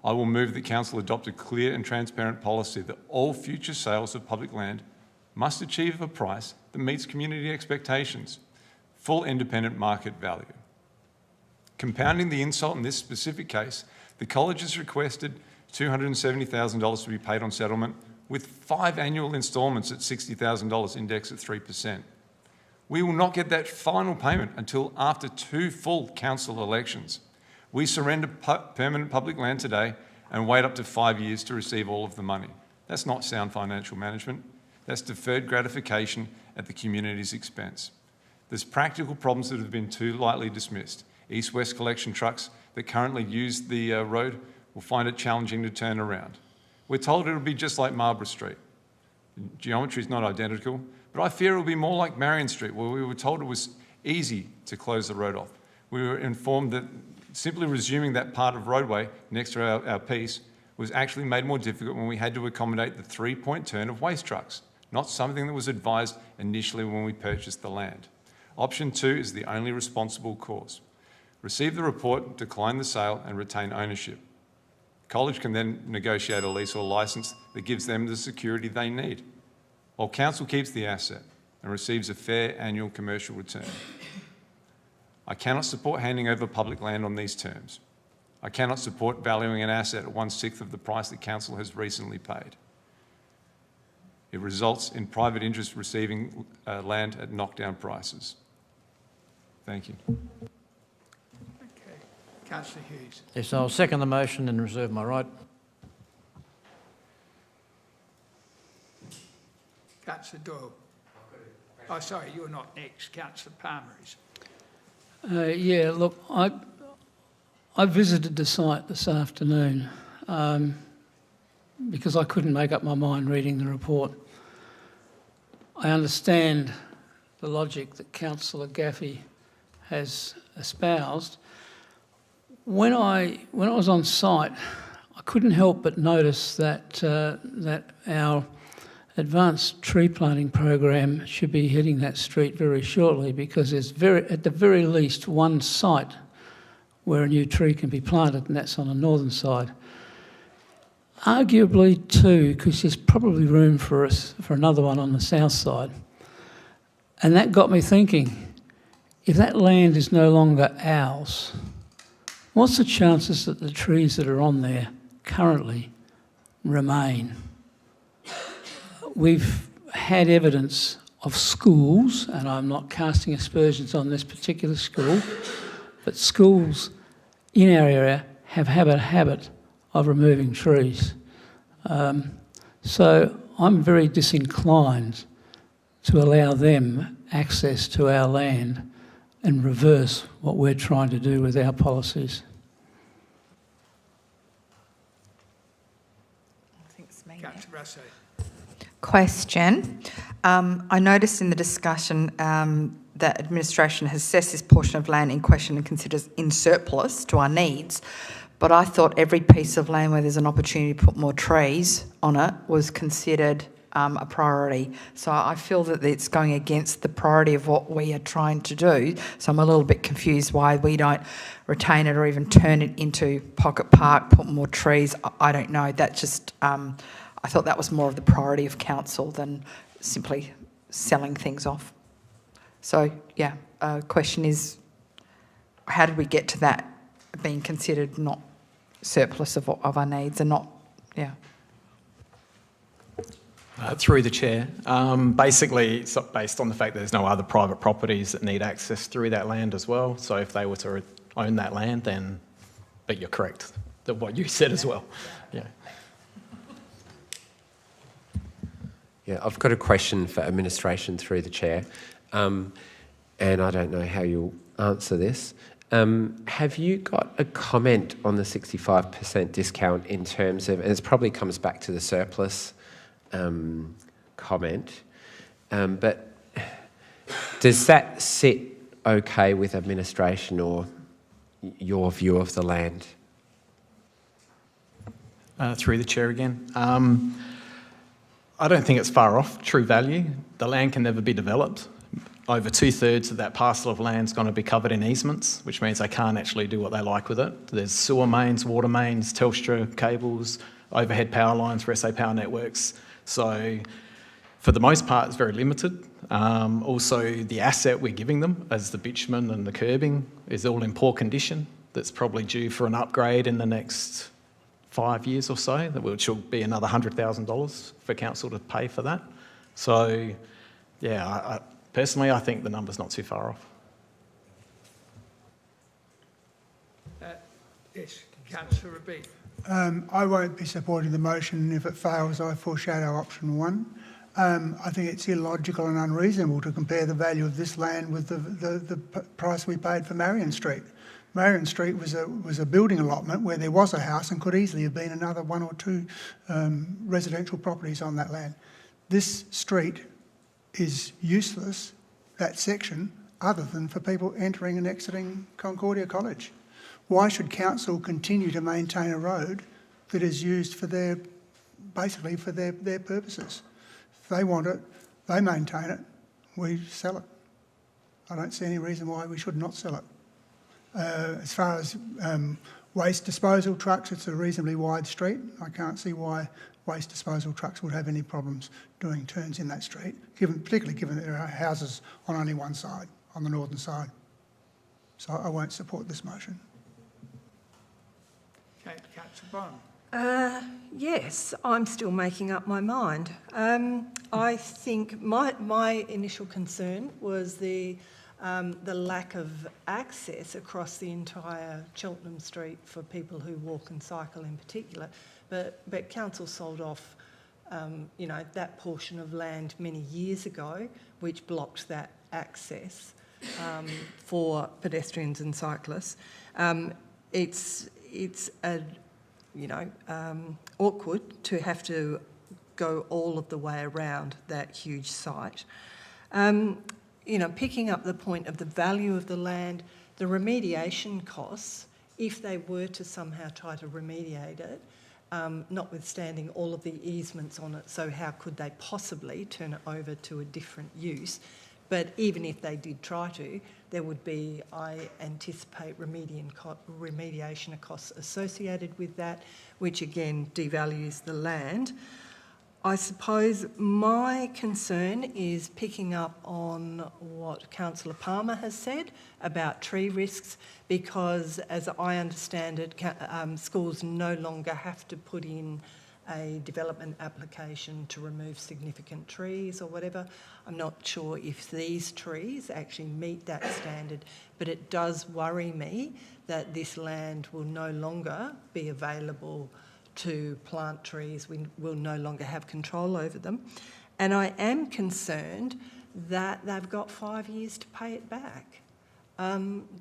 I will move that Council adopt a clear and transparent policy that all future sales of public land must achieve a price that meets community expectations, full independent market value. Compounding the insult in this specific case, the college has requested $270,000 to be paid on settlement with 5 annual instalments at $60,000 indexed at 3%. We will not get that final payment until after 2 full council elections. We surrender permanent public land today and wait up to 5 years to receive all of the money. That's not sound financial management. That's deferred gratification at the community's expense. There's practical problems that have been too lightly dismissed. East-west collection trucks that currently use the road will find it challenging to turn around. We're told it'll be just like Marlborough Street. Geometry is not identical, but I fear it'll be more like Marion Street, where we were told it was easy to close the road off. We were informed that simply resuming that part of roadway next to our piece was actually made more difficult when we had to accommodate the 3-point turn of waste trucks, not something that was advised initially when we purchased the land. Option 2 is the only responsible course. Receive the report, decline the sale and retain ownership. College can then negotiate a lease or licence that gives them the security they need, while council keeps the asset and receives a fair annual commercial return. I cannot support handing over public land on these terms. I cannot support valuing an asset at 1/6 of the price that council has recently paid. It results in private interest receiving land at knockdown prices. Thank you. Okay. Councillor Hughes. Yes, I'll second the motion and reserve my right. Councillor Doyle. Oh, sorry, you're not next. Councillor Palmer is. Yeah, look, I visited the site this afternoon because I couldn't make up my mind reading the report. I understand the logic that Councillor Gaffey has espoused. When I was on site, I couldn't help but notice that our advanced tree planting program should be hitting that street very shortly, because there's at the very least one site where a new tree can be planted, and that's on the northern side. Arguably two, because there's probably room for another one on the south side. And that got me thinking, if that land is no longer ours, what's the chances that the trees that are on there currently remain? We've had evidence of schools, and I'm not casting aspersions on this particular school, but schools in our area have a habit of removing trees. So I'm very disinclined to allow them access to our land and reverse what we're trying to do with our policies. I think it's me. Councillor Russo. Question. I noticed in the discussion that administration has assessed this portion of land in question and considers in surplus to our needs, but I thought every piece of land where there's an opportunity to put more trees on it was considered a priority. So I feel that it's going against the priority of what we are trying to do. So I'm a little bit confused why we don't retain it or even turn it into pocket park, put more trees. I don't know. That just... I thought that was more of the priority of council than simply selling things off. So, yeah, question is, how did we get to that being considered not surplus of our needs and not, yeah. Through the chair. Basically, it's based on the fact that there's no other private properties that need access through that land as well. So if they were to own that land, then, but you're correct, that what you said as well. Yeah. Yeah, I've got a question for administration through the chair, and I don't know how you'll answer this. Have you got a comment on the 65% discount in terms of, and it probably comes back to the surplus comment, but does that sit okay with administration or your view of the land? Through the chair again. I don't think it's far off true value. The land can never be developed. over 2/3 of that parcel of land is going to be covered in easements, which means they can't actually do what they like with it. There's sewer mains, water mains, Telstra cables, overhead power lines for SA Power Networks. So for the most part, it's very limited. Also, the asset we're giving them, as the bitumen and the curbing, is all in poor condition. That's probably due for an upgrade in the next 5 years or so, which will be another $100,000 for council to pay for that. So, yeah, personally, I think the number's not too far off. Yes, Councillor Rabeet. I won't be supporting the motion. If it fails, I foreshadow option 1. I think it's illogical and unreasonable to compare the value of this land with the price we paid for Marion Street. Marion Street was a building allotment where there was a house and could easily have been another 1 or 2 residential properties on that land. This street is useless, that section, other than for people entering and exiting Concordia College. Why should council continue to maintain a road that is used for basically for their purposes? If they want it, they maintain it, we sell it. I don't see any reason why we should not sell it. As far as waste disposal trucks, it's a reasonably wide street. I can't see why waste disposal trucks would have any problems doing turns in that street, particularly given that there are houses on only one side, on the northern side. So I won't support this motion. Okay, Councillor Bonham. Yes, I'm still making up my mind. I think my initial concern was the lack of access across the entire Cheltenham Street for people who walk and cycle in particular. But council sold off, that portion of land many years ago, which blocked that access for pedestrians and cyclists. It's awkward to have to go all of the way around that huge site. Picking up the point of the value of the land, the remediation costs, if they were to somehow try to remediate it, notwithstanding all of the easements on it, so how could they possibly turn it over to a different use? But even if they did try to, there would be, I anticipate, remediation costs associated with that, which again devalues the land. I suppose my concern is picking up on what Councillor Palmer has said about tree risks, because as I understand it, schools no longer have to put in a development application to remove significant trees or whatever. I'm not sure if these trees actually meet that standard, but it does worry me that this land will no longer be available to plant trees. We will no longer have control over them. And I am concerned that they've got 5 years to pay it back.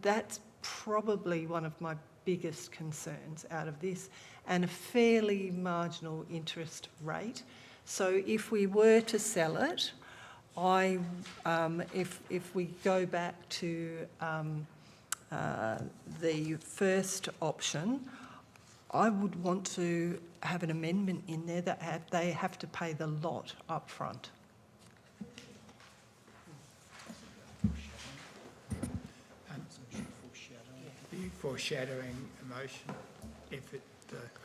That's probably one of my biggest concerns out of this, and a fairly marginal interest rate. So if we were to sell it, if we go back to the first option, I would want to have an amendment in there that they have to pay the lot up front. Are you foreshadowing a motion if it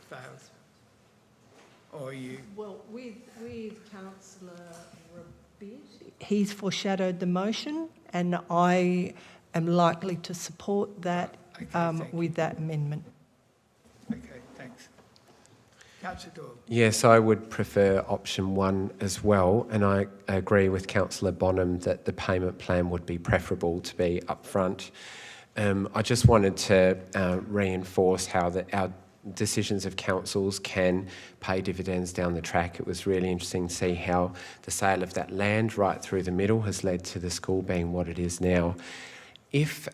fails? Or are you... Well, with Councillor Rabeet, he's foreshadowed the motion, and I am likely to support that with that amendment. Okay, thanks. Councillor Doyle. Yes, I would prefer option 1 as well, and I agree with Councillor Bonham that the payment plan would be preferable to be upfront. I just wanted to reinforce how our decisions of councils can pay dividends down the track. It was really interesting to see how the sale of that land right through the middle has led to the school being what it is now. If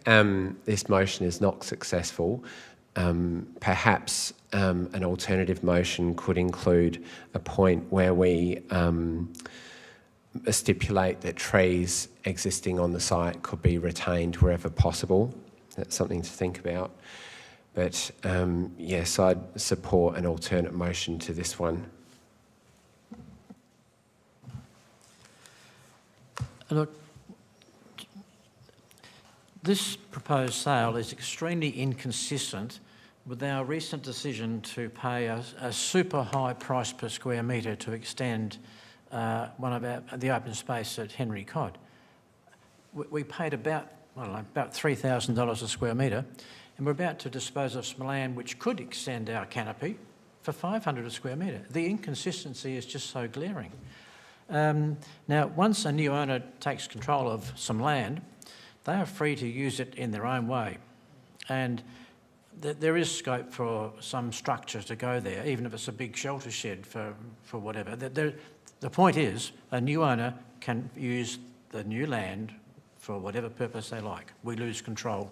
this motion is not successful, perhaps an alternative motion could include a point where we stipulate that trees existing on the site could be retained wherever possible. That's something to think about. But yes, I'd support an alternate motion to this one. Look, This proposed sale is extremely inconsistent with our recent decision to pay a super high price per square metre to extend the open space at Henry Cod. We paid about $3,000 a square metre, and we're about to dispose of some land which could extend our canopy for $500 a square metre. The inconsistency is just so glaring. Now, once a new owner takes control of some land, they are free to use it in their own way. And there is scope for some structure to go there, even if it's a big shelter shed for whatever. The point is, a new owner can use the new land for whatever purpose they like. We lose control.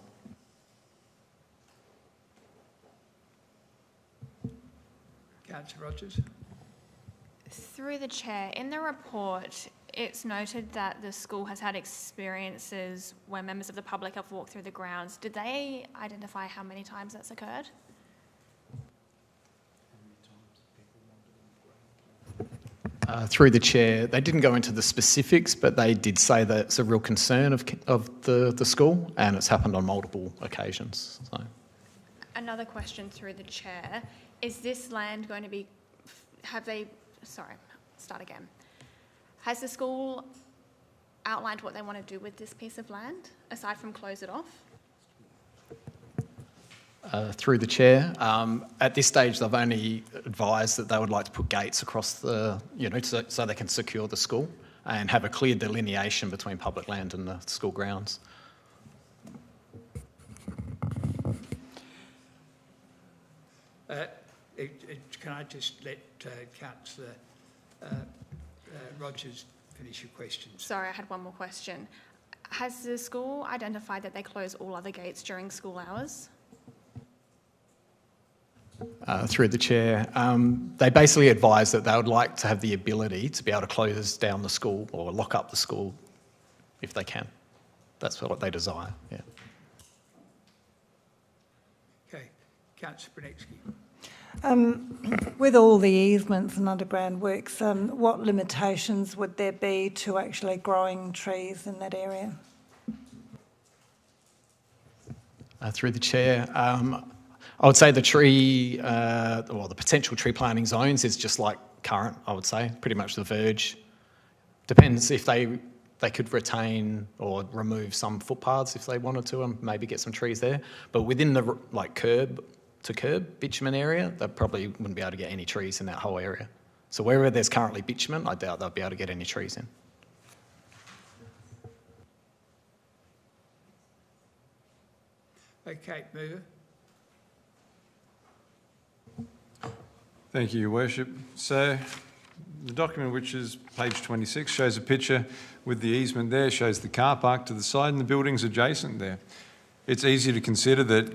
Councillor Rogers. Through the chair, in the report, it's noted that the school has had experiences where members of the public have walked through the grounds. Did they identify how many times that's occurred? Through the chair, they didn't go into the specifics, but they did say that it's a real concern of the school, and it's happened on multiple occasions. So. Another question through the chair. Is this land going to be, start again. Has the school outlined what they want to do with this piece of land, aside from close it off? Through the chair, at this stage they've only advised that they would like to put gates across the, so they can secure the school and have a clear delineation between public land and the school grounds. Can I just let Councillor Rogers finish your questions? Sorry, I had one more question. Has the school identified that they close all other gates during school hours? Through the chair, they basically advised that they would like to have the ability to be able to close down the school or lock up the school if they can. That's what they desire, yeah. Okay, Councillor Brunetsky. With all the easements and underground works, what limitations would there be to actually growing trees in that area? Through the chair, I would say the tree, or the potential tree planting zones is just like current, I would say, pretty much the verge. Depends if they could retain or remove some footpaths if they wanted to and maybe get some trees there. But within the curb to curb bitumen area, they probably wouldn't be able to get any trees in that whole area. So wherever there's currently bitumen, I doubt they'll be able to get any trees in. Okay, Mover. Thank you, Your Worship. So the document, which is page 26, shows a picture with the easement there, shows the car park to the side and the buildings adjacent there. It's easy to consider that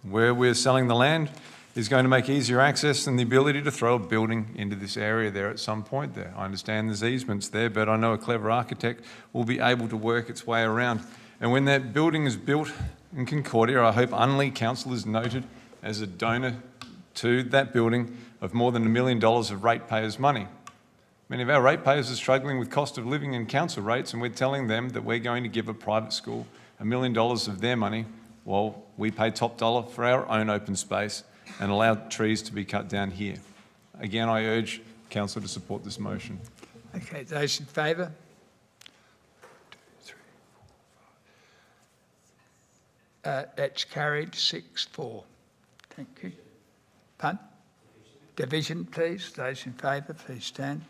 where we're selling the land is going to make easier access and the ability to throw a building into this area there at some point there. I understand there's easements there, but I know a clever architect will be able to work its way around. And when that building is built in Concordia, I hope Unley Council is noted as a donor to that building of more than $1 million of ratepayers' money. Many of our ratepayers are struggling with cost of living and council rates, and we're telling them that we're going to give a private school $1 million of their money while we pay top dollar for our own open space and allow trees to be cut down here. Again, I urge Council to support this motion. Okay, those in favour? 1, 2, 3, 4, 5. That's carried 6-4. Thank you. Punt? Division, please. Those in favour, please stand.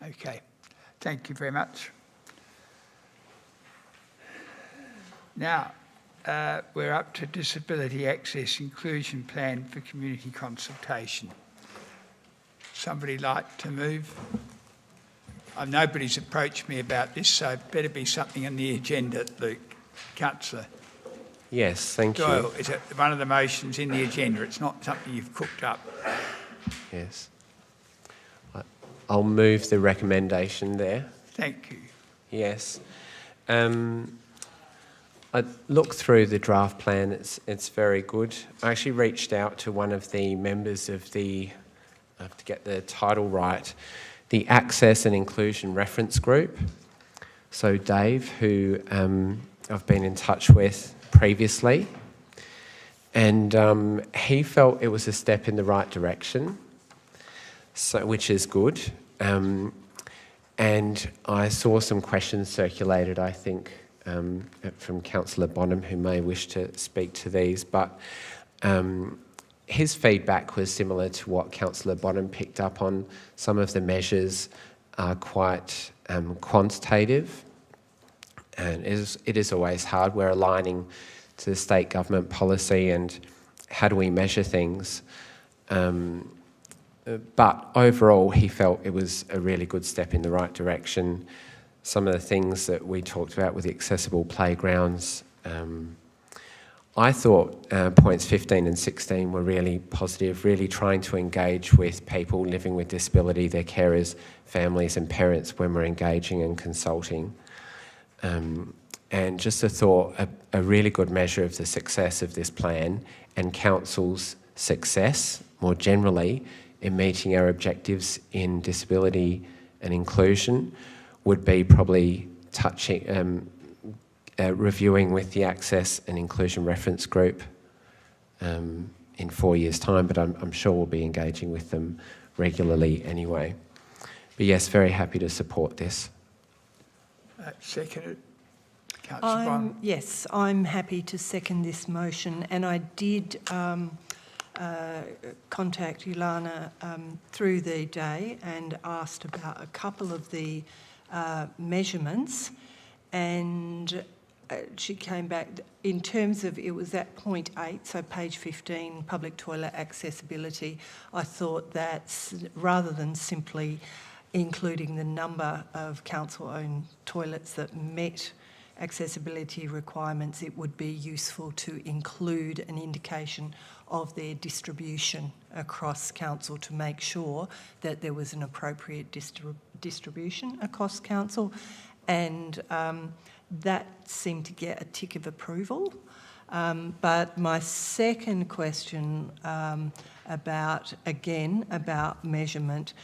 Okay, thank you very much. Now, we're up to Disability Access Inclusion Plan for Community Consultation. Somebody like to move? Nobody's approached me about this, so it better be something on the agenda, Luke. Councillor. Yes, thank you. Doyle, is it one of the motions in the agenda? It's not something you've cooked up. Yes. I'll move the recommendation there. Thank you. Yes. I looked through the draft plan. It's very good. I actually reached out to one of the members of the, I have to get the title right, the Access and Inclusion Reference Group. So Dave, who I've been in touch with previously, and he felt it was a step in the right direction, so which is good. And I saw some questions circulated, I think, from Councillor Bonham, who may wish to speak to these, but his feedback was similar to what Councillor Bonham picked up on. Some of the measures are quite quantitative, and it is always hard. We're aligning to the state government policy and how do we measure things. But overall, he felt it was a really good step in the right direction. Some of the things that we talked about with the accessible playgrounds, I thought points 15 and 16 were really positive, really trying to engage with people living with disability, their carers, families and parents when we're engaging and consulting. And just a thought, a really good measure of the success of this plan and Council's success more generally in meeting our objectives in disability and inclusion would be probably reviewing with the Access and Inclusion Reference Group in 4 years' time, but I'm sure we'll be engaging with them regularly anyway. But yes, very happy to support this. Seconded. Councillor Bonham. Yes, I'm happy to second this motion, and I did contact Ilana through the day and asked about a couple of the measurements, and she came back in terms of, it was at point 8, so page 15, public toilet accessibility. I thought that rather than simply including the number of council-owned toilets that met accessibility requirements, it would be useful to include an indication of their distribution across council to make sure that there was an appropriate distribution across council, and that seemed to get a tick of approval. But my second question about measurement,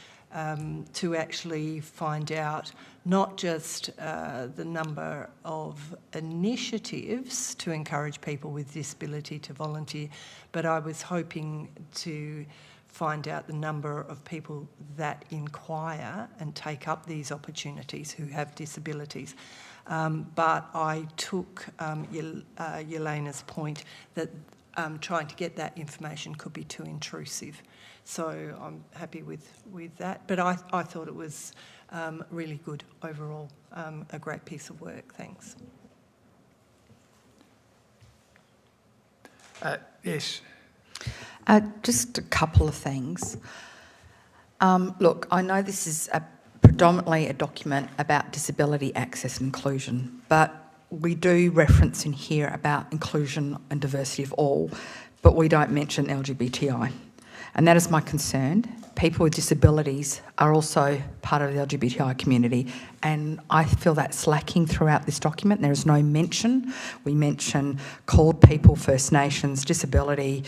to actually find out not just the number of initiatives to encourage people with disability to volunteer, but I was hoping to find out the number of people that inquire and take up these opportunities who have disabilities. But I took Yelena's point that trying to get that information could be too intrusive. So I'm happy with that. But I thought it was really good overall, a great piece of work. Thanks. Yes. Just a couple of things. Look, I know this is predominantly a document about disability access and inclusion, but we do reference in here about inclusion and diversity of all, but we don't mention LGBTI. And that is my concern. People with disabilities are also part of the LGBTI community, and I feel that's lacking throughout this document. There is no mention. We mention called people, First Nations, disability,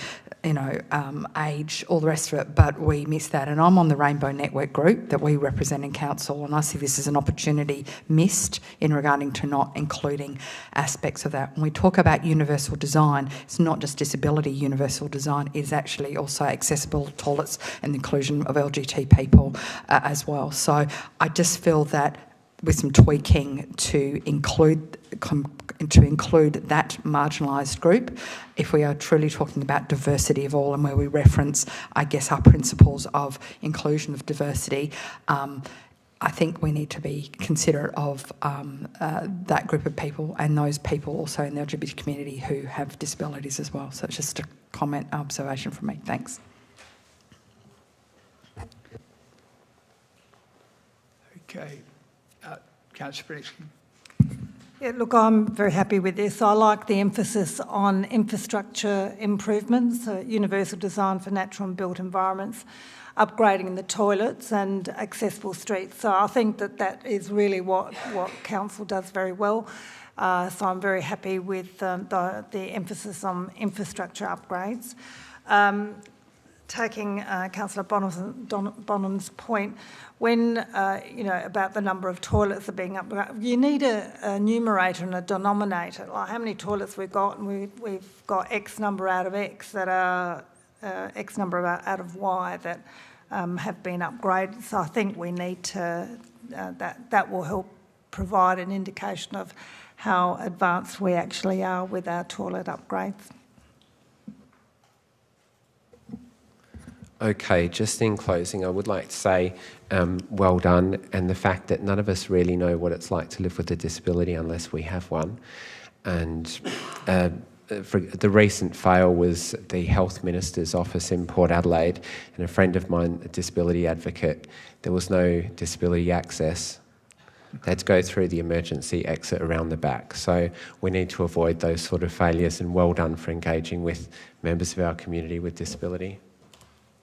age, all the rest of it, but we miss that. And I'm on the Rainbow Network group that we represent in council, and I see this as an opportunity missed in regarding to not including aspects of that. When we talk about universal design, it's not just disability universal design, it is actually also accessible toilets and the inclusion of LGBT people as well. So I just feel that with some tweaking to include that marginalised group, if we are truly talking about diversity of all and where we reference, I guess, our principles of inclusion of diversity, I think we need to be considerate of that group of people and those people also in the LGBT community who have disabilities as well. So it's just a comment, observation from me. Thanks. Okay. Councillor Brixton. Yeah, look, I'm very happy with this. I like the emphasis on infrastructure improvements, universal design for natural and built environments, upgrading the toilets and accessible streets. So I think that is really what council does very well. So I'm very happy with the emphasis on infrastructure upgrades. Taking Councillor Bonham's point, when about the number of toilets that are being upgraded, you need a numerator and a denominator. Like how many toilets we've got, and we've got X number out of X that are X number out of Y that have been upgraded. So I think we need to that will help provide an indication of how advanced we actually are with our toilet upgrades. Okay, just in closing, I would like to say well done, and the fact that none of us really know what it's like to live with a disability unless we have one. And for the recent fail was the Health Minister's office in Port Adelaide, and a friend of mine, a disability advocate, there was no disability access. They had to go through the emergency exit around the back. So we need to avoid those sort of failures, and well done for engaging with members of our community with disability.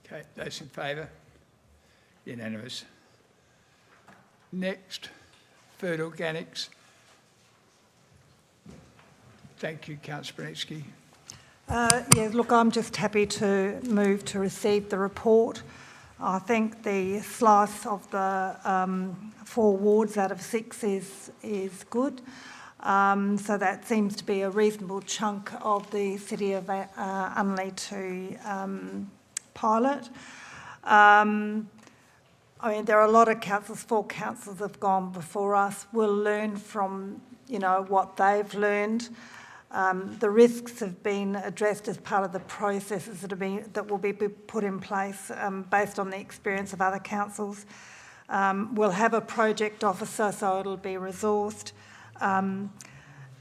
Okay, those in favour? Unanimous. Next, food organics. Thank you, Councillor Brunetsky. Yeah, look, I'm just happy to move to receive the report. I think the slice of the 4 wards out of 6 is good. So that seems to be a reasonable chunk of the city of Unley to pilot. I mean, there are a lot of councils, 4 councils have gone before us. We'll learn from, what they've learned. The risks have been addressed as part of the processes that will be put in place based on the experience of other councils. We'll have a project officer, so it'll be resourced.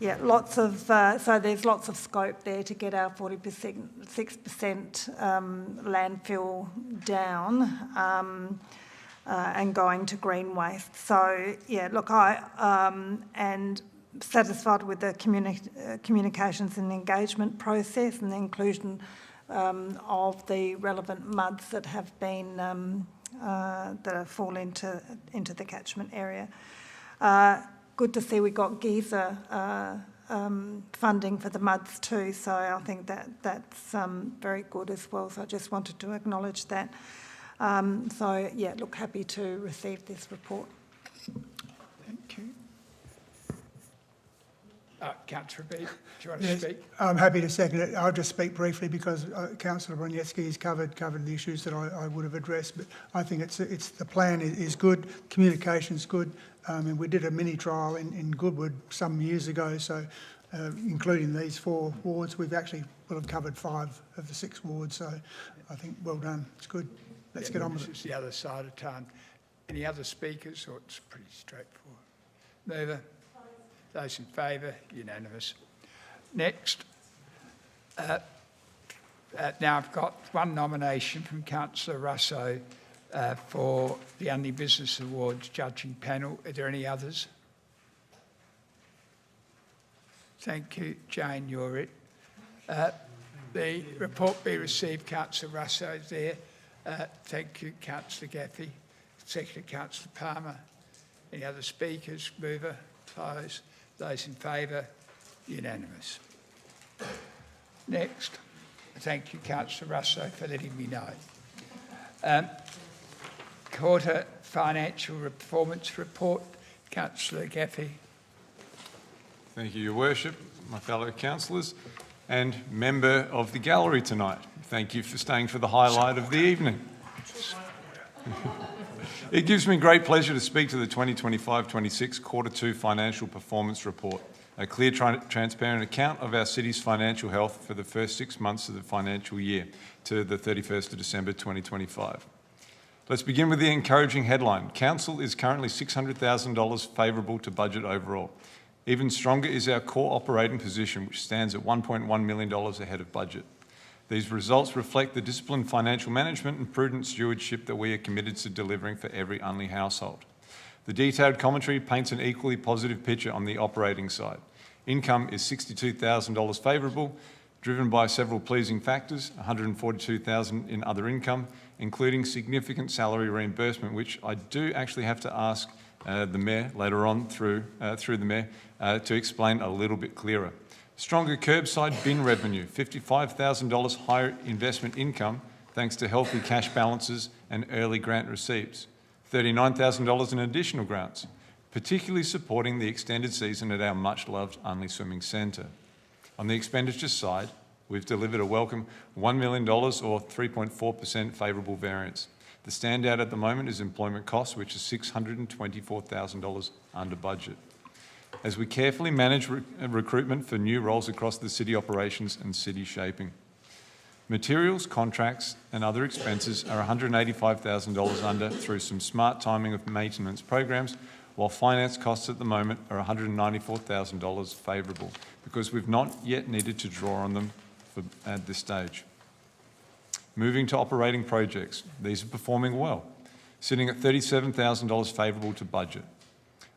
Yeah, so there's lots of scope there to get our 6% landfill down and going to green waste. So yeah, look, I and satisfied with the communications and engagement process and the inclusion of the relevant MUDs that have been that fall into the catchment area. Good to see we got GESA funding for the MUDs too, so I think that's very good as well. So I just wanted to acknowledge that. So yeah, look, happy to receive this report. Thank you. Councillor Beebe, do you want to speak? I'm happy to second it. I'll just speak briefly because Councillor Brunetsky has covered the issues that I would have addressed. But I think it's the plan is good, communication's good, and we did a mini trial in Goodwood some years ago. So, including these 4 wards, we've actually will have covered 5 of the 6 wards. So, I think well done. It's good. Let's get on with it. This is the other side of town. Any other speakers, or it's pretty straightforward? Mover. Those in favour, unanimous. Next, now I've got one nomination from Councillor Russo for the Unley Business Awards judging panel. Are there any others? Thank you, Jane, you're it. The report be received, Councillor Russo is there. Thank you, Councillor Gaffey. Secretary, Councillor Palmer. Any other speakers? Mover, close. Those in favour, unanimous. Next, thank you, Councillor Russo, for letting me know. Quarter financial performance report, Councillor Gaffey. Thank you, Your Worship, my fellow councillors, and member of the gallery tonight. Thank you for staying for the highlight of the evening. It gives me great pleasure to speak to the 2025-26 Quarter 2 Financial Performance Report, a clear, transparent account of our city's financial health for the first 6 months of the financial year to the 31st of December 2025. Let's begin with the encouraging headline. Council is currently $600,000 favourable to budget overall. Even stronger is our core operating position, which stands at $1.1 million ahead of budget. These results reflect the disciplined financial management and prudent stewardship that we are committed to delivering for every Unley household. The detailed commentary paints an equally positive picture on the operating side. Income is $62,000 favourable, driven by several pleasing factors, $142,000 in other income, including significant salary reimbursement, which I do actually have to ask the Mayor later on through the Mayor to explain a little bit clearer. Stronger curbside bin revenue, $55,000 higher investment income thanks to healthy cash balances and early grant receipts, $39,000 in additional grants, particularly supporting the extended season at our much-loved Unley Swimming Centre. On the expenditure side, we've delivered a welcome $1 million or 3.4% favourable variance. The standout at the moment is employment costs, which is $624,000 under budget. As we carefully manage recruitment for new roles across the city operations and city shaping. Materials, contracts and other expenses are $185,000 under through some smart timing of maintenance programs, while finance costs at the moment are $194,000 favourable because we've not yet needed to draw on them at this stage. Moving to operating projects, these are performing well, sitting at $37,000 favourable to budget.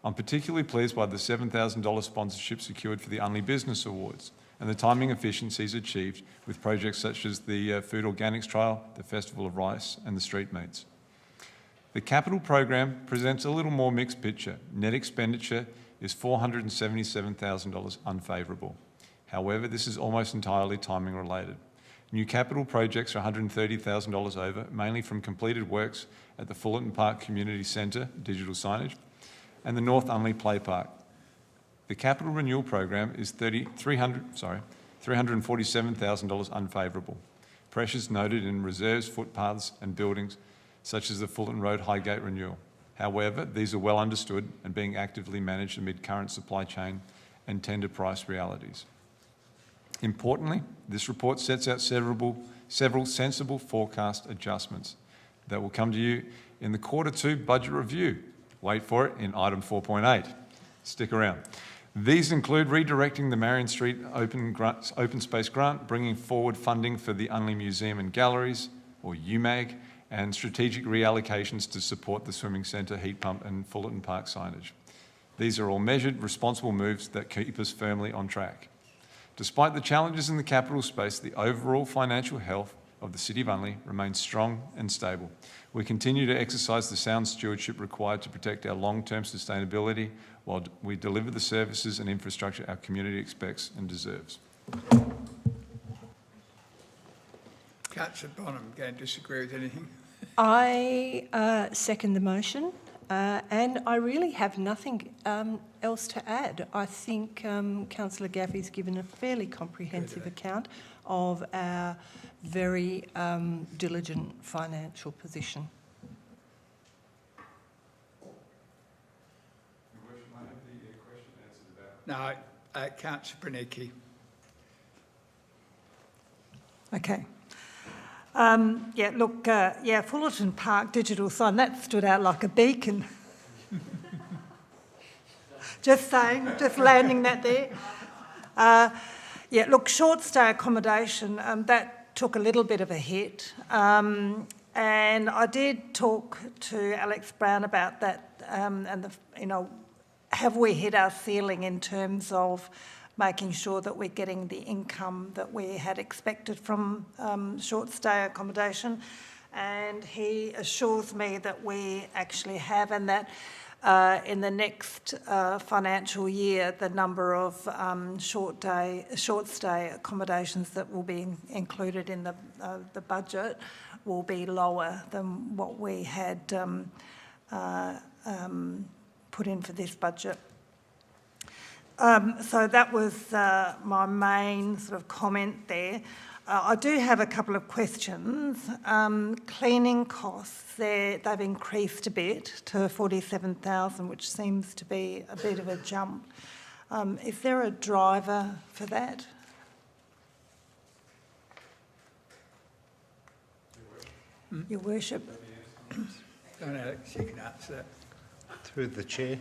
I'm particularly pleased by the $7,000 sponsorship secured for the Unley Business Awards and the timing efficiencies achieved with projects such as the Food Organics Trial, the Festival of Rice and the Street Meets. The capital program presents a little more mixed picture. Net expenditure is $477,000 unfavourable. However, this is almost entirely timing related. New capital projects are $130,000 over, mainly from completed works at the Fullerton Park Community Centre, digital signage, and the North Unley Play Park. The capital renewal program is $347,000 unfavourable. Pressures noted in reserves, footpaths and buildings such as the Fullerton Road Highgate renewal. However, these are well understood and being actively managed amid current supply chain and tender price realities. Importantly, this report sets out several sensible forecast adjustments that will come to you in the Q2 budget review. Wait for it in item 4.8. Stick around. These include redirecting the Marion Street open space grant, bringing forward funding for the Unley Museum and Galleries, or UMAG, and strategic reallocations to support the swimming centre, heat pump and Fullerton Park signage. These are all measured, responsible moves that keep us firmly on track. Despite the challenges in the capital space, the overall financial health of the City of Unley remains strong and stable. We continue to exercise the sound stewardship required to protect our long-term sustainability while we deliver the services and infrastructure our community expects and deserves. Councillor Bonham, going to disagree with anything? I second the motion, and I really have nothing else to add. I think Councillor Gaffey's given a fairly comprehensive account of our very diligent financial position. No, Councillor Brunecki. Okay. Fullerton Park digital sign, that stood out like a beacon. Just saying, just landing that there. Short stay accommodation, that took a little bit of a hit. And I did talk to Alex Brown about that, have we hit our ceiling in terms of making sure that we're getting the income that we had expected from short stay accommodation. And he assures me that we actually have, and that in the next financial year, the number of short stay accommodations that will be included in the budget will be lower than what we had put in for this budget. So that was my main sort of comment there. I do have a couple of questions. Cleaning costs, they've increased a bit to $47,000, which seems to be a bit of a jump. Is there a driver for that? Your Worship. Go on, Alex, you can answer that. Through the Chair.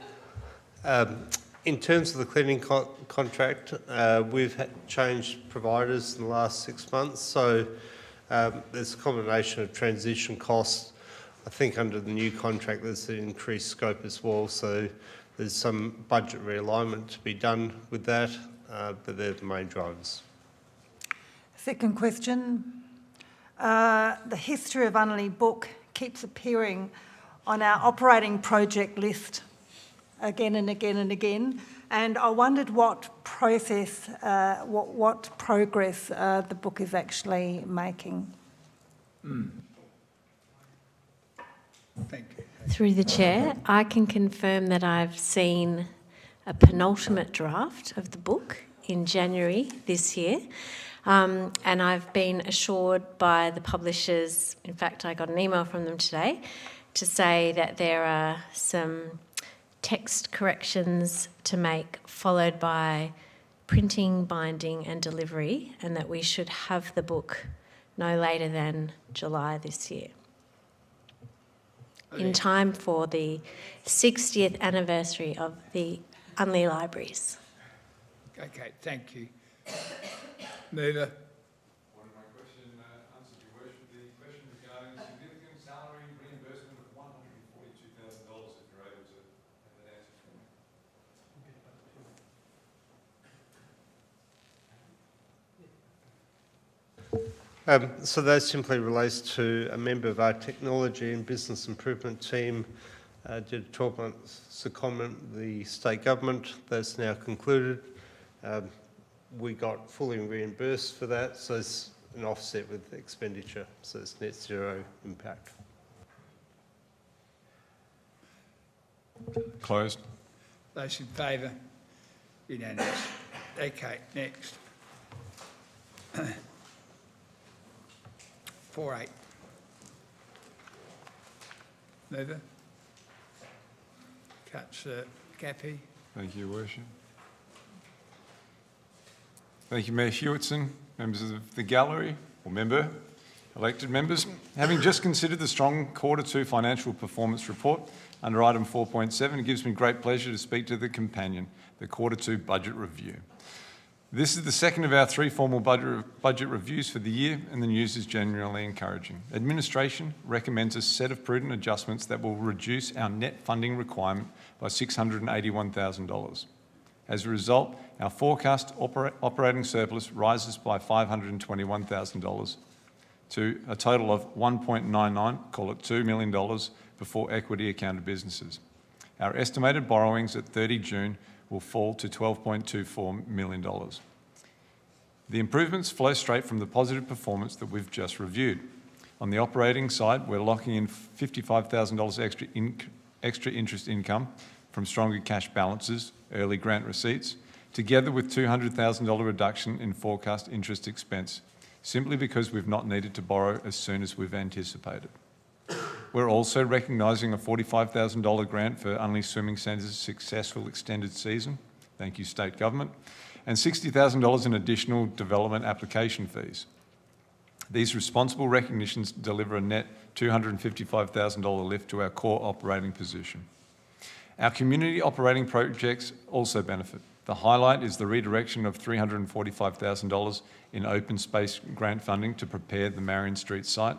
In terms of the cleaning contract, we've changed providers in the last 6 months, so there's a combination of transition costs I think under the new contract there's an increased scope as well, so there's some budget realignment to be done with that, but they're the main drivers. Second question. The History of Unley book keeps appearing on our operating project list again and again and again, and I wondered what process, what progress the book is actually making. Thank you. Through the chair, I can confirm that I've seen a penultimate draft of the book in January this year, and I've been assured by the publishers, in fact I got an email from them today, to say that there are some text corrections to make, followed by printing, binding and delivery, and that we should have the book no later than July this year, in time for the 60th anniversary of the Unley Libraries. Okay, thank you. Mover. One of my question answered, Your Worship. The question regarding significant salary reimbursement of $142,000, if you're able to have that answer for me. So that simply relates to a member of our technology and business improvement team did a 12-month secondment with the state government. That's now concluded. We got fully reimbursed for that, so it's an offset with expenditure, so it's net zero impact. Closed. Those in favour? Unanimous. Okay, next. 4.8. Mover. Councillor Gappy. Thank you, Your Worship. Thank you, Mayor Hewitson, members of the gallery, or member, elected members. Having just considered the strong Q2 financial performance report under item 4.7, it gives me great pleasure to speak to the companion, the Q2 budget review. This is the second of our 3 formal budget reviews for the year, and the news is genuinely encouraging. Administration recommends a set of prudent adjustments that will reduce our net funding requirement by $681,000. As a result, our forecast operating surplus rises by $521,000 to a total of $1.99, call it $2 million, before equity accounted businesses. Our estimated borrowings at 30 June will fall to $12.24 million. The improvements flow straight from the positive performance that we've just reviewed. On the operating side, we're locking in $55,000 extra interest income from stronger cash balances, early grant receipts, together with $200,000 reduction in forecast interest expense, simply because we've not needed to borrow as soon as we've anticipated. We're also recognising a $45,000 grant for Unley Swimming Centre's successful extended season, thank you State Government, and $60,000 in additional development application fees. These responsible recognitions deliver a net $255,000 lift to our core operating position. Our community operating projects also benefit. The highlight is the redirection of $345,000 in open space grant funding to prepare the Marion Street site.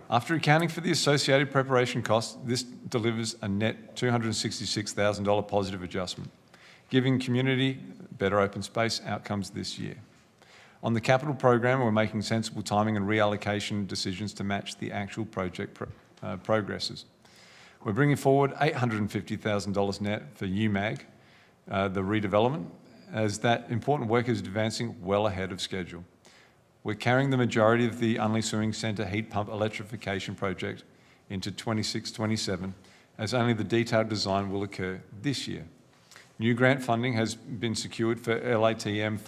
After accounting for the associated preparation costs, this delivers a net $266,000 positive adjustment, giving community better open space outcomes this year. On the capital program, we're making sensible timing and reallocation decisions to match the actual project progresses. We're bringing forward $850,000 net for UMAG, the redevelopment, as that important work is advancing well ahead of schedule. We're carrying the majority of the Unley Swimming Centre heat pump electrification project into 26-27, as only the detailed design will occur this year. New grant funding has been secured for LATM,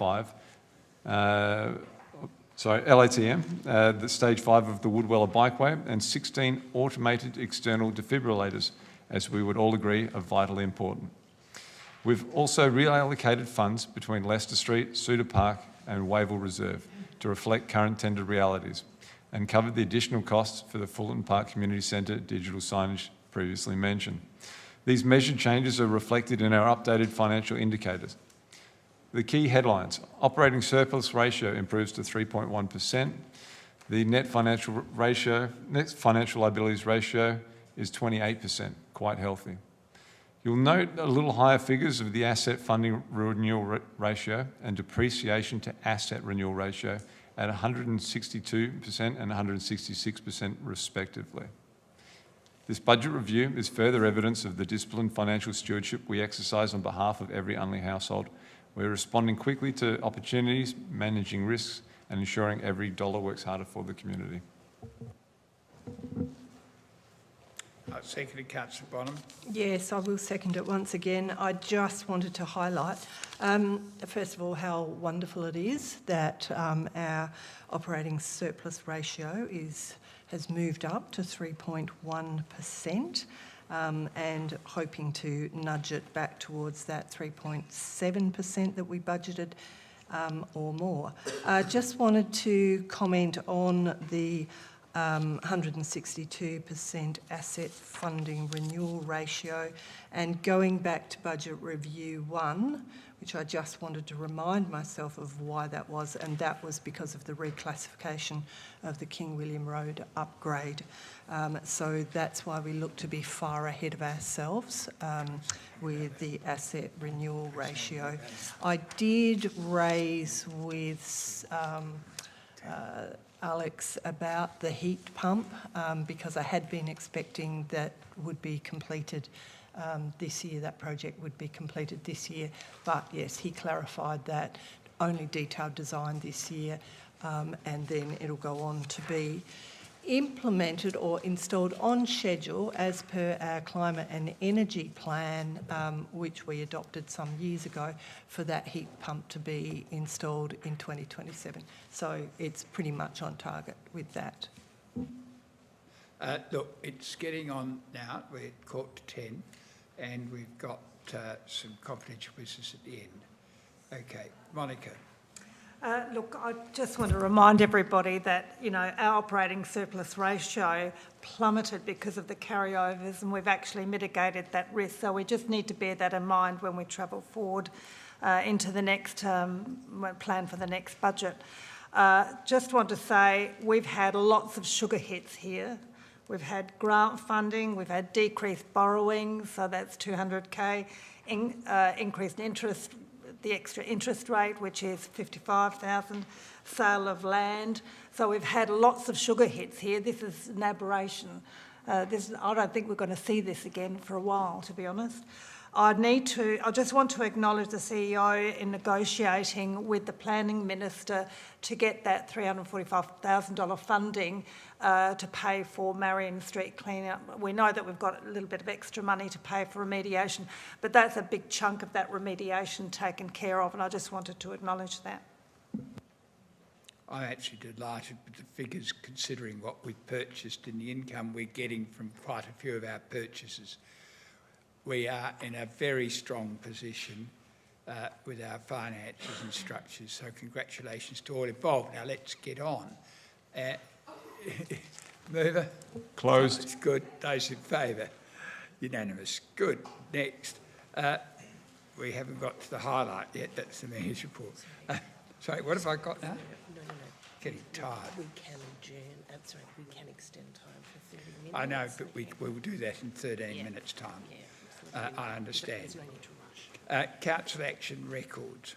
the stage 5 of the Woodweller Bikeway, and 16 automated external defibrillators, as we would all agree are vitally important. We've also reallocated funds between Leicester Street, Suter Park and Wavell Reserve to reflect current tender realities, and covered the additional costs for the Fullerton Park Community Centre digital signage previously mentioned. These measured changes are reflected in our updated financial indicators. The key headlines: operating surplus ratio improves to 3.1%, The net financial liabilities ratio is 28%, quite healthy. You'll note a little higher figures of the asset funding renewal ratio and depreciation to asset renewal ratio at 162% and 166% respectively. This budget review is further evidence of the disciplined financial stewardship we exercise on behalf of every Unley household. We're responding quickly to opportunities, managing risks, and ensuring every dollar works harder for the community. Seconded, Councillor Bonham. Yes, I will second it once again. I just wanted to highlight, first of all, how wonderful it is that our operating surplus ratio has moved up to 3.1%, and hoping to nudge it back towards that 3.7% that we budgeted or more. Just wanted to comment on the 162% asset funding renewal ratio, and going back to Budget Review 1, which I just wanted to remind myself of why that was, and that was because of the reclassification of the King William Road upgrade. So that's why we look to be far ahead of ourselves with the asset renewal ratio. I did raise with Alex about the heat pump because I had been expecting that would be completed this year, that project would be completed this year. But yes, he clarified that only detailed design this year, and then it'll go on to be implemented or installed on schedule as per our climate and energy plan, which we adopted some years ago, for that heat pump to be installed in 2027. So it's pretty much on target with that. Look, it's getting on now. We're at 10:15, and we've got some confidential business at the end. Okay, Monica. Look, I just want to remind everybody that, you know, our operating surplus ratio plummeted because of the carryovers, and we've actually mitigated that risk. So we just need to bear that in mind when we travel forward into the next plan for the next budget. Just want to say we've had lots of sugar hits here. We've had grant funding, we've had decreased borrowing, so that's 200K, increased interest, the extra interest rate, which is 55,000, sale of land. So we've had lots of sugar hits here. This is an aberration. I don't think we're going to see this again for a while, to be honest. I just want to acknowledge the CEO in negotiating with the Planning Minister to get that $345,000 funding to pay for Marion Street cleanup. We know that we've got a little bit of extra money to pay for remediation, but that's a big chunk of that remediation taken care of, and I just wanted to acknowledge that. I'm actually delighted with the figures, considering what we've purchased and the income we're getting from quite a few of our purchases. We are in a very strong position with our finances and structures, so congratulations to all involved. Now let's get on. Mover? Closed. It's good. Those in favour? Unanimous. Good. Next. We haven't got to the highlight yet. That's the Mayor's report. Sorry, what have I got now? No. Getting tired. We can extend time for 30 minutes. I know, but we will do that in 13 minutes' time. Yeah. I understand. There's no need to rush. Council action records.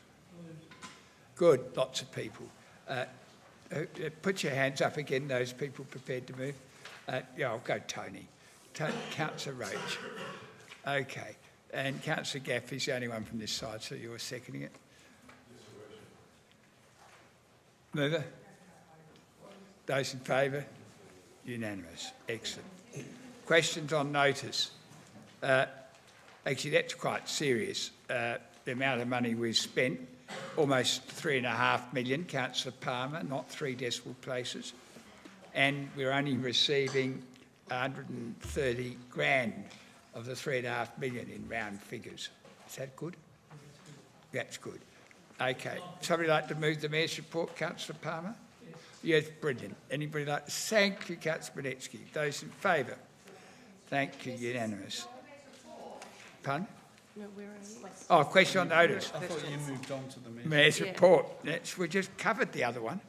Good, lots of people. Put your hands up again, those people prepared to move. Yeah, I'll go Tony. Councillor Roach. Okay. And Councillor Gaffey's the only one from this side, so you're seconding it. Mover? Those in favour? Unanimous. Excellent. Questions on notice? Actually, that's quite serious. The amount of money we've spent, almost 3.5 million, Councillor Palmer, not 3 decimal places. And we're only receiving 130 grand of the 3.5 million in round figures. Is that good? That's good. Okay. Somebody like to move the Mayor's report, Councillor Palmer? Yes, brilliant. Anybody like to? Thank you, Councillor Bonetsky. Those in favour? Thank you, unanimous. Pardon? No, oh, question on notice. I thought you moved on to the Mayor's report. We just covered the other one.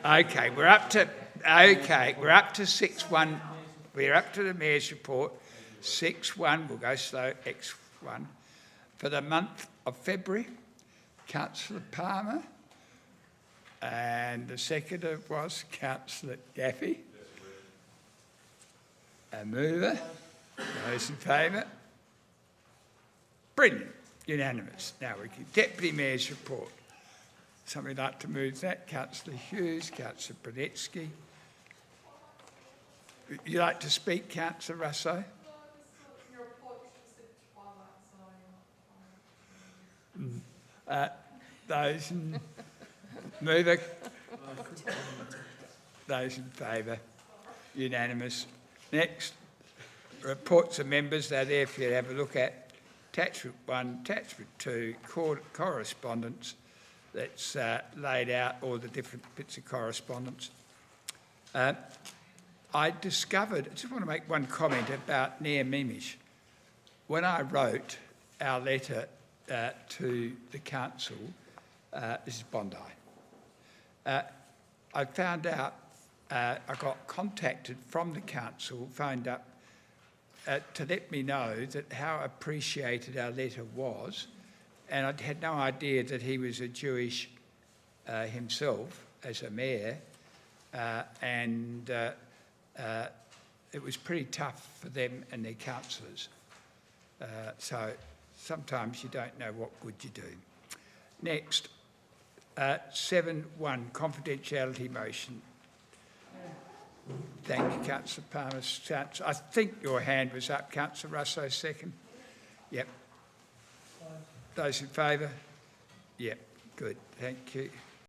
Okay, we're up to 6.1. We're up to the Mayor's report. 6.1, we'll go slow, X1. For the month of February, Councillor Palmer, and the seconder was Councillor Gaffey. A mover, those in favour? Brilliant, unanimous. Now we can Deputy Mayor's report. Somebody like to move that? Councillor Hughes, Councillor Brunetsky. You like to speak, Councillor Russo? Those in mover? Those in favour? Unanimous. Next, reports of members. They're there for you to have a look at. Attachment 1, Attachment 2, correspondence that's laid out all the different bits of correspondence. I discovered, I just want to make one comment about Near Mimish. When I wrote our letter to the council, this is Bondi, I found out, I got contacted from the council, phoned up to let me know that how appreciated our letter was, and I had no idea that he was a Jewish himself as a mayor, and it was pretty tough for them and their councillors. So sometimes you don't know what good you do. Next, 7.1, confidentiality motion. Thank you, Councillor Palmer. I think your hand was up. Councillor Russo, second. Yep. Those in favour? Yep, good. Thank you.